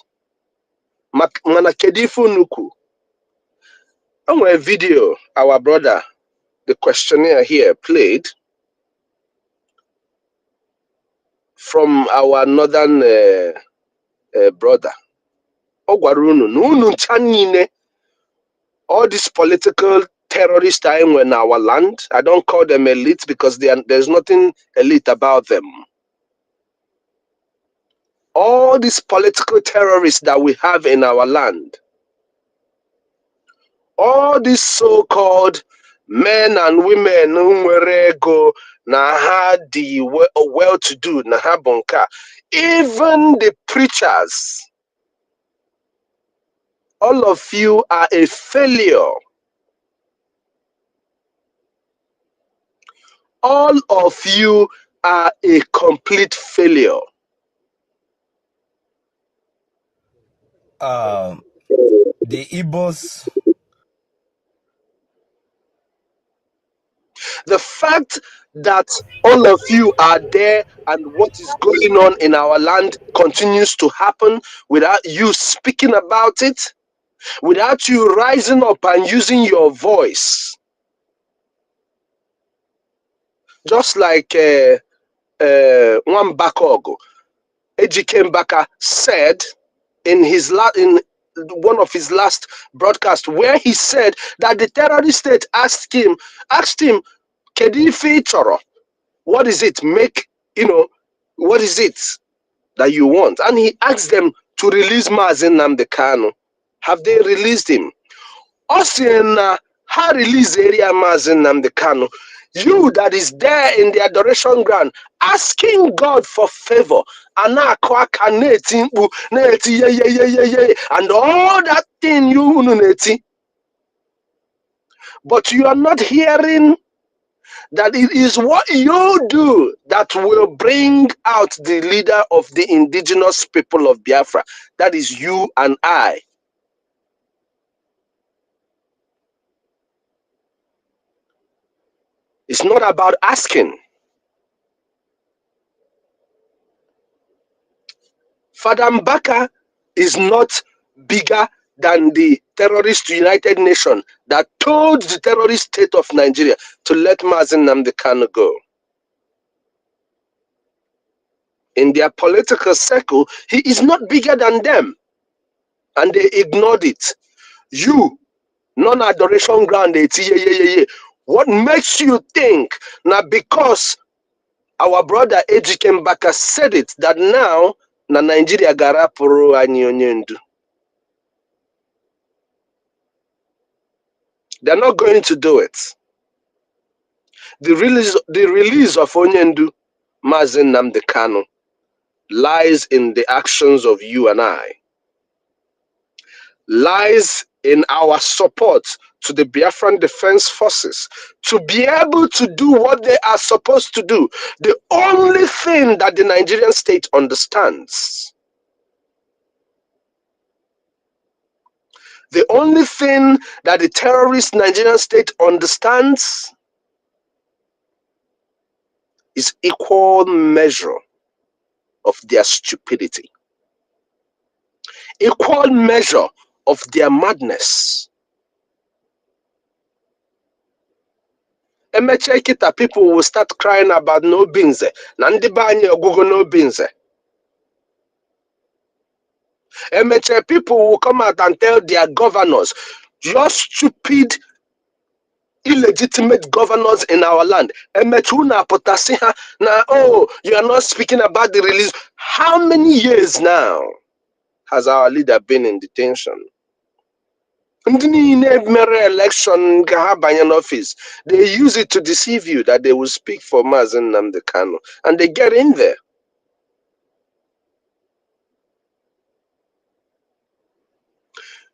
Manakedifu Nuku. On a video, our brother, the questionnaire here, played from our northern brother. Ogwarunu, all these political terrorists are in our land. I don't call them elite because there's nothing elite about them. All these political terrorists that we have in our land, all these so-called men and women who go na the well-to-do na bonka, even the preachers, all of you are a failure. All of you are a complete failure. The Igbos. The fact that all of you are there and what is going on in our land continues to happen without you speaking about it, without you rising up and using your voice. Just like Nwambaka Ejike Mbaka said in one of his last broadcasts, where he said that the terrorist state asked him, "Kedu ife chọrọ? What is it? What is it that you want?" And he asked them to release Mazen Nnamdi Kanu. Have they released him? Osina ha release area Mazen Nnamdi Kanu. You that is there in the adoration ground, asking God for favor, and all that thing you neti, but you are not hearing that it is what you do that will bring out the leader of the indigenous people of Biafra. That is you and I. It's not about asking. Father Mbaka is not bigger than the terrorist United Nations that told the terrorist state of Nigeria to let Mazen Nnamdi Kanu go. In their political circle, he is not bigger than them. And they ignored it. You, non-adoration ground, what makes you think now because our brother Ejike Mbaka said it that now na Nigeria garapuru anyonyendu? They're not going to do it. The release of Onyendu Mazen Nnamdi Kanu lies in the actions of you and I. Lies in our support to the Biafran Defense Forces to be able to do what they are supposed to do. The only thing that the Nigerian state understands. The only thing that the terrorist Nigerian state understands is equal measure of their stupidity. Equal measure of their madness. Emeche kita, people will start crying about no binze. Nandibanye ogugo no binze. Emeche, people will come out and tell their governors, "You're stupid, illegitimate governors in our land. Emeche una potasiha na, oh, you are not speaking about the release." How many years now has our leader been in detention? Ndị niile mere election ka ha banye n'office, they use it to deceive you that they will speak for Mazen Nnamdi Kanu, and they get in there.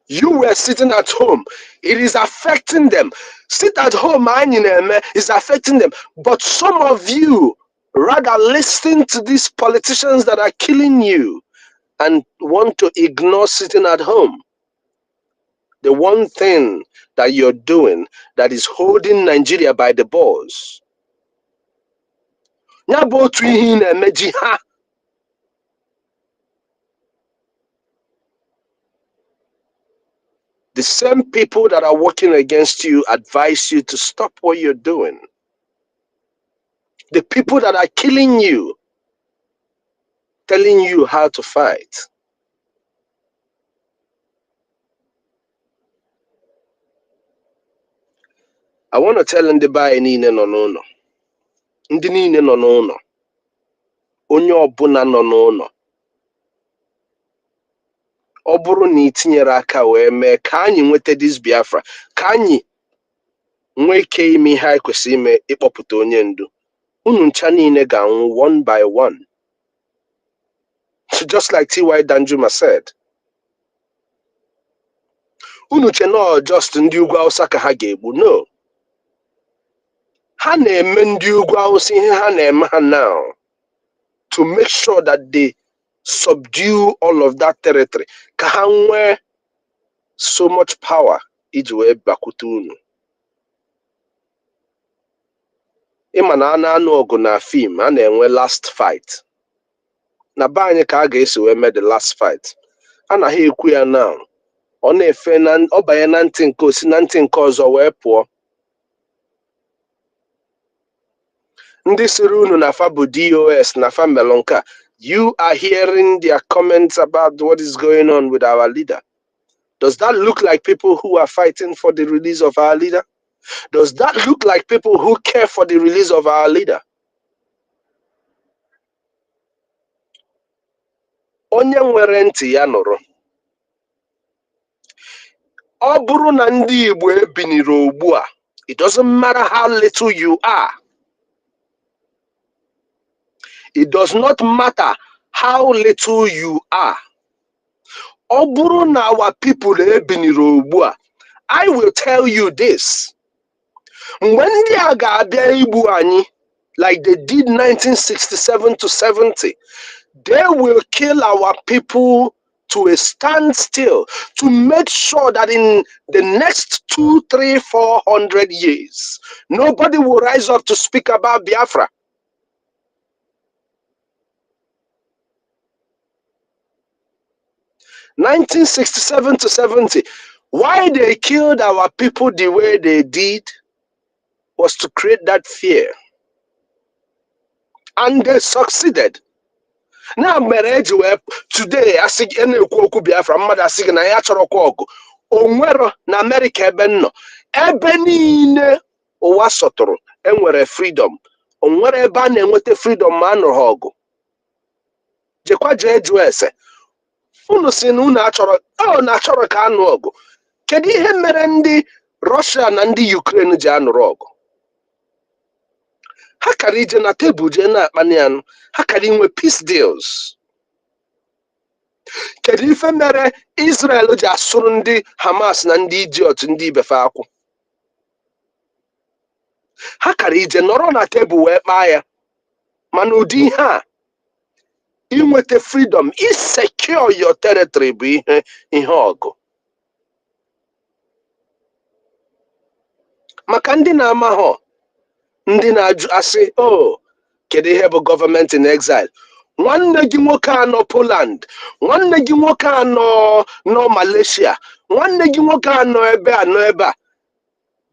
You were sitting at home. It is affecting them. Sit at home is affecting them. But some of you rather listen to these politicians that are killing you and want to ignore sitting at home. The one thing that you're doing that is holding Nigeria by the balls. The same people that are working against you advise you to stop what you're doing. The people that are killing you, telling you how to fight. I want to tell ndị be anyị niile nọ n'ụlọ, ndị niile nọ n'ụlọ, onye ọbụla nọ n'ụlọ, ọ bụrụ na itinyere aka wee mee ka anyị nweta dis Biafra, ka anyị nwee ike ime ihe anyị kwesịrị ime ịkpọpụta onye ndu, unu ncha niile ga-anwụ one by one. So just like T.Y. Danjuma said, unu che no just ndị ugwu Hausa ka ha ga-egbu. No. Ha na-eme ndị ugwu Hausa ihe ha na-eme ha now to make sure that they subdue all of that territory. Ka ha nwee so much power iji wee bakwute unu. ịma na anụ ọgụ na fim a na-enwe last fight na be anyị ka a ga-esi wee mee the last fight anaghị ekwu ya now ọ na-efe na ọ banye na ntị nke osi na ntị nke ọzọ wee pụọ ndị siri unu na fa bụ DOS na fa melụ nke you are hearing their comments about what is going on with our leader. Does that look like people who are fighting for the release of our leader? Does that look like people who care for the release of our leader? Onye nwere ntị ya nụrụ. Ọ bụrụ na ndị Igbo ebiniri ugbu a, it doesn't matter how little you are. It does not matter how little you are. Ọ bụrụ na our people ebiniri ugbu a, I will tell you this. When ndị a ga-abịa igbu anyị, like they did 1967 to 70, they will kill our people to a standstill to make sure that in the next 200, 300, 400 years, nobody will rise up to speak about Biafra. (1967 to 70), why they killed our people the way they did was to create that fear. And they succeeded. Now, today, I see any Biafra, mother saying, I actually call Onwero na America ebenno. Ebenine Owasotoro, enwere freedom. Onwere eba na-enwete freedom ma anọ ha ọgụ. Jekwa jee jụọ ese. Unu si na unu achọrọ, na-achọrọ ka anụ ọgụ. Kedu ihe mere ndị Russia na ndị Ukraine ji anụrụ ọgụ? Ha kara ije na tebụl jee na-akpani anụ. Ha kara inwe peace deals. Kedu ife mere Israel ji asụrụ ndị Hamas na ndị idiot ndị ibefe akwụ? Ha kara ije nọrọ na tebụl wee kpaa ya. Mana ụdị ihe a, inweta freedom, secure your territory bụ ihe ọgụ. Maka ndị na-amahọ, ndị na-ajụ asị, kedu ihe bụ government in exile? Nwanne gị nwoke anọ Poland, nwanne gị nwoke anọ Malaysia, nwanne gị nwoke anọ ebe a.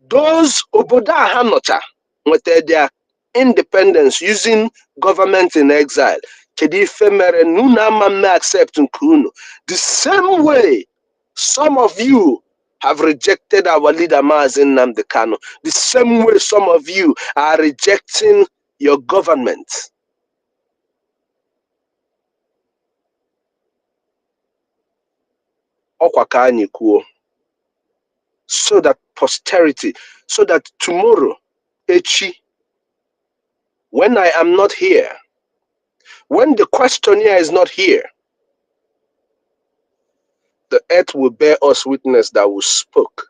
Those obodo a ha nọcha nweta their independence using government in exile. Kedu ife mere na unu ama mme accept nke unu? The same way some of you have rejected our leader Mazi Nnamdi Kanu. The same way some of you are rejecting your government. Ọkwa ka anyị kwuo. So that posterity, so that tomorrow, echi, when I am not here, when the questionnaire is not here, the earth will bear us witness that we spoke.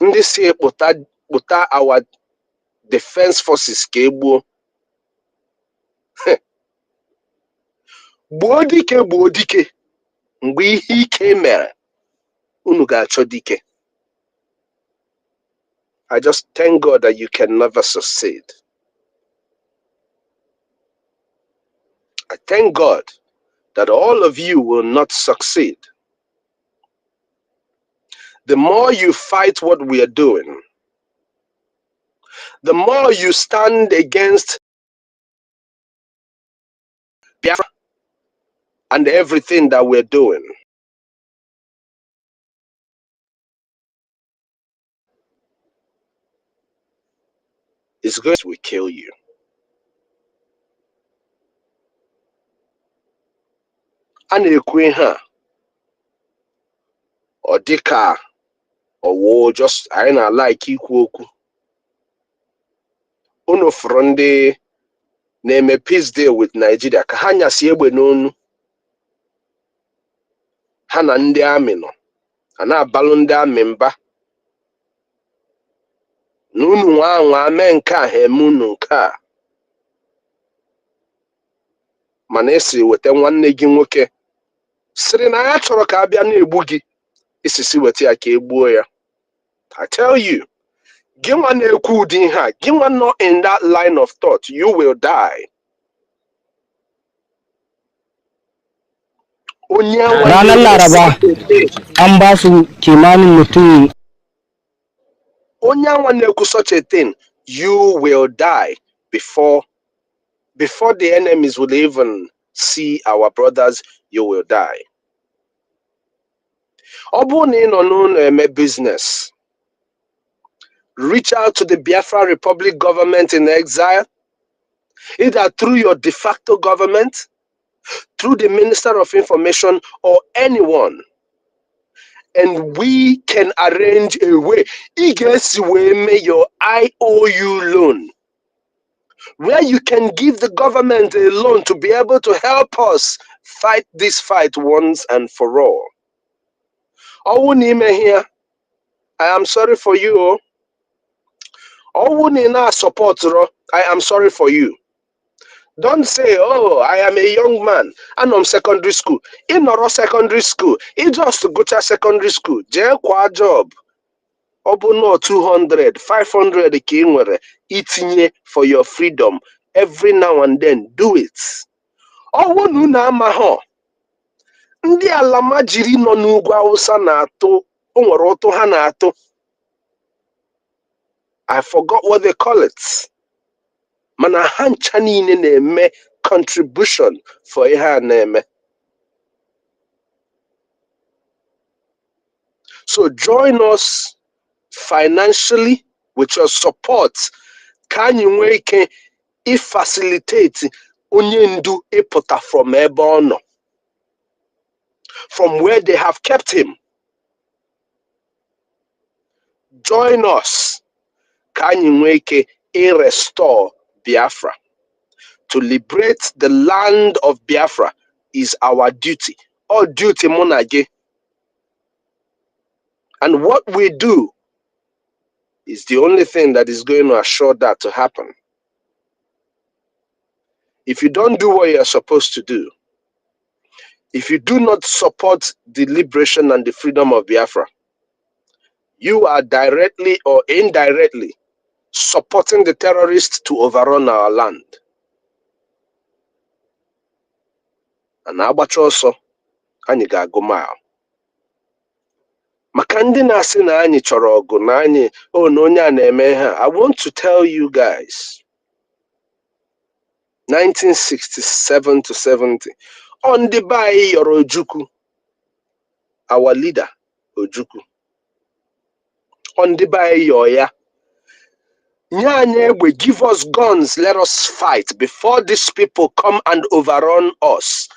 Ndị si kpụta our defense forces ka egbuo. Gbuo dike mgbe ihe ike mere, unu ga-achọ dike. I just thank God that you can never succeed. I thank God that all of you will not succeed. The more you fight what we are doing, the more you stand against Biafra and everything that we're doing, it's going to kill you. A na-ekwu ihe a, ọ dịka ọwụ just anyị na-like ikwu okwu. Unu fụrụ ndị na-eme peace deal with Nigeria ka ha nyasi egbe n'onu. Ha na ndị amị nọ, ha na-abalụ ndị amị mba. Na unu nwa mee nke a, ha eme unu nke a. Mana esi weta nwanne gị nwoke sịrị na ya chọrọ ka abịa na-egbu gị, isisi weta ya ka egbuo ya. I tell you, Gimwa na-ekwu ụdị ihe a, gimwa nọ in that line of thought, you will die. Onye anwa Ranar na-ekwu Laraba such a thing. an ba su kimanin mutum Onye anwa na-ekwu such a thing, you will die before the enemies will even see our brothers, you will die. Ọ bụrụ na ị nọ n'ụlọ eme business, reach out to the Biafra Republic government in exile, either through your de facto government, through the Minister of Information, or anyone, and we can arrange a way. May your IOU loan, where you can give the government a loan to be able to help us fight this fight once and for all. Here, I am sorry for you. Support, I am sorry for you. Don't say, oh, I am a young man and I'm secondary school. In not secondary school, it just to go to secondary school. Kwa job. Obuno 200, 500 itinye for your freedom. Every now and then, do it. Owunu na amaho. Ndị alama jiri nọ n'ugwu Awụsa na-atụ, o nwere ụtụ ha na-atụ. I forgot what they call it. Mana ha ncha niile na-eme contribution for ihe a na-eme. So join us financially with your support. Ka anyị nwee ike facilitate onye ndu ịpụta from ebe ọ nọ, from where they have kept him. Join us. Ka anyị nwee ike restore Biafra. To liberate the land of Biafra is our duty. All duty monage. And what we do is the only thing that is going to assure that to happen. If you don't do what you are supposed to do, if you do not support the liberation and the freedom of Biafra, you are directly or indirectly supporting the terrorists to overrun our land. And agbacha ọsọ, anyị ga-agụ mile. Maka ndị na-asị na anyị chọrọ ọgụ na anyị na onye a na-eme ha, I want to tell you guys, 1967 to 70, on the bay or Ojukwu, our leader, Ojukwu, on the bay Yoya, Nyanye will give us guns, let us fight before these people come and overrun us.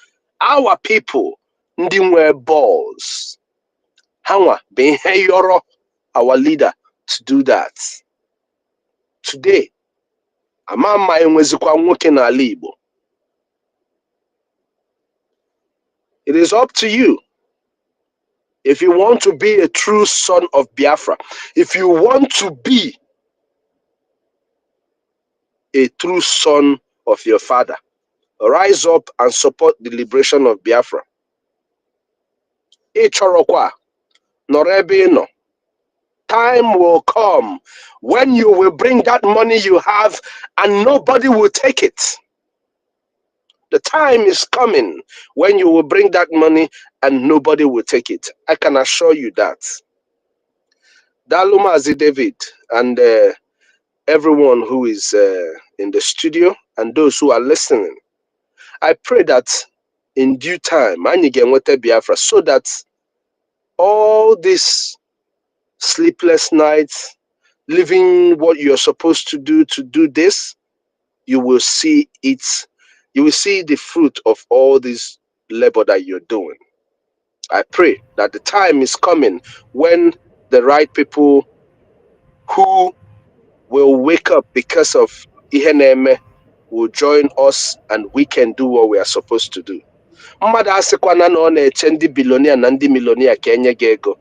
Our people, ndị nwe balls. Hanwa, Benhe Yoro, our leader, to do that. Today, Amama enwezikwa nwoke n'ala Igbo. It is up to you. If you want to be a true son of Biafra, if you want to be a true son of your father, rise up and support the liberation of Biafra. Ichorokwa, Norebino. Time will come when you will bring that money you have and nobody will take it. The time is coming when you will bring that money and nobody will take it. I can assure you that. Dalumazi David and everyone who is in the studio and those who are listening, I pray that in due time, Biafra, so that all these sleepless nights, living what you're supposed to do this, you will see it. You will see the fruit of all this labor that you're doing. I pray that the time is coming when the right people who will wake up because of Iheneme will join us and we can do what we are supposed to do. Mmadụ asịkwana na ọ na-eche ndị bilonia na ndị milonia ka enye gị ego.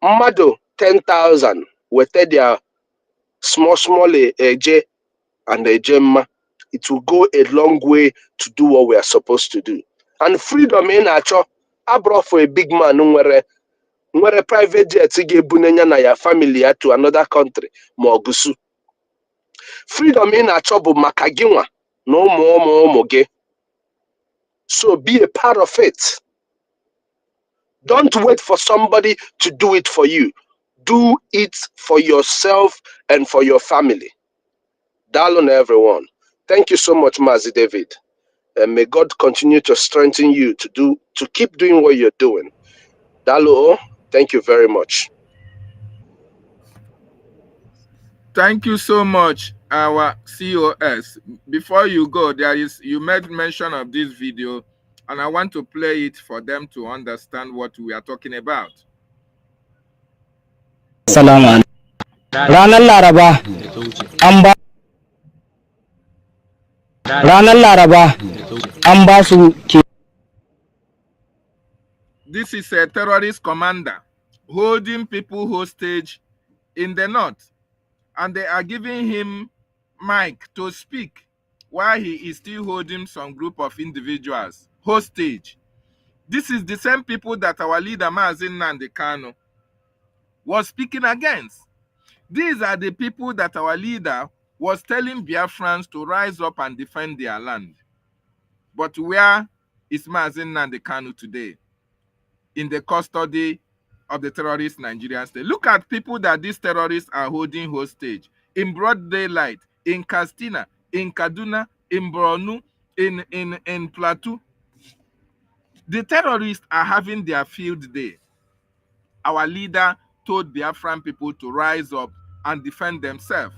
Mmadụ 10,000 wete their small eje and ejemma. It will go a long way to do what we are supposed to do. And freedom in nature, I brought for a big man nwere nwere private jet ga-ebunanya na ya family ya to another country ma ọ gụsụ. Freedom ị na-achọ bụ maka gị nwa na ụmụ gị. So be a part of it. Don't wait for somebody to do it for you. Do it for yourself and for your family. Darling, everyone. Thank you so much, Mazi David. And may God continue to strengthen you to keep doing what you're doing. Dalo, thank you very much. Thank you so much, our COS. Before you go, you made mention of this video, and I want to play it for them to understand what we are talking about. Salamu alaikum. Ranar Laraba an ba su ke. This is a terrorist commander holding people hostage in the north, and they are giving him mic to speak while he is still holding some group of individuals hostage. This is the same people that our leader Mazi Nnamdi Kanu was speaking against. These are the people that our leader was telling Biafrans to rise up and defend their land. But where is Mazi Nnamdi Kanu today? In the custody of the terrorist Nigerian state. Look at people that these terrorists are holding hostage in broad daylight, in Katsina, in Kaduna, in Borno, in Plateau. The terrorists are having their field day. Our leader told Biafran people to rise up and defend themselves,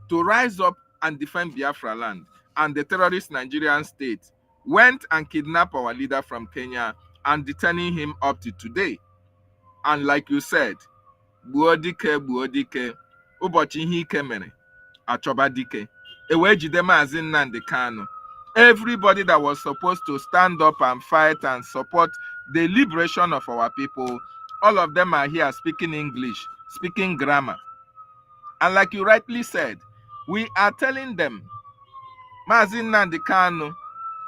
to rise up and defend Biafra land. And the terrorist Nigerian state went and kidnapped our leader from Kenya and detaining him up to today. And like you said, buodike, ụbọchị ihe ike mere, achọba dike. Ewe jide Mazi Nnamdi Kanu. Everybody that was supposed to stand up and fight and support the liberation of our people, all of them are here speaking English, speaking grammar. And like you rightly said, we are telling them, Mazi Nnamdi Kanu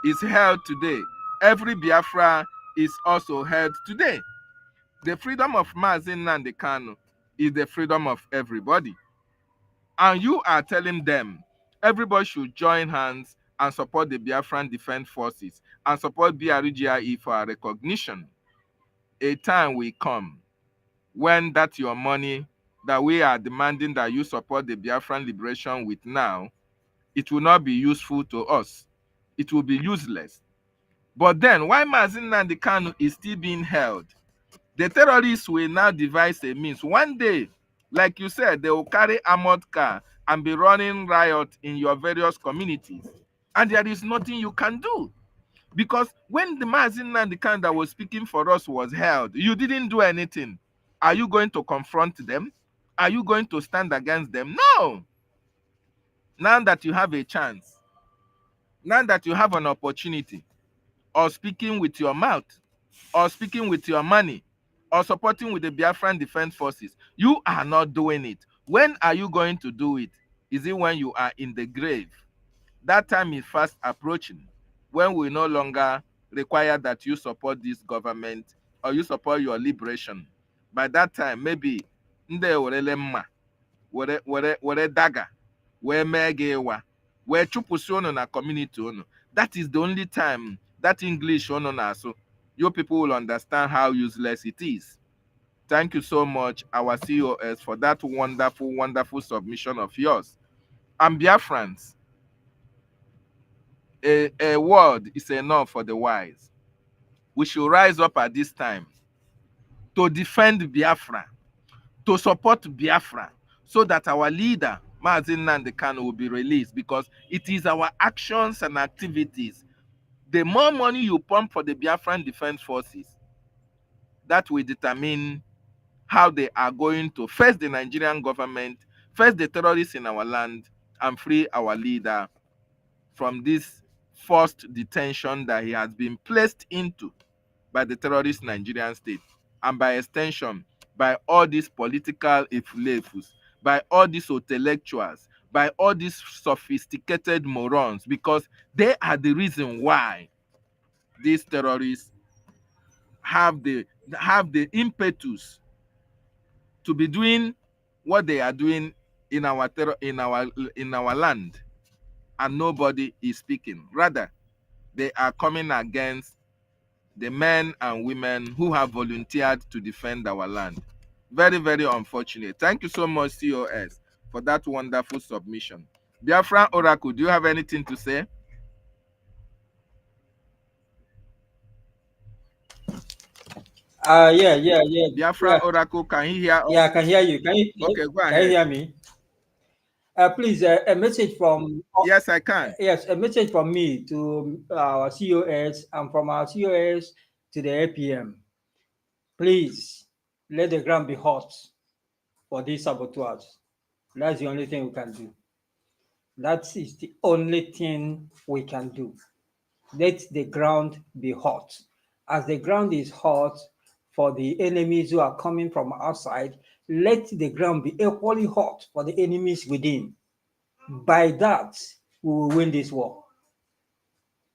is held today. Every Biafra is also held today. The freedom of Mazi Nnamdi Kanu is the freedom of everybody. And you are telling them, everybody should join hands and support the Biafran Defense Forces and support BRGIE for our recognition. A time will come when that your money that we are demanding that you support the Biafran liberation with now, it will not be useful to us. It will be useless. But then, why Mazi Nnamdi Kanu is still being held? The terrorists will now devise a means. One day, like you said, they will carry armored car and be running riot in your various communities. And there is nothing you can do. Because when the Mazi Nnamdi Kanu that was speaking for us was held, you didn't do anything. Are you going to confront them? Are you going to stand against them? No. Now that you have a chance, now that you have an opportunity of speaking with your mouth, or speaking with your money, or supporting with the Biafran Defense Forces, you are not doing it. When are you going to do it? Is it when you are in the grave? That time is fast approaching, when we no longer require that you support this government or you support your liberation. By that time, maybe nde werele mma, were dagger, were megewa, were chupusi ono na community ono. That is the only time that English ono na so you people will understand how useless it is. Thank you so much, our COS, for that wonderful, wonderful submission of yours. And Biafrans, a word is enough for the wise. We should rise up at this time to defend Biafra, to support Biafra, so that our leader, Mazi Nnamdi Kanu, will be released, because it is our actions and activities. The more money you pump for the Biafran Defense Forces, that will determine how they are going to face the Nigerian government, face the terrorists in our land, and free our leader from this forced detention that he has been placed into by the terrorist Nigerian state, and by extension, by all these political iflefus, by all these intellectuals, by all these sophisticated morons, because they are the reason why these terrorists have the impetus to be doing what they are doing in our land, and nobody is speaking. Rather, they are coming against the men and women who have volunteered to defend our land. Very, very unfortunate. Thank you so much, COS, for that wonderful submission. Biafra Oracle, do you have anything to say? Yeah. Biafra Oracle, can he hear us? Yeah, I can hear you. Okay, go Can you ahead. hear me? Please, a message from Yes, I can. yes, a message from me to our COS and from our COS to the APM. Please let the ground be hot for these saboteurs. That's the only thing we can do. That is the only thing we can do. Let the ground be hot. As the ground is hot for the enemies who are coming from outside, let the ground be equally hot for the enemies within. By that, we will win this war.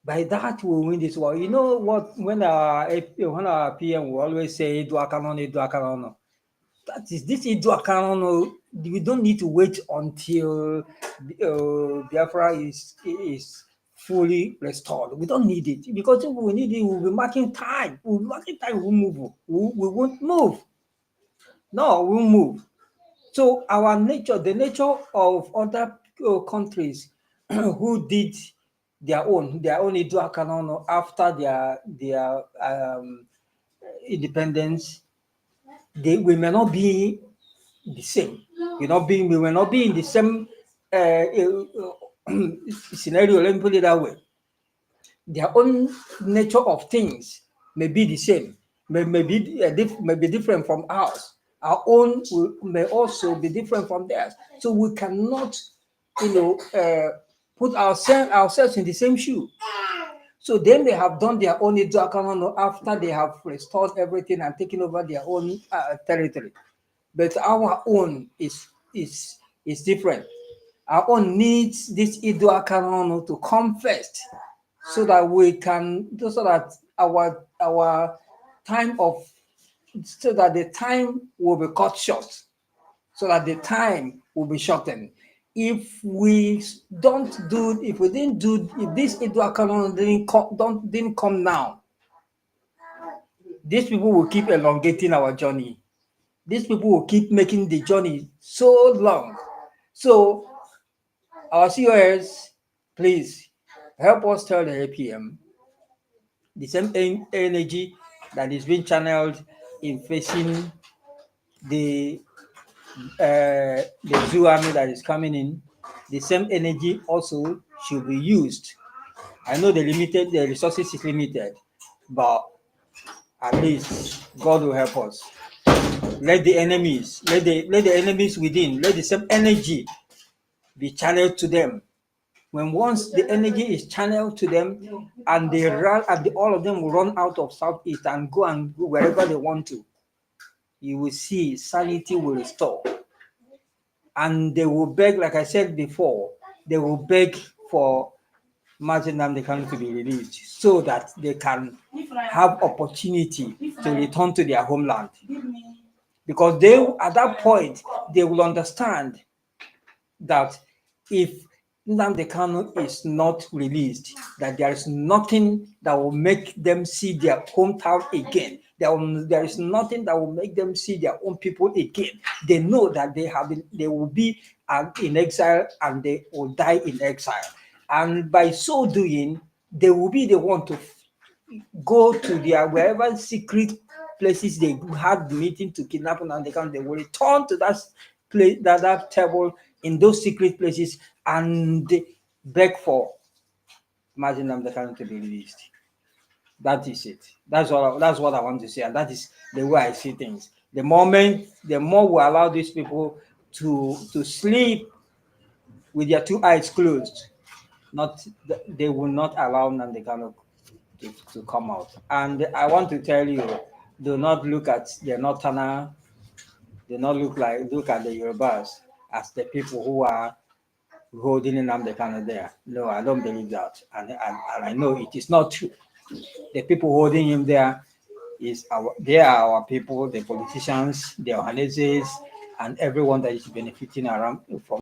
By that, we will win this war. You know what? When our PM will always say, "Duakanono." That is this Duakanono. We don't need to wait until Biafra is fully restored. We don't need it, because if we need it, we'll be marking time. We'll be marking time. We'll move. We won't move. No, we'll move. So our nature, the nature of other countries who did their own Iduakanono after their independence, we may not be the same. We may not be in the same scenario. Let me put it that way. Their own nature of things may be the same, may be different from ours. Our own may also be different from theirs. So we cannot, put ourselves in the same shoe. So then they have done their own Iduakanono after they have restored everything and taken over their own territory. But our own is different. Our own needs this Iduakanono to come first, so that our time of, so that the time will be cut short, so that the time will be shortened. If this Iduakanono didn't come now, these people will keep elongating our journey. These people will keep making the journey so long. So our COS, please help us tell the APM the same energy that is being channeled in facing the zoo army that is coming in. The same energy also should be used. I know the resources is limited, but at least God will help us. Let the enemies within, let the same energy be channeled to them. Once the energy is channeled to them, and they run, and all of them will run out of Southeast and go wherever they want to, you will see sanity will restore. And they will beg, like I said before, they will beg for Mazi Nnamdi Kanu to be released, so that they can have opportunity to return to their homeland. Because at that point, they will understand that if Nnamdi Kanu is not released, that there is nothing that will make them see their hometown again. There is nothing that will make them see their own people again. They know that they will be in exile, and they will die in exile. And by so doing, they will be the one to go to their wherever secret places they had meeting to kidnap, and they will return to that place, that table in those secret places, and beg for Mazi Nnamdi Kanu to be released. That is it. That's what I want to say, and that is the way I see things. The more we allow these people to sleep with their two eyes closed, they will not allow Nnamdi Kanu to come out. And I want to tell you, do not look at the Northerner, do not look at the Yorubas as the people who are holding Nnamdi Kanu there. No, I don't believe that. And I know it is not true. The people holding him there they are our people, the politicians, the organizers, and everyone that is benefiting around from.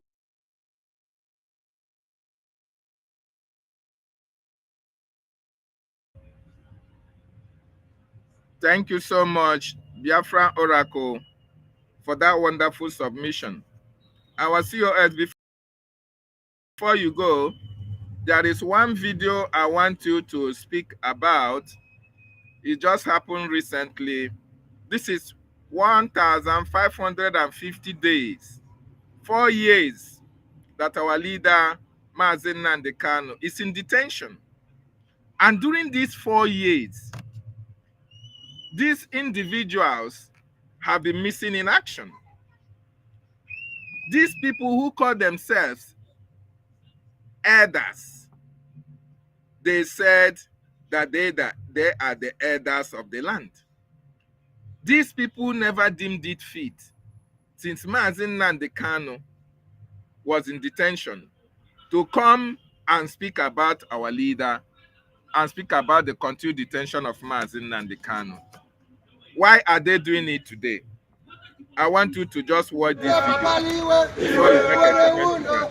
Thank you so much, Biafra Oracle, for that wonderful submission. Our COS, before you go, there is one video I want you to speak about. It just happened recently. This is 1,550 days, 4 years that our leader, Mazen Nnamdi Kanu, is in detention. And during these 4 years, these individuals have been missing in action. These people who call themselves elders, they said that they are the elders of the land. These people never deemed it fit, since Mazen Nnamdi Kanu was in detention, to come and speak about our leader and speak about the continued detention of Mazen Nnamdi Kanu. Why are they doing it today? I want you to just watch this video before you make a comment to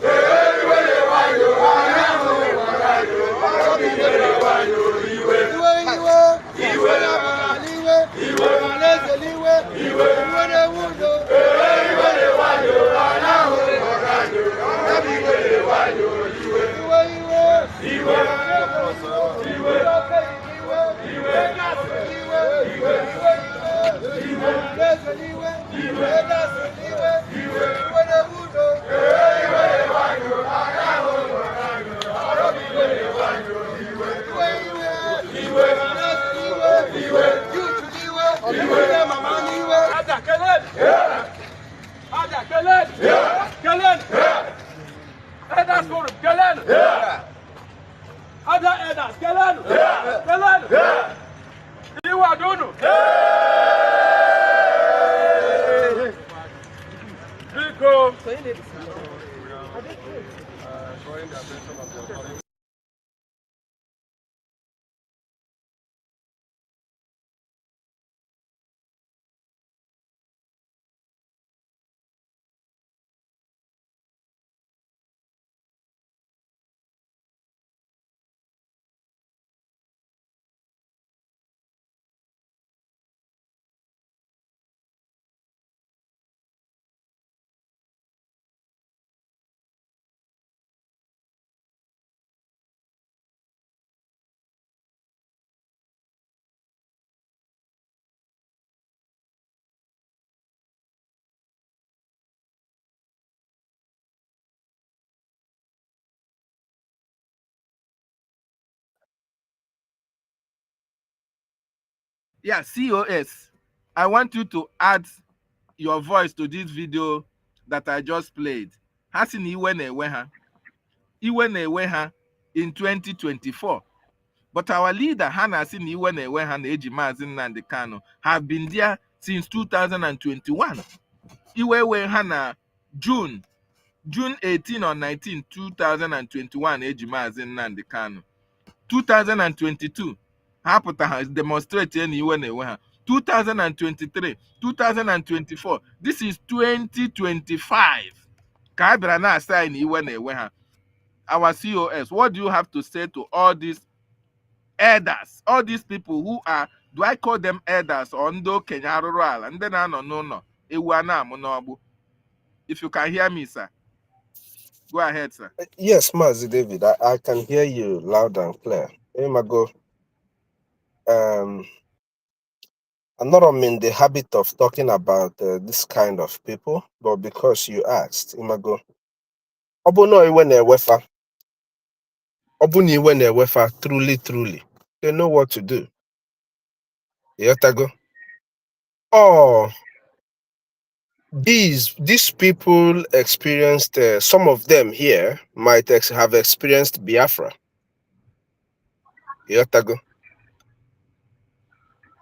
yeah, COS. I want you to add your voice to this video that I just played. Hasin Iweneweha in 2024. But our leader, Hannah Sin Iweneweha and Eji Mazen Nnamdi Kanu, have been there since 2021. Iwewe Hannah June 18 or 19, 2021, Eji Mazen Nnamdi Kanu. 2022, Hapụta has demonstrated Iweneweha. 2023, 2024, this is 2025. Ka a bịara na-asa anyị na iwe na-ewe ha. Our COS, what do you have to say to all these elders, all these people who are, do I call them elders or ndị okenye arụrụ ala, ndị na-anọ n'ụlọ ewu a na-amụ n'ọgbụ? If you can hear me, sir, go ahead, sir. Yes, Mazi David, I can hear you loud and clear. Imago, I'm not in the habit of talking about this kind of people, but because you asked, Imago, Obuno Iwene Wefa, Obuni Iwene Wefa, truly, they know what to do. Yotago. Oh, these people experienced, some of them here might have experienced Biafra. Yotago.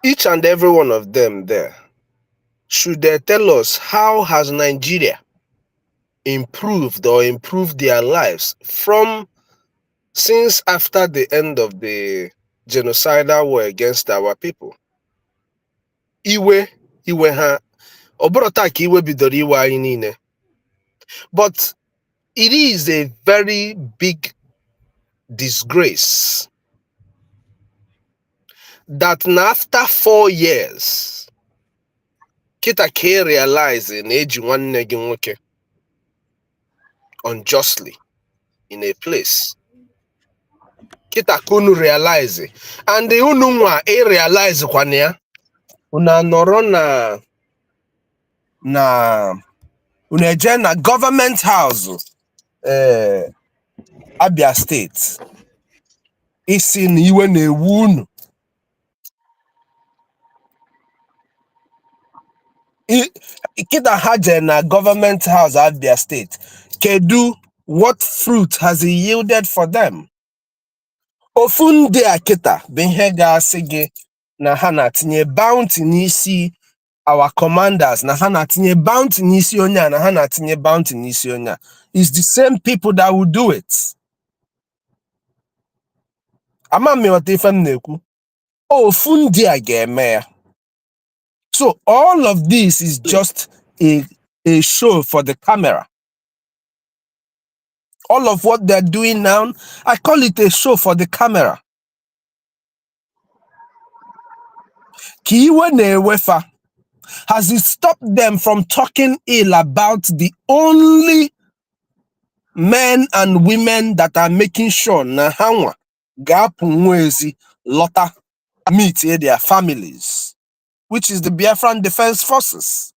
Each and every one of them there, should they tell us how has Nigeria improved their lives from since after the end of the genocidal war against our people? iwe ha ọbụrụ taa ka iwe bidoro iwe anyị niile. But it is a very big disgrace that after 4 years kita ka realize na eji nwanne gị nwoke unjustly in a place. Kita ka unu realize, and unu nwa realize kwana ya, unu anọrọ na unu eje na government house Abia State isi na iwe na-ewu unu. Kita ha je na government house Abia State, kedu what fruit has it yielded for them? Ofu ndị a kita bụ ihe ga-asị gị na ha na-atinye bounty n'isi our commanders, na ha na-atinye bounty n'isi onye a, na ha na-atinye bounty n'isi onye a. It's the same people that will do it. Ama m ịghọta ife m na-ekwu. Ofu ndị a ga-eme ya. So all of this is just a show for the camera. All of what they're doing now, I call it a show for the camera. Kiwe na-ewefa, has it stopped them from talking ill about the only men and women that are making sure na hanwa gapu nwezi lota meet their families, which is the Biafran Defense Forces?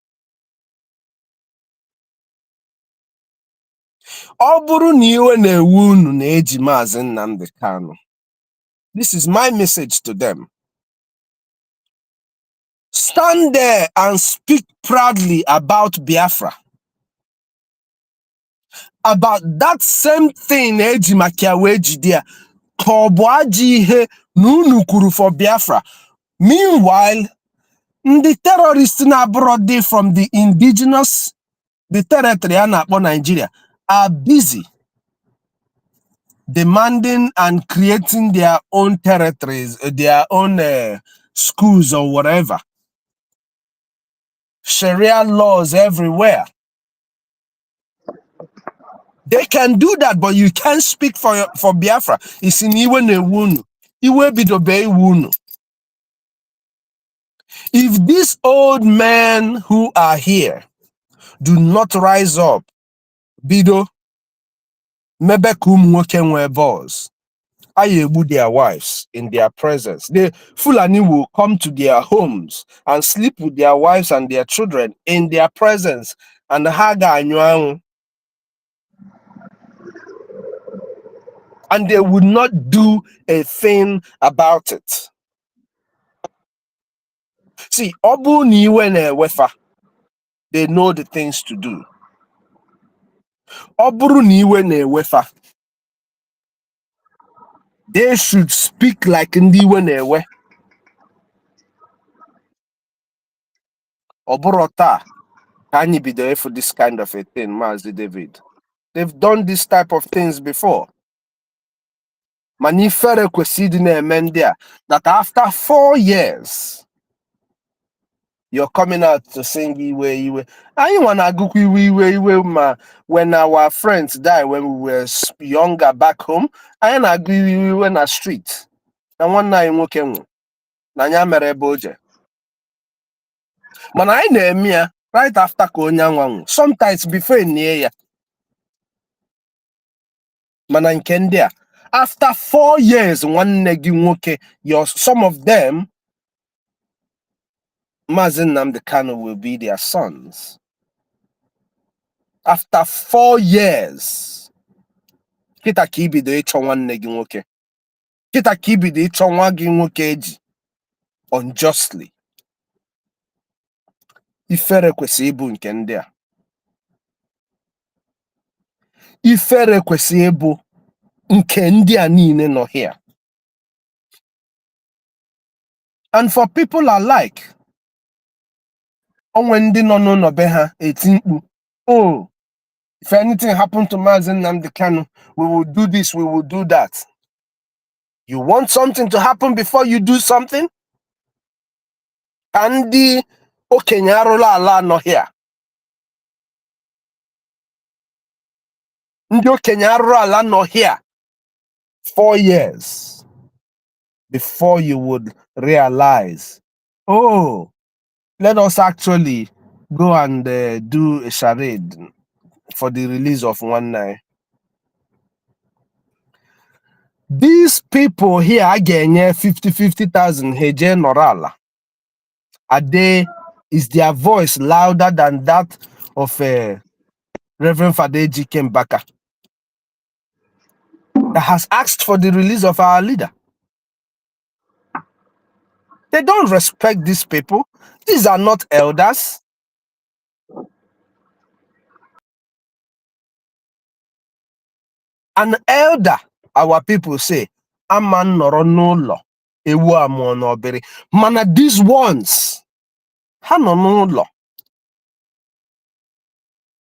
Ọ bụrụ na iwe na-ewu unu na-eji Maazị Nnamdi Kanu, this is my message to them. Stand there and speak proudly about Biafra. About that same thing eji makiawe jidia, ka ọ bụ ajọ ihe na unu kwuru for Biafra. Meanwhile, the terrorists na-abroad from the indigenous, the territory a na-akpọ Nigeria, are busy demanding and creating their own territories, their own schools or whatever. Sharia laws everywhere. They can do that, but you can't speak for Biafra. It's in iwe ne-wunu. Iwe bidobe wunu. If these old men who are here do not rise up, bido mebe ka ụmụ nwoke nwee balls, ayegbu their wives in their presence. The Fulani will come to their homes and sleep with their wives and their children in their presence, and ha ga-anyụ anwụ. And they would not do a thing about it. See, Obu Niwe na-ewefa, they know the things to do. Oburu Niwe na-ewefa, they should speak like Ndiwe na-ewe. Oburota, can you be there for this kind of a thing, Mazi David? They've done this type of things before. Manifere kwesidi na-emendia, that after 4 years, you're coming out to sing Iwe. I want to go Iwe ma when our friends died when we were younger back home. I want to go Iwe in the street. And one night nwoke na nya mere boje. Mana I na-eme right after ka onye anwanwu. Sometimes before near ya. Mana nke ndị a, after 4 years, nwanne gị nwoke, some of them, Maazị Nnamdi Kanu will be their sons. After 4 years, kita ka ibido ịchọ nwanne gị nwoke. Kita ka ibido ịchọ nwa gị nwoke eji unjustly. Ifere kwesị ịbụ nke ndị a. Ifere kwesị ịbụ nke ndị a niile nọ here. And for people alike, when they no be ha eti mkpu, oh, if anything happened to Maazị Nnamdi Kanu, we will do this, we will do that. You want something to happen before you do something? Kandi okenyarola ala no here. Ndi okenyarola ala no here. 4 years before you would realize, oh, let us actually go and do a charade for the release of one night. These people here again, 50,000 heje norala. Is their voice louder than that of Reverend Fadeji Kembaka that has asked for the release of our leader? They don't respect these people. These are not elders. An elder, our people say, aman noro n'ụlọ, ewu amụọ n'obere. Mana these ones, ha nọ n'ụlọ.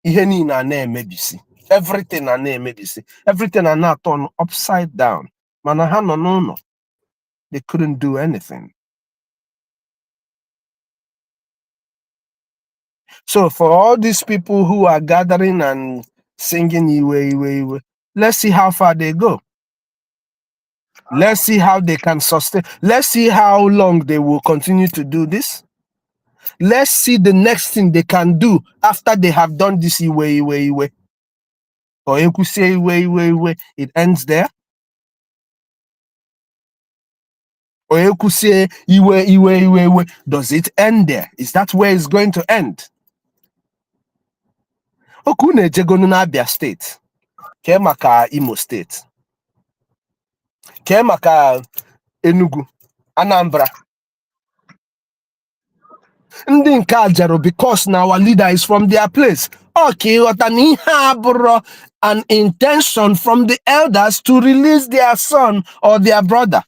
Ihe niile a na-emebisi. Everything a na-emebisi. Everything a na-turn upside down. Mana ha nọ n'ụlọ. They couldn't do anything. So for all these people who are gathering and singing Iwe, Iwe, Iwe, let's see how far they go. Let's see how they can sustain. Let's see how long they will continue to do this. Let's see the next thing they can do after they have done this Iwe, Iwe, Iwe. Or you could say Iwe, Iwe, Iwe. It ends there. Or you could say Iwe, Iwe, Iwe, Iwe. Does it end there? Is that where it's going to end? Okune jegonu na Abia State. Kemaka Imo State. Kemaka Enugu. Anambra. Ndị nke a jero because now our leader is from their place. Okay, what an intention from the elders to release their son or their brother.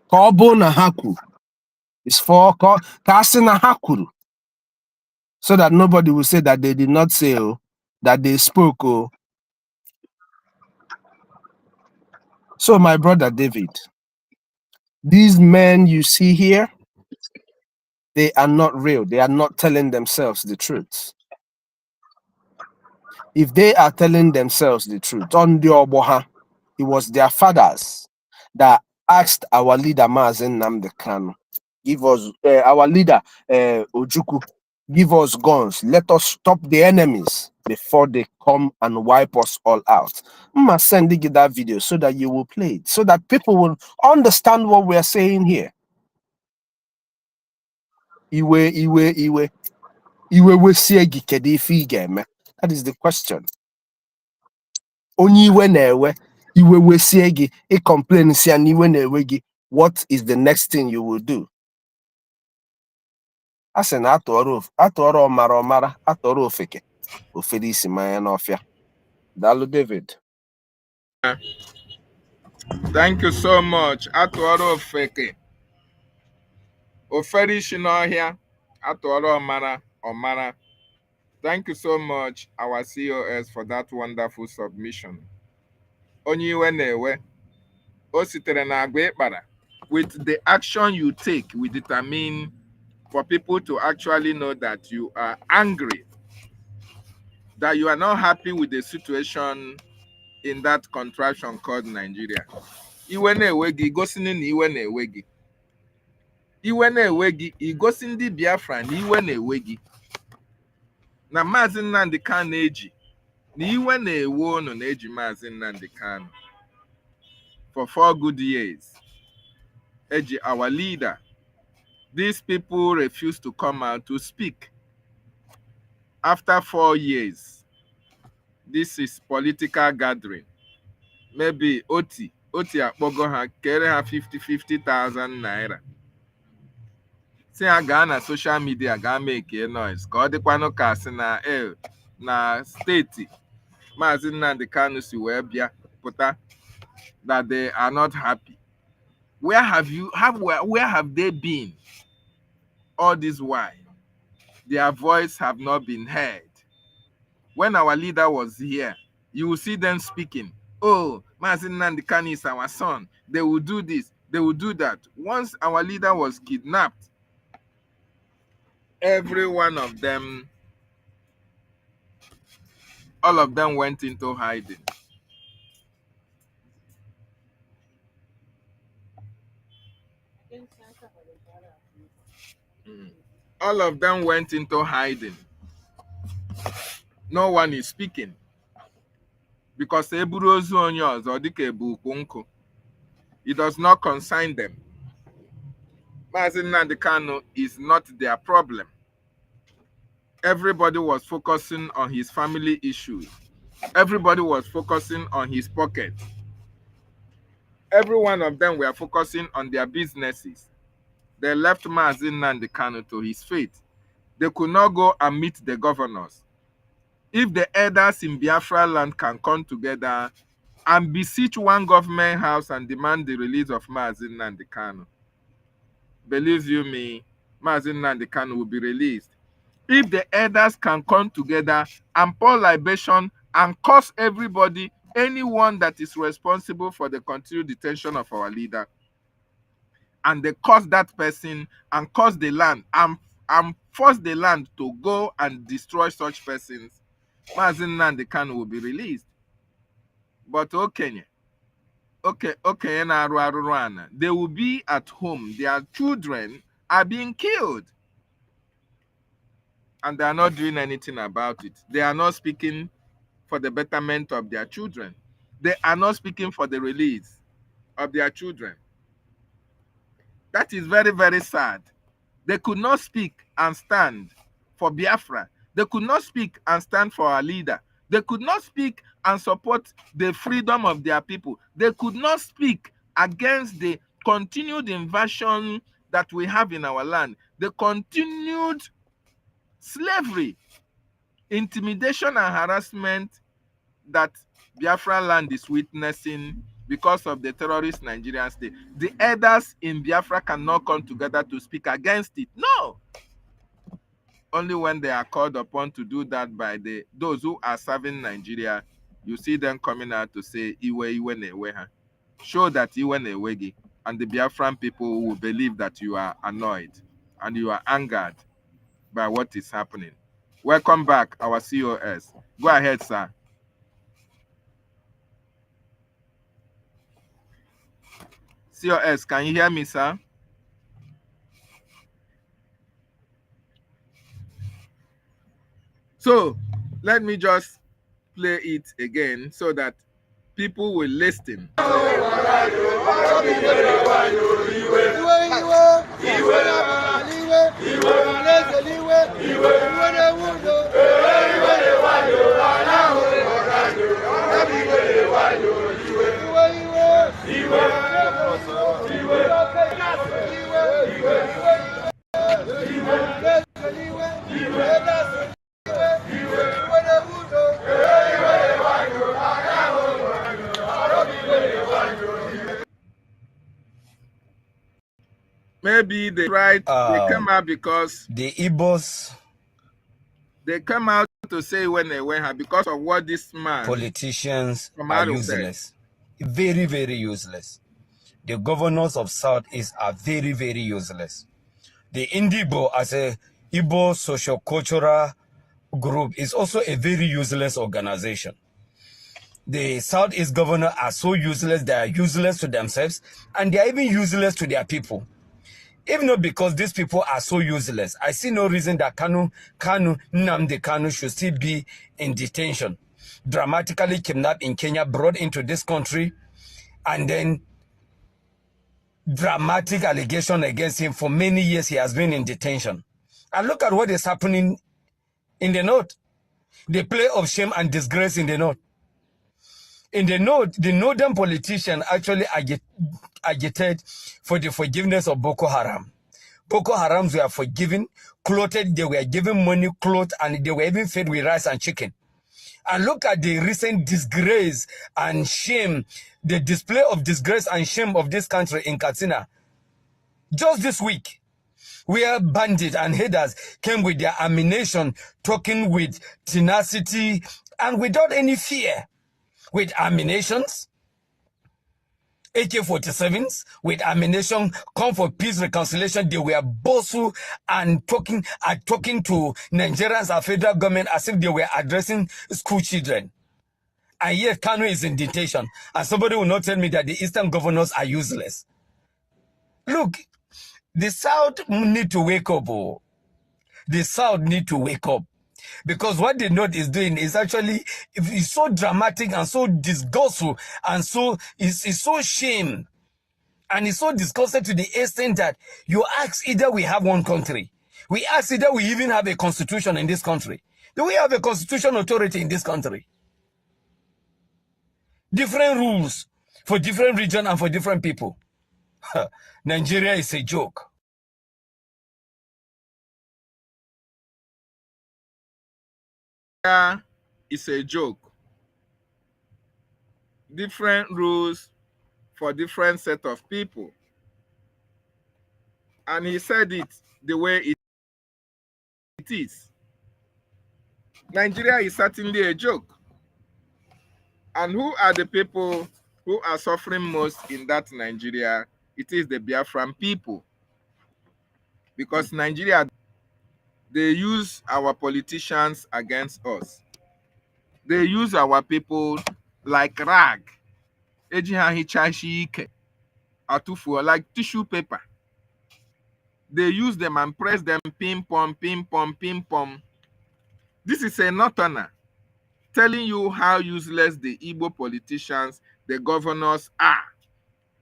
Kobo na haku. It's for kasi na hakuru. So that nobody will say that they did not say, oh, that they spoke. Oh. So my brother David, these men you see here, they are not real. They are not telling themselves the truth. If they are telling themselves the truth, on the Oboha, it was their fathers that asked our leader Mazen Nnamdi Kanu, give us our leader Ojukwu, give us guns. Let us stop the enemies before they come and wipe us all out. I'm sending you that video so that you will play it, so that people will understand what we are saying here. Iwe, Iwe, Iwe. Iwe we siegi kedu ife ị ga-eme. That is the question. Onye iwe na-ewe, iwe we siegi, I complain si an iwe na-ewe gi, what is the next thing you will do? Asị na atụọrọ ọmara atụọrọ ofeke ofere isi manya n'ọfịa. Daalụ David. Thank you so much. Atụọrọ ofeke ofere isi n'ọhịa atụọrọ ọmara. Thank you so much, our COS, for that wonderful submission. Onye iwe na-ewe, o sitere na agwa ịkpara. With the action you take, we determine for people to actually know that you are angry, that you are not happy with the situation in that contraption called Nigeria. Iwe na-ewe gị, igosi na iwe na-ewe gị. Iwe na-ewe gị, igosi ndị Biafra na iwe na-ewe gị. Na Maazị Nnamdi Kanu eji, na iwe na-ewe unu na-eji Maazị Nnamdi Kanu. For 4 good years, eji our leader. These people refuse to come out to speak. After 4 years, this is political gathering. Maybe Oti akpogo ha kere ha 50,000 naira. Si ha gaa na social media gaa make a noise. Ka ọ dịkwanụ ka sị na steeti Maazị Nnamdi Kanu si wee bịa pụta that they are not happy. Where have they been all this while? Their voice have not been heard. When our leader was here, you will see them speaking. Oh, Maazị Nnamdi Kanu is our son. They will do this. They will do that. Once our leader was kidnapped, every one of them, all of them went into hiding. All of them went into hiding. No one is speaking. Because it does not concern them. Mazi Nnamdi Kanu is not their problem. Everybody was focusing on his family issues. Everybody was focusing on his pocket. Every one of them were focusing on their businesses. They left Mazi Nnamdi Kanu to his fate. They could not go and meet the governors. If the elders in Biafra land can come together and beseech one government house and demand the release of Mazi Nnamdi Kanu, believe you me, Mazi Nnamdi Kanu will be released. If the elders can come together and pour libation and curse everybody, anyone that is responsible for the continued detention of our leader, and they curse that person and curse the land and force the land to go and destroy such persons, Mazi Nnamdi Kanu will be released. But okay, they will be at home. Their children are being killed. And they are not doing anything about it. They are not speaking for the betterment of their children. They are not speaking for the release of their children. That is very, very sad. They could not speak and stand for Biafra. They could not speak and stand for our leader. They could not speak and support the freedom of their people. They could not speak against the continued invasion that we have in our land, the continued slavery, intimidation and harassment that Biafra land is witnessing because of the terrorist Nigerian state. The elders in Biafra cannot come together to speak against it. No. Only when they are called upon to do that by those who are serving Nigeria, you see them coming out to say, Iwe, Iwe, Newe, ha. Show that Iwe, Newegi, and the Biafran people will believe that you are annoyed and you are angered by what is happening. Welcome back, our COS. Go ahead, sir. COS, can you hear me, sir? So, let me just play it again so that people will listen. Maybe they tried, they come out because the Igbos, they come out to say when they went because of what this man, politicians are useless, very, very useless. The governors of Southeast are very, very useless. The Ndigbo as a Igbo socio-cultural group is also a very useless organization. The Southeast governors are so useless, they are useless to themselves, and they are even useless to their people. Even though because these people are so useless, I see no reason that Nnamdi Kanu should still be in detention. Dramatically kidnapped in Kenya, brought into this country, and then dramatic allegation against him. For many years, he has been in detention. And look at what is happening in the north. The play of shame and disgrace in the north. In the north, the northern politicians actually agitated for the forgiveness of Boko Haram. Boko Harams were forgiven, clothed, they were given money, clothes, and they were even fed with rice and chicken. And look at the recent disgrace and shame, the display of disgrace and shame of this country in Katsina. Just this week, where bandits and headers came with their ammunition, talking with tenacity and without any fear, with ammunitions. AK-47s with ammunition, come for peace reconciliation. They were boastful and talking to Nigerians and federal government as if they were addressing school children. And yet Kano is in detention. And somebody will not tell me that the Eastern governors are useless. Look, the South need to wake up. Oh. The South need to wake up. Because what the North is doing is actually it's so dramatic and so disgustful and so it's so shame. And it's so disgusting to the extent that you ask either we have one country. We ask either we even have a constitution in this country. Do we have a constitutional authority in this country? Different rules for different regions and for different people. Nigeria is a joke. It's a joke. Different rules for different set of people. And he said it the way it is. Nigeria is certainly a joke. And who are the people who are suffering most in that Nigeria? It is the Biafran people. Because Nigeria, they use our politicians against us. They use our people like rag. Like tissue paper. They use them and press them ping pong, ping pong, ping pong. This is a northerner telling you how useless the Igbo politicians, the governors are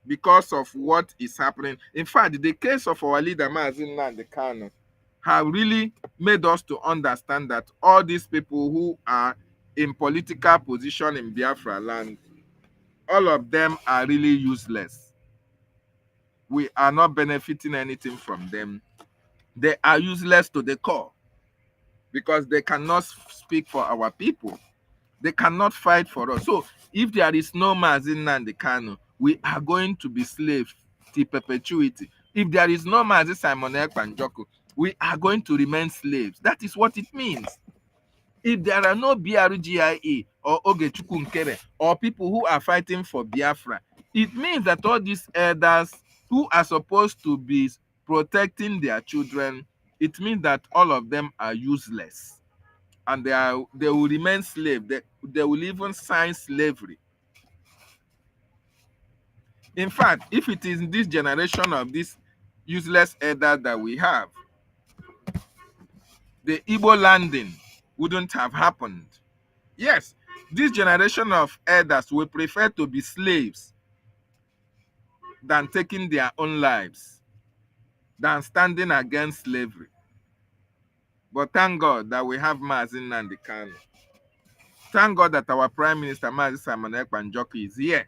because of what is happening. In fact, the case of our leader, Maazin Nnamdi Kanu, have really made us to understand that all these people who are in political position in Biafra land, all of them are really useless. We are not benefiting anything from them. They are useless to the core because they cannot speak for our people. They cannot fight for us. So if there is no Maazin Nnamdi Kanu, we are going to be slaves to perpetuity. If there is no Maazin Simon Ekpanjoko, we are going to remain slaves. That is what it means. If there are no BRGIA or Ogechukwu Nkere or people who are fighting for Biafra, it means that all these elders who are supposed to be protecting their children, it means that all of them are useless. And they will remain slaves. They will even sign slavery. In fact, if it is in this generation of this useless elder that we have, the Igbo landing wouldn't have happened. Yes, this generation of elders will prefer to be slaves than taking their own lives, than standing against slavery. But thank God that we have Maazin Nnamdi Kanu. Thank God that our Prime Minister, Maazin Simon Ekpanjoko, is here.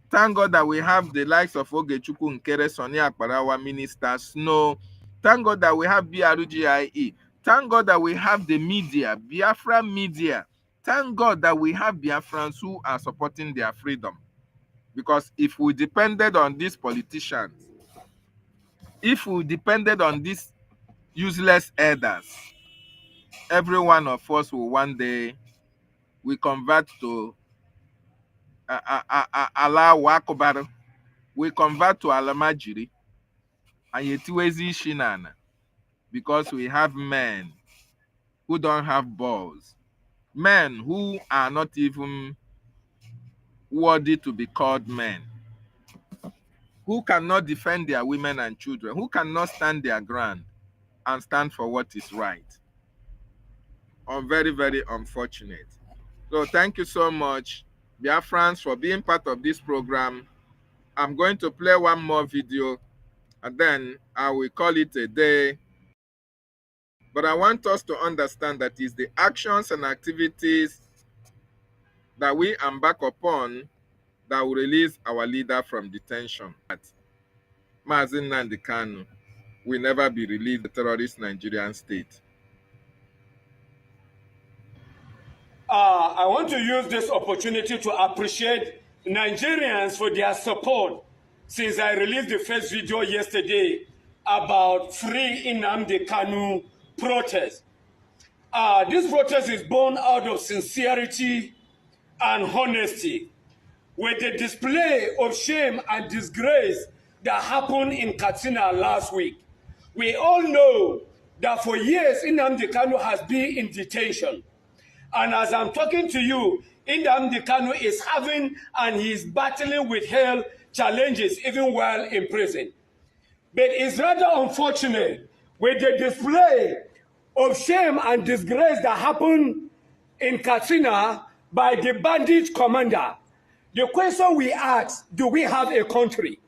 Thank God that we have the likes of Ogechukwu Nkere, Sonny Akparawa, Minister Snow. Thank God that we have BRGIE. Thank God that we have the media, Biafra media. Thank God that we have Biafrans who are supporting their freedom. Because if we depended on these politicians, if we depended on these useless elders, every one of us will one day convert to Allah Wakobar. We convert to Alamajiri and Yetiwezi Shinana because we have men who don't have balls, men who are not even worthy to be called men, who cannot defend their women and children, who cannot stand their ground and stand for what is right. Very, very unfortunate. So thank you so much, Biafrans, for being part of this program. I'm going to play one more video and then I will call it a day. But I want us to understand that it's the actions and activities that we embark upon that will release our leader from detention. Maazin Nnamdi Kanu will never be released the terrorist Nigerian state. I want to use this opportunity to appreciate Nigerians for their support since I released the first video yesterday about Free Nnamdi Kanu protest. This protest is born out of sincerity and honesty. with the display of shame and disgrace that happened in Katsina last week. We all know that for years Nnamdi Kanu has been in detention. And as I'm talking to you, Nnamdi Kanu is having and he's battling with health challenges even while in prison. But it's rather unfortunate with the display of shame and disgrace that happened in Katsina by the bandit commander. The question we ask, do we have a country?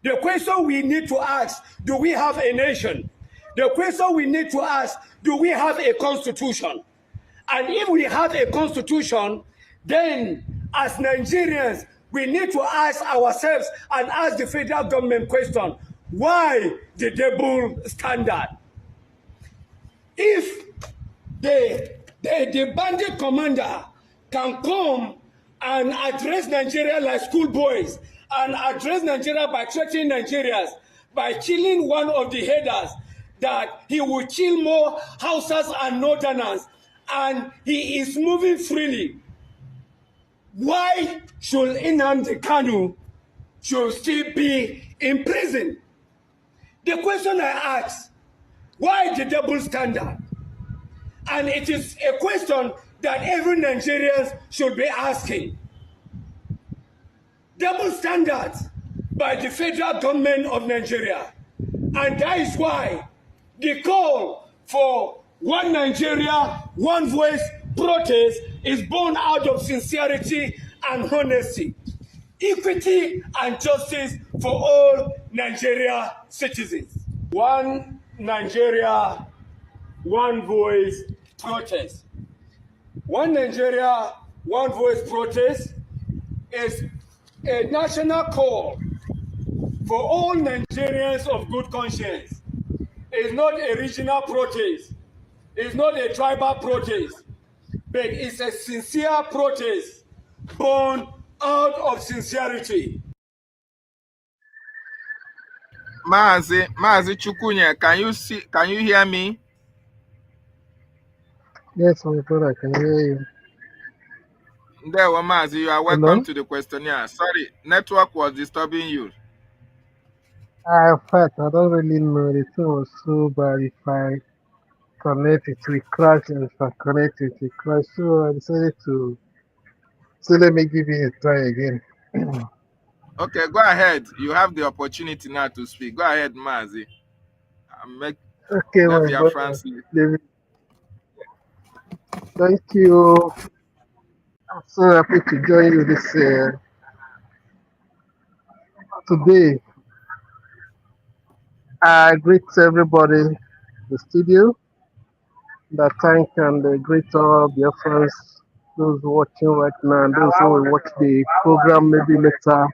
The question we need to ask, do we have a nation? The question we need to ask, do we have a constitution? And if we have a constitution, then as Nigerians, we need to ask ourselves and ask the federal government question, why the double standard? If the bandit commander can come and address Nigeria like schoolboys and address Nigeria by threatening Nigerians, by killing one of the headers, that he will kill more Hausas and Northerners, and he is moving freely. Why should Nnamdi Kanu should still be in prison? The question I ask, why the double standard? And it is a question that every Nigerian should be asking. Double standards by the federal government of Nigeria. And that is why the call for one Nigeria, one voice protest is born out of sincerity and honesty, equity and justice for all Nigeria citizens. One Nigeria, one voice protest. One Nigeria, one voice protest is a national call for all Nigerians of good conscience. It's not a regional protest. It's not a tribal protest. But it's a sincere protest born out of sincerity. Mazi Chukunya, can you hear me? Yes, my brother, I can hear you. There, Mazi, you are welcome Hello? to the questionnaire. Sorry, network was disturbing you. In fact, I don't really know. The thing was so bad. If I connect it, we crash, and if I connect it, we crash. So I decided to, so let me give it a try again. Okay, go ahead. You have the opportunity now to speak. Go ahead, Mazi. Okay, Let my brother, Biafrans see. David, thank you. I'm so happy to join you this today. I greet everybody in the studio. That thank and greet all dear friends, those watching right now, and those who will watch the program maybe later.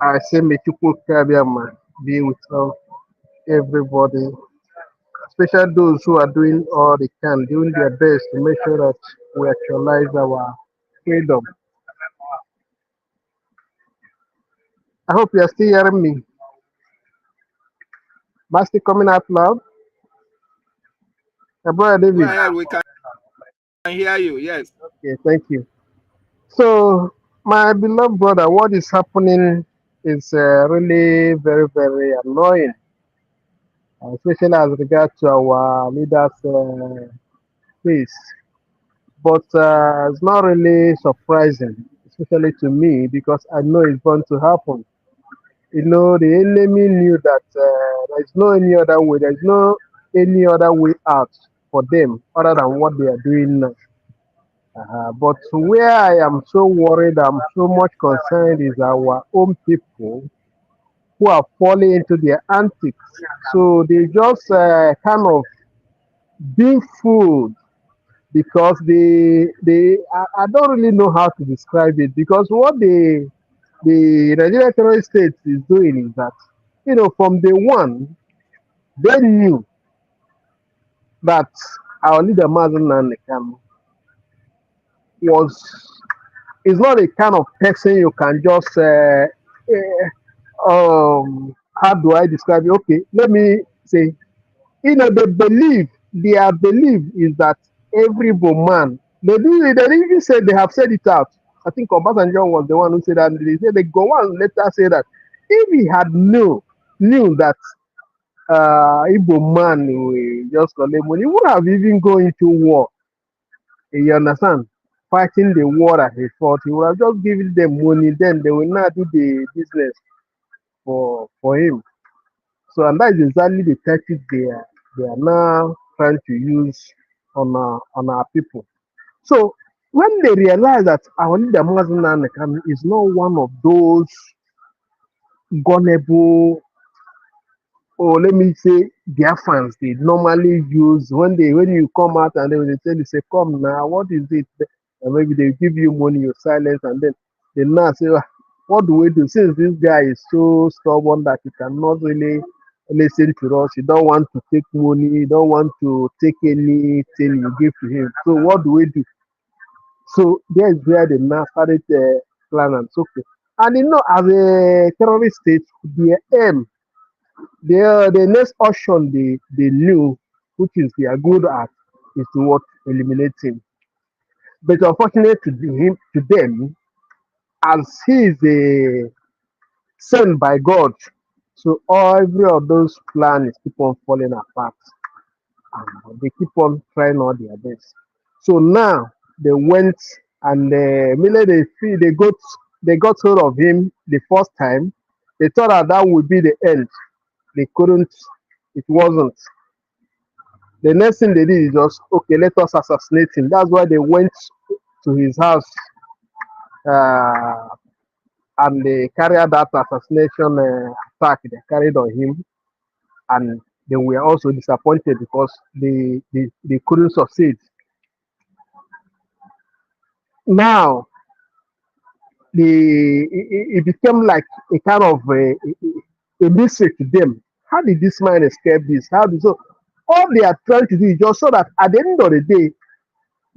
I say, may you be with everybody, especially those who are doing all they can, doing their best to make sure that we actualize our freedom. I hope you are still hearing me. Am I still coming out loud? My brother Go David. ahead, we can hear you. Yes. Okay, thank you. So, my beloved brother, what is happening is really very, very annoying, especially as regards to our leaders' case. But it's not really surprising, especially to me, because I know it's going to happen. You know, the enemy knew that there's no any other way, there's no any other way out for them other than what they are doing now. But where I am so worried, I'm so much concerned is our own people who are falling into their antics. So they just kind of being fooled because I don't really know how to describe it because what the Nigerian terrorist state is doing is that, you know, from day one, they knew that our leader Mazen Nandekam was is not a kind of person you can just how do I describe it? Okay, let me say, you know, their belief is that every man They even said they have said it out. I think Obasanjo was the one who said that. They said they go on later say that if he had knew that Igbo man will just collect money, he would have even gone into war. You understand? Fighting the war that he fought, he would have just given them money. Then they will not do the business for him. So and that is exactly the tactic they are now trying to use on our people. So when they realize that our leader Mazen Nanekan is not one of those gullible, or let me say Biafrans they normally use when you come out and then they tell you say come now, what is it? And maybe they give you money, you silence, and then they now say, "Ah, what do we do? Since this guy is so stubborn that he cannot really listen to us, he don't want to take money, he don't want to take anything you give to him. So what do we do?" So there's where they now started plan and so forth. And as a terrorist state, their aim, the next option they knew, which is they are good at, is to what eliminate him. But unfortunately to them, as he is a sent by God, so every of those plans keep on falling apart. They keep on trying all their best. So now they went and immediately they got hold of him the first time. They thought that would be the end. They couldn't. It wasn't. The next thing they did is just okay. Let us assassinate him. That's why they went to his house uh, and they carried out that assassination attack they carried on him, and they were also disappointed because they couldn't succeed. Now it became like a kind of a mystery to them. How did this man escape this? How did so? All they are trying to do is just so that at the end of the day,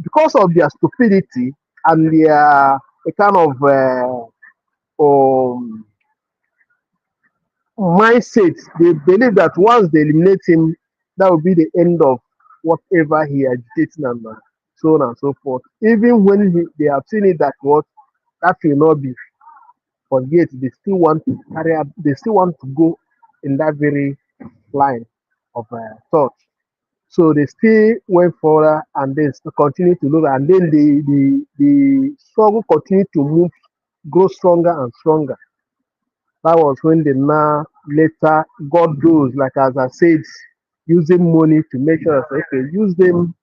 because of their stupidity and their a kind of um, mindset, they believe that once they eliminate him, that will be the end of whatever he agitating and so on and so forth. Even when they have seen it that what that will not be. But yet they still want to carry out, they still want to go in that very line of thought. So they still went further and then still continue to look, and then the struggle continued to move, grow stronger and stronger. That was when they now later got those, like as I said, using money to make sure that okay, use them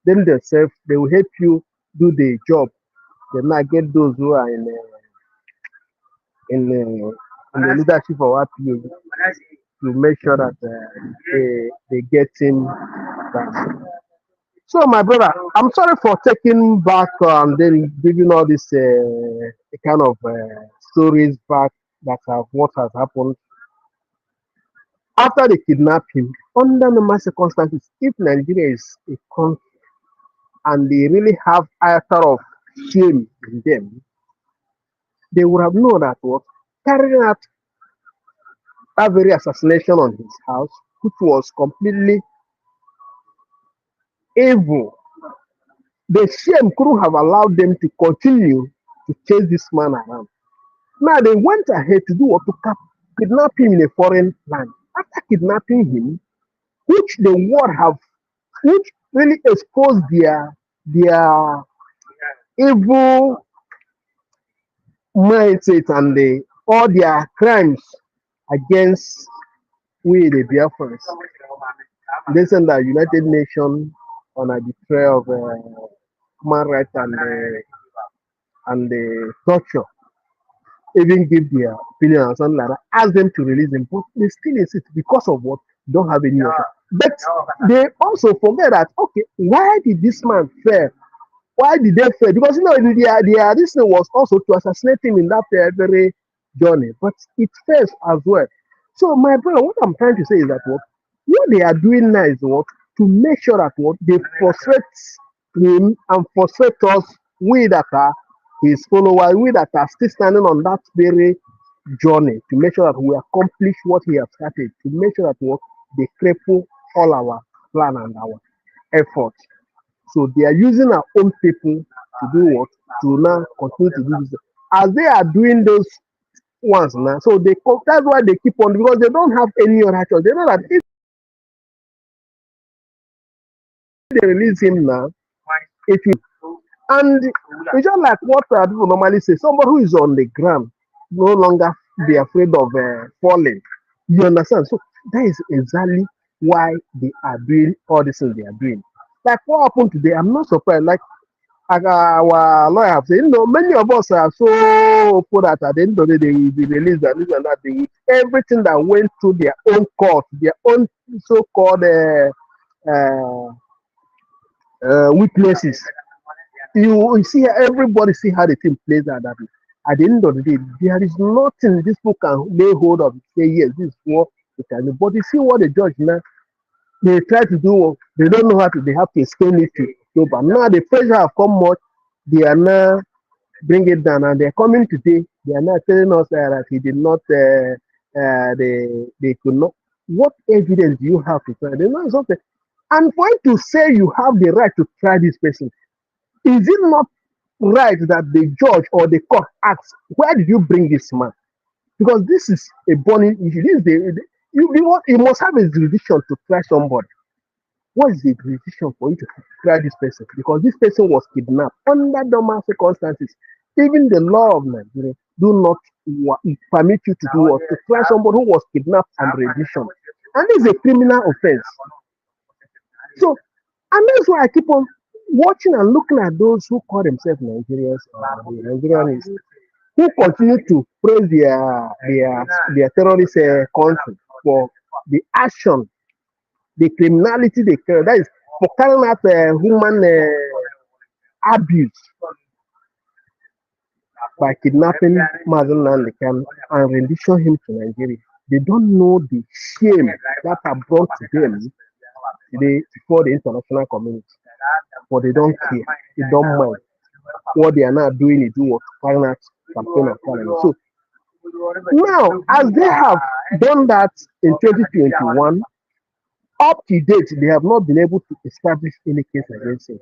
themselves, they will help you do the job. They now get those who are in the leadership of RPO to make sure that they get him back. So, my brother, I'm sorry for taking back and then giving all this kind of stories back that have what has happened after they kidnap him. Under normal circumstances, if Nigeria is a country and they really have iota of shame in them, they would have known that what carrying out that very assassination on his house, which was completely evil. The shame couldn't have allowed them to continue to chase this man around. Now they went ahead to do what to kidnap him in a foreign land. After kidnapping him, which the world have, which really exposed their evil mindset and all their crimes against we the Biafrans. They send the United Nations on a betrayal of human rights and the torture, even give their opinion and something like that, ask them to release them, but they still insist because of what? Don't have any option. But they also forget that okay, why did this man fail? Why did they fail? Because their this thing was also to assassinate him in that very journey, but it fails as well. So my brother, what I'm trying to say is that what they are doing now is what to make sure that what they frustrate him and frustrate us, we that are his followers, we that are still standing on that very journey to make sure that we accomplish what he has started, to make sure that what they cripple all our plan and our effort. So they are using our own people to do what? To now continue to do this. As they are doing those ones now, so that's why they keep on, because they don't have any other choice. They know that if they release him now, it will. And it's just like what people normally say, somebody who is on the ground no longer be afraid of falling. You understand? So that is exactly why they are doing all this things they are doing. Like what happened today, I'm not surprised. Like our lawyer have said, many of us are so hopeful that at the end of the day they will be released and this and that. Everything that went through their own court, their own so-called witnesses. You see everybody see how the thing plays out that way. At the end of the day, there is nothing this book can lay hold of. Say yes, this is what it can do. But you see what the judge now they try to do. They don't know how to. They have to explain it to you. But now the pressure have come much. They are now bring it down, and they're coming today. They are now telling us that he did not. They could not. What evidence do you have to try? They know something. And for you to say you have the right to try this person, is it not right that the judge or the court asks, where did you bring this man? Because this is a burning issue. This is you must have a jurisdiction to try somebody. What is the jurisdiction for you to try this person? Because this person was kidnapped under normal circumstances. Even the law of Nigeria do not permit you to do what? To try somebody who was kidnapped and rendition. And this is a criminal offense. So, and that's why I keep on watching and looking at those who call themselves Nigerians, the Nigerians, who continue to praise their terrorist country for the action, the criminality they carry. That is for carrying out human abuse by kidnapping Mazen Nandekan and rendition him to Nigeria. They don't know the shame that are brought to them today before the international community. But they don't care. They don't mind. What they are now doing is what carrying out campaign of parliament. So now, as they have done that in 2021, up to date, they have not been able to establish any case against him.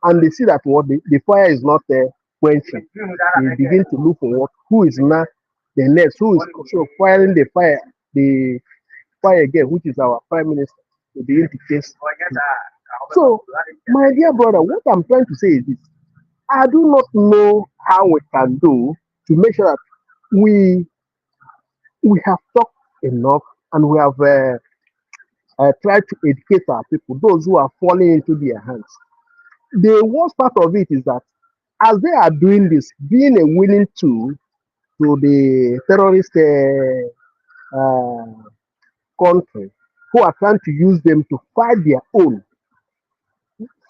And they see that what the fire is not quenching. They begin to look for what who is now the next, who is also firing the fire again, which is our prime minister. To begin to case. So, my dear brother, what I'm trying to say is this. I do not know how we can do to make sure that we have talked enough and we have tried to educate our people, those who are falling into their hands. The worst part of it is that as they are doing this, being a willing tool to the terrorist country who are trying to use them to fight their own,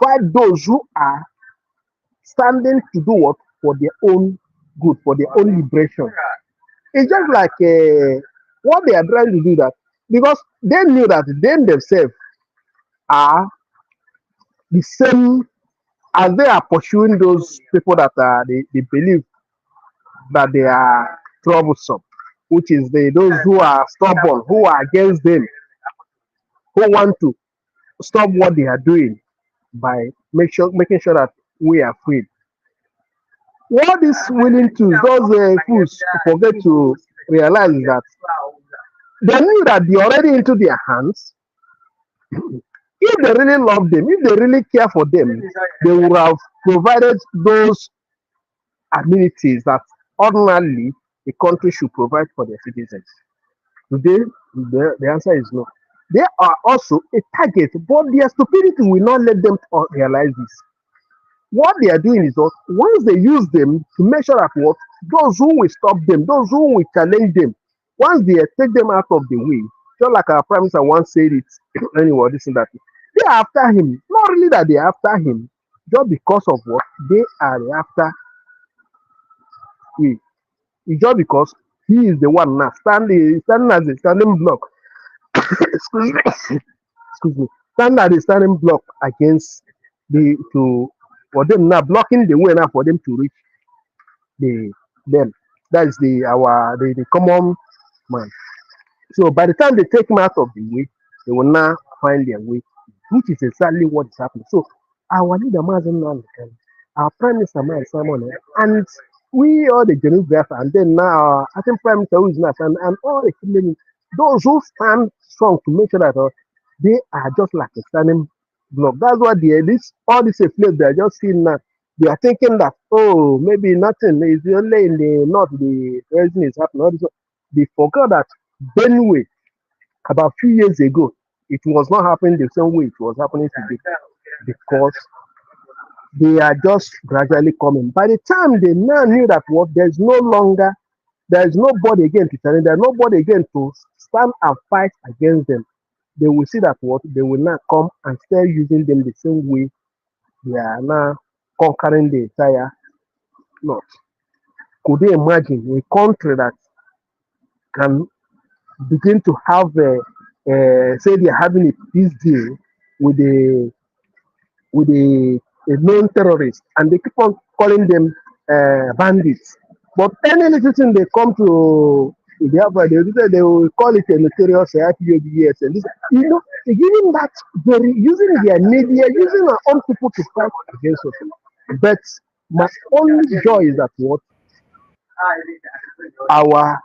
fight those who are standing to do what for their own good, for their own liberation. It's just like what they are trying to do that because they knew that them themselves are the same as they are pursuing those people that they believe that they are troublesome, which is those who are stubborn, who are against them, who want to stop what they are doing by making sure that we are free. What is willing to those fools forget to realize is that they knew that they already into their hands. If they really love them, if they really care for them, they would have provided those amenities that ordinarily a country should provide for their citizens. Today, the answer is no. They are also a target, but their stupidity will not let them realize this. What they are doing is that once they use them to measure at what those who will stop them, those who will challenge them, once they take them out of the way, just like our prime minister once said it, anyway, this and that, they are after him. Not really that they are after him, just because of what they are after him. It's just because he is the one now standing as a standing block. excuse me, excuse me, standing as a standing block against for them now blocking the way now for them to reach them. That is the common man. So by the time they take him out of the way, they will now find their way, which is exactly what is happening. So our leader, Mazen Nalikan, our Prime Minister, Mike Simon, and we all the Genesis, and then now, I think Prime Minister who is not, and all the Fulani, those who stand strong to make sure that they are just like a standing block. That's what this all these affiliates they are just seeing now. They are thinking that oh maybe nothing is only in the north the everything is happening. All this, they forgot that Benue about few years ago it was not happening the same way it was happening today because they are just gradually coming. By the time they now knew that what there's no longer there is nobody again to challenge, there's nobody again to stand and fight against them. They will see that what they will now come and start using them the same way they are now conquering the entire north. Could you imagine a country that can begin to have say they're having a peace deal with a known terrorist and they keep on calling them bandits. But any little thing they come to they will call it a notorious IPOBS and this, you know, giving that very using their media, using our own people to fight against us. But my only joy is that what our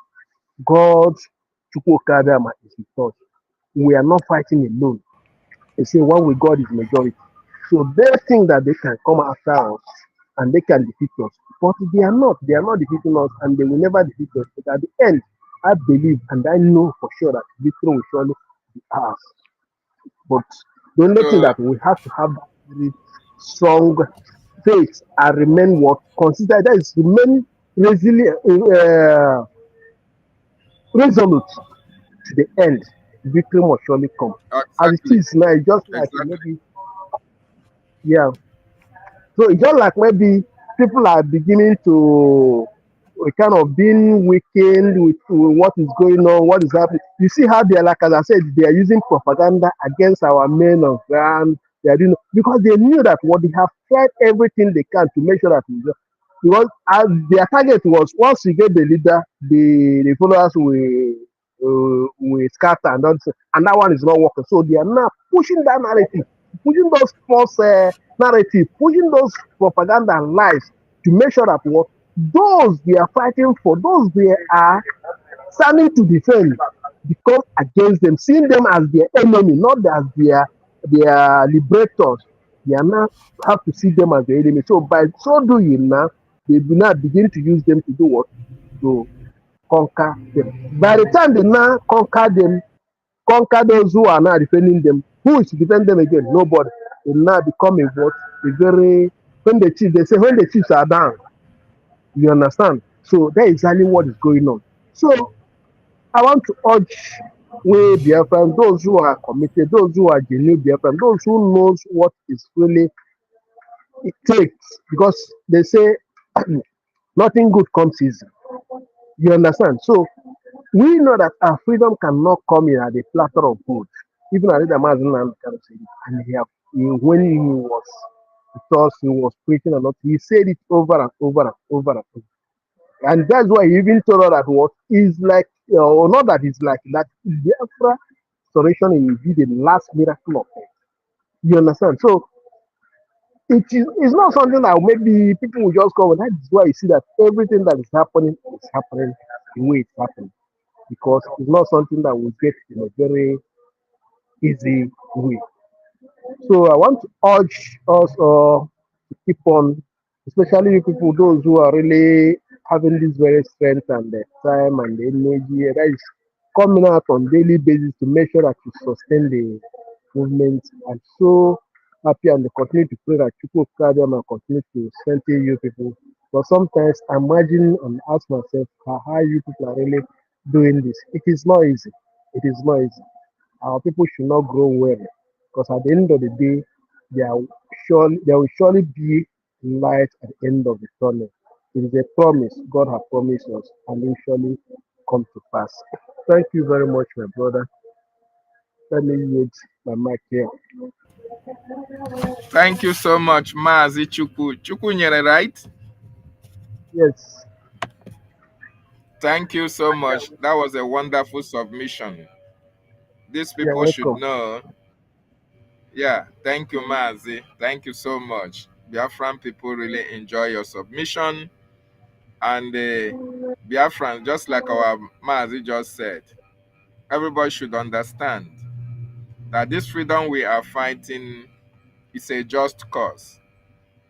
God Chukwukadama is with us. We are not fighting alone. They say one with God is majority. So they think that they can come after us and they can defeat us. But they are not. They are not defeating us and they will never defeat us. But at the end, I believe and I know for sure that victory will surely be ours. But the only thing that we have to have really strong faith and remain what consider that is remain resilient, resolute to the end. Victory must surely come. As it Exactly. is now, it's just like Exactly. maybe yeah. So it's just like maybe people are beginning to kind of being weakened with what is going on, what is happening. You see how they are, like as I said, they are using propaganda against our men of ground. They are doing because they knew that what they have tried everything they can to make sure that because as their target was once you get the leader, the followers will scatter and that one is not working. So they are now pushing that narrative, pushing those false narrative, pushing those propaganda and lies to make sure that what those they are fighting for, those they are standing to defend, become against them, seeing them as their enemy, not as their liberators. They are now have to see them as their enemy. So by so doing now, they do not begin to use them to do what? To conquer them. By the time they now conquer those who are now defending them, who is to defend them again? Nobody. They now become a what? A very when the chiefs they say when the chiefs are down, you understand? So that is exactly what is going on. So I want to urge we Biafran, those who are committed, those who are genuine Biafran, those who knows what is really it takes, because they say nothing good comes easy. You understand? So we know that our freedom cannot come in at a platter of gold. Even Alida Mazinan can say it. And when he was because he was preaching a lot, he said it over and over and over and over. And that's why he even told us that what is like, or not that it's like that, the Biafra restoration will be the last miracle of it. You understand? So it's not something that maybe people will just go. That is why you see that everything that is happening the way it's happening. Because it's not something that we get in a very easy way. So I want to urge us to keep on, especially people, those who are really having this very strength and the time and the energy that is coming out on daily basis to make sure that you sustain the movement. I'm so happy and continue to pray that people carry on and continue to strengthen you people. But sometimes I imagine and ask myself how you people are really doing this. It is not easy. It is not easy. Our people should not grow weary because at the end of the day, there will surely be light at the end of the tunnel. It is a promise God has promised us and it will surely come to pass. Thank you very much, my brother. Let me use my mic here. Thank you so much, Mazi Chukwu. Chukwu Nyere, right? Yes, Thank you so much. That was a wonderful submission. These you're people should welcome. know Yeah, thank you, Mazi. Thank you so much. Biafran people really enjoy your submission. And Biafran, just like our Mazi just said, everybody should understand that this freedom we are fighting is a just cause.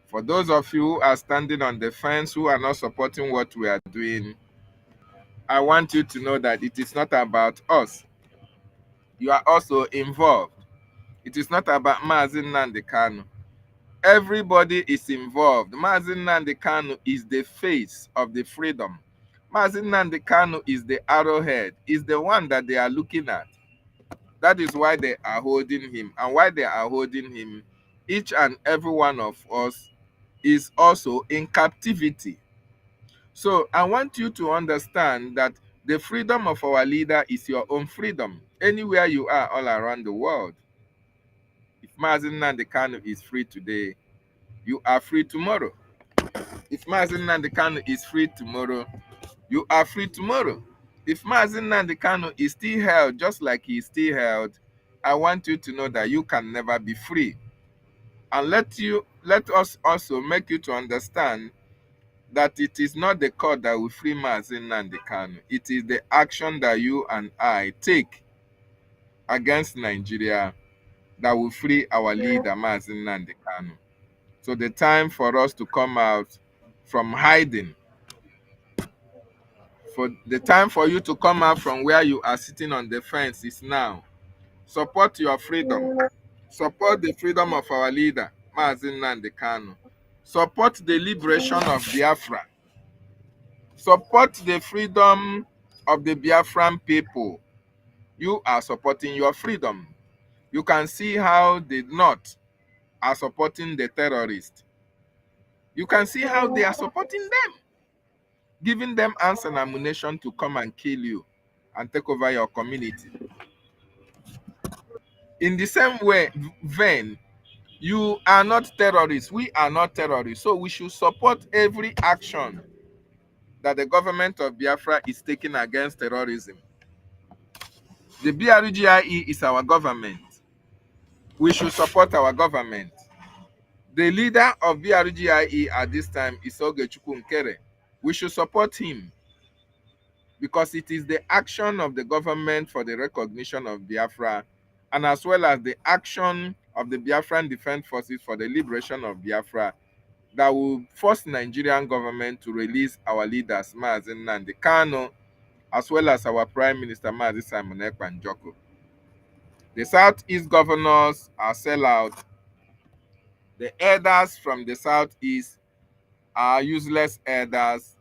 For those of you who are standing on the fence, who are not supporting what we are doing, I want you to know that it is not about us. You are also involved. It is not about Mazi Nnamdi Kanu. Everybody is involved. Mazi Nnamdi Kanu is the face of the freedom. Mazi Nnamdi Kanu is the arrowhead, is the one that they are looking at. That is why they are holding him. And why they are holding him, each and every one of us is also in captivity. So I want you to understand that the freedom of our leader is your own freedom. Anywhere you are all around the world. If Mazi Nnamdi Kanu is free today, you are free tomorrow. If Mazi Nnamdi Kanu is free tomorrow, you are free tomorrow. If Mazi Nnamdi Kanu is still held just like he is still held, I want you to know that you can never be free. And let us also make you to understand that it is not the court that will free Mazi Nnamdi Kanu. It is the action that you and I take against Nigeria that will free our leader, Mazi Nnamdi Kanu. So the time for us to come out from hiding, for the time for you to come out from where you are sitting on the fence is now. Support your freedom. Support the freedom of our leader, Mazi Nnamdi Kanu. Support the liberation of Biafra. Support the freedom of the Biafran people. You are supporting your freedom. You can see how the North are supporting the terrorists. You can see how they are supporting them, giving them arms and ammunition to come and kill you and take over your community. In the same way, vein, you are not terrorists. We are not terrorists. So we should support every action that the government of Biafra is taking against terrorism. The BRGIE is our government. We should support our government. The leader of BRGIE at this time is Ogechukwu Nkere. We should support him because it is the action of the government for the recognition of Biafra, and as well as the action of the Biafran Defense Forces for the liberation of Biafra, that will force Nigerian government to release our leaders, Mazi Nnamdi Kanu, as well as our Prime Minister, Mazi Simon Ekpa Njoko. The Southeast governors are sellout. The elders from the Southeast are useless elders.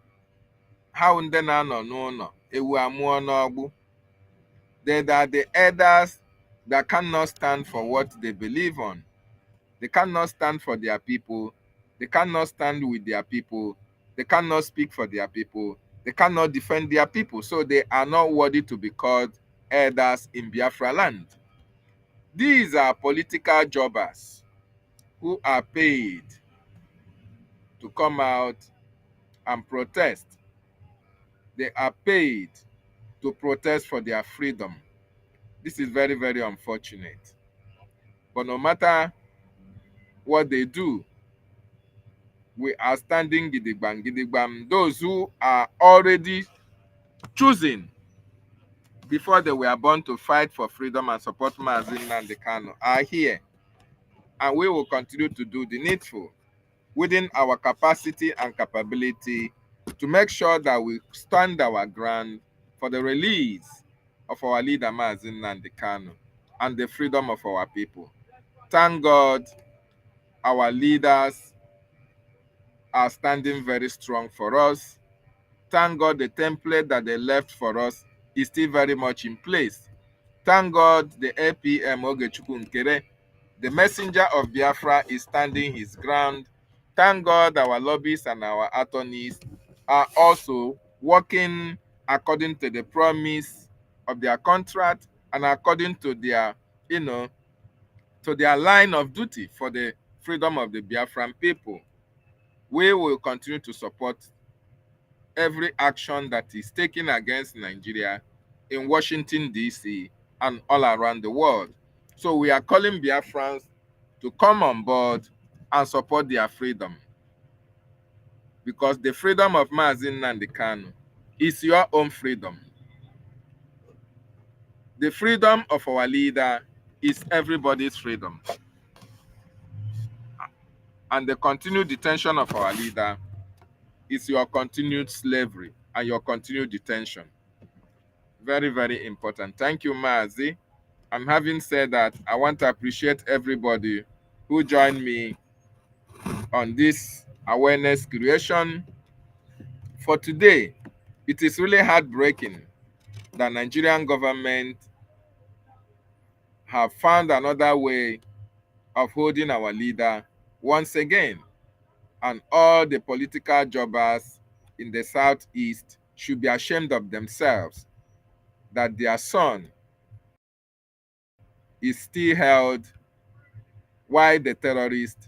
Ha ndị na-anọ n'ụlọ, ewu amụọ n'ọgbụ. They are the elders that cannot stand for what they believe on. They cannot stand for their people. They cannot stand with their people. They cannot speak for their people. They cannot defend their people. So they are not worthy to be called elders in Biafra land. These are political jobbers who are paid to come out and protest. They are paid to protest for their freedom. This is very, very unfortunate. But no matter what they do, we are standing gidigbam gidigbam. Those who are already choosing before they were born to fight for freedom and support Mazi Nnamdi Kanu are here, and we will continue to do the needful within our capacity and capability to make sure that we stand our ground for the release of our leader Mazi Nnamdi Kanu and the freedom of our people. Thank God our leaders are standing very strong for us. Thank God the template that they left for us is still very much in place. Thank God the APM Ogechukwu Nkere, the messenger of Biafra, is standing his ground. Thank God our lobbyists and our attorneys are also working according to the promise of their contract and according to their, to their line of duty for the freedom of the Biafran people. We will continue to support every action that is taken against Nigeria in Washington, D.C. and all around the world. So we are calling Biafrans to come on board and support their freedom. Because the freedom of Mazi Nnamdi Kanu is your own freedom. The freedom of our leader is everybody's freedom. And the continued detention of our leader is your continued slavery and your continued detention. Very, very important. Thank you, Mazi. And having said that, I want to appreciate everybody who joined me on this awareness creation. For today, it is really heartbreaking that Nigerian government have found another way of holding our leader once again. And all the political jobbers in the Southeast should be ashamed of themselves that their son is still held while the terrorists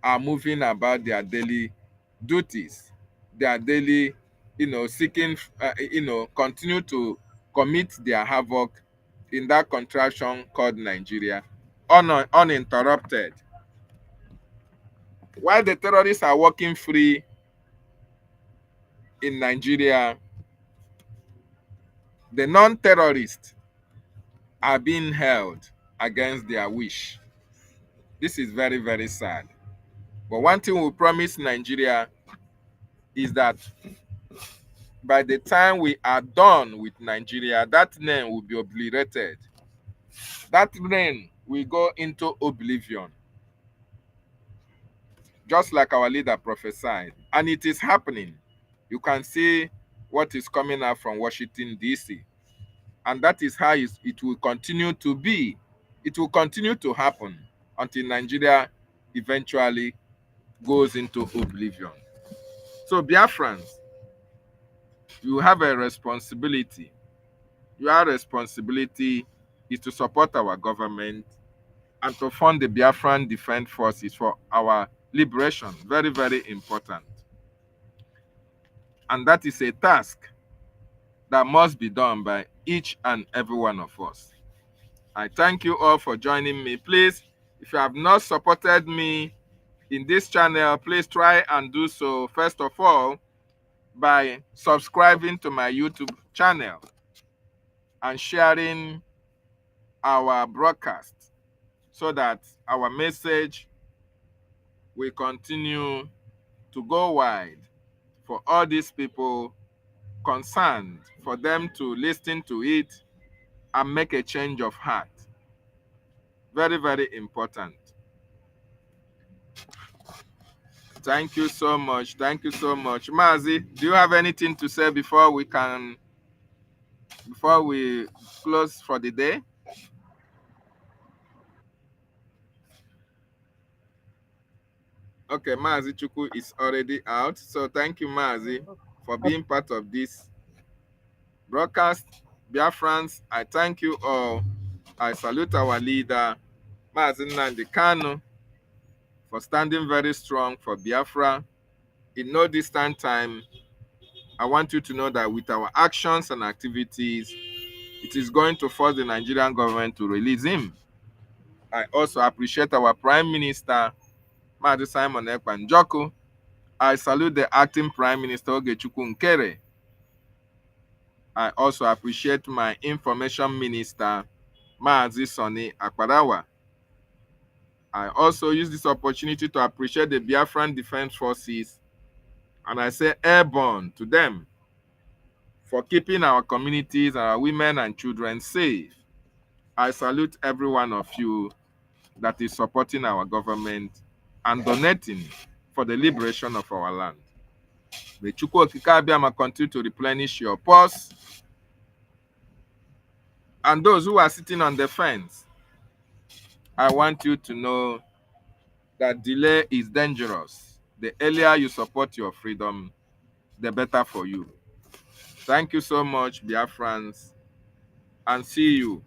are moving about their daily duties, their daily, seeking, continue to commit their havoc in that contraction called Nigeria, uninterrupted. While the terrorists are walking free in Nigeria, the non-terrorists are being held against their wish. This is very, very sad. But one thing we promise Nigeria is that by the time we are done with Nigeria, that name will be obliterated. That name will go into oblivion, just like our leader prophesied. And it is happening. You can see what is coming out from Washington, D.C. And that is how it will continue to be. It will continue to happen until Nigeria eventually goes into oblivion. So Biafrans, you have a responsibility. Your responsibility is to support our government and to fund the Biafran Defense Forces for our liberation. Very, very important. And that is a task that must be done by each and every one of us. I thank you all for joining me. Please, if you have not supported me in this channel, please try and do so, first of all, by subscribing to my YouTube channel and sharing our broadcast so that our message will continue to go wide for all these people concerned, for them to listen to it and make a change of heart. Very, very important. Thank you so much. Thank you so much. Mazi, do you have anything to say before we close for the day? Okay, Mazi Chukwu is already out. So thank you, Mazi, for being part of this broadcast. Biafrans, I thank you all. I salute our leader, Mazi Nnamdi Kanu, for standing very strong for Biafra. In no distant time, I want you to know that with our actions and activities, it is going to force the Nigerian government to release him. I also appreciate our Prime Minister, Mazi Simon Ekpa Njoku. I salute the Acting Prime Minister, Ogechukwu Nkere. I also appreciate my Information Minister, Mazi Sonny Akparawa. I also use this opportunity to appreciate the Biafran Defense Forces, and I say airborne to them for keeping our communities, our women and children safe. I salute every one of you that is supporting our government and donating for the liberation of our land. May Chukwu Okike Abiama continue to replenish your purse. And those who are sitting on the fence, I want you to know that delay is dangerous. The earlier you support your freedom, the better for you. Thank you so much, Biafrans, and see you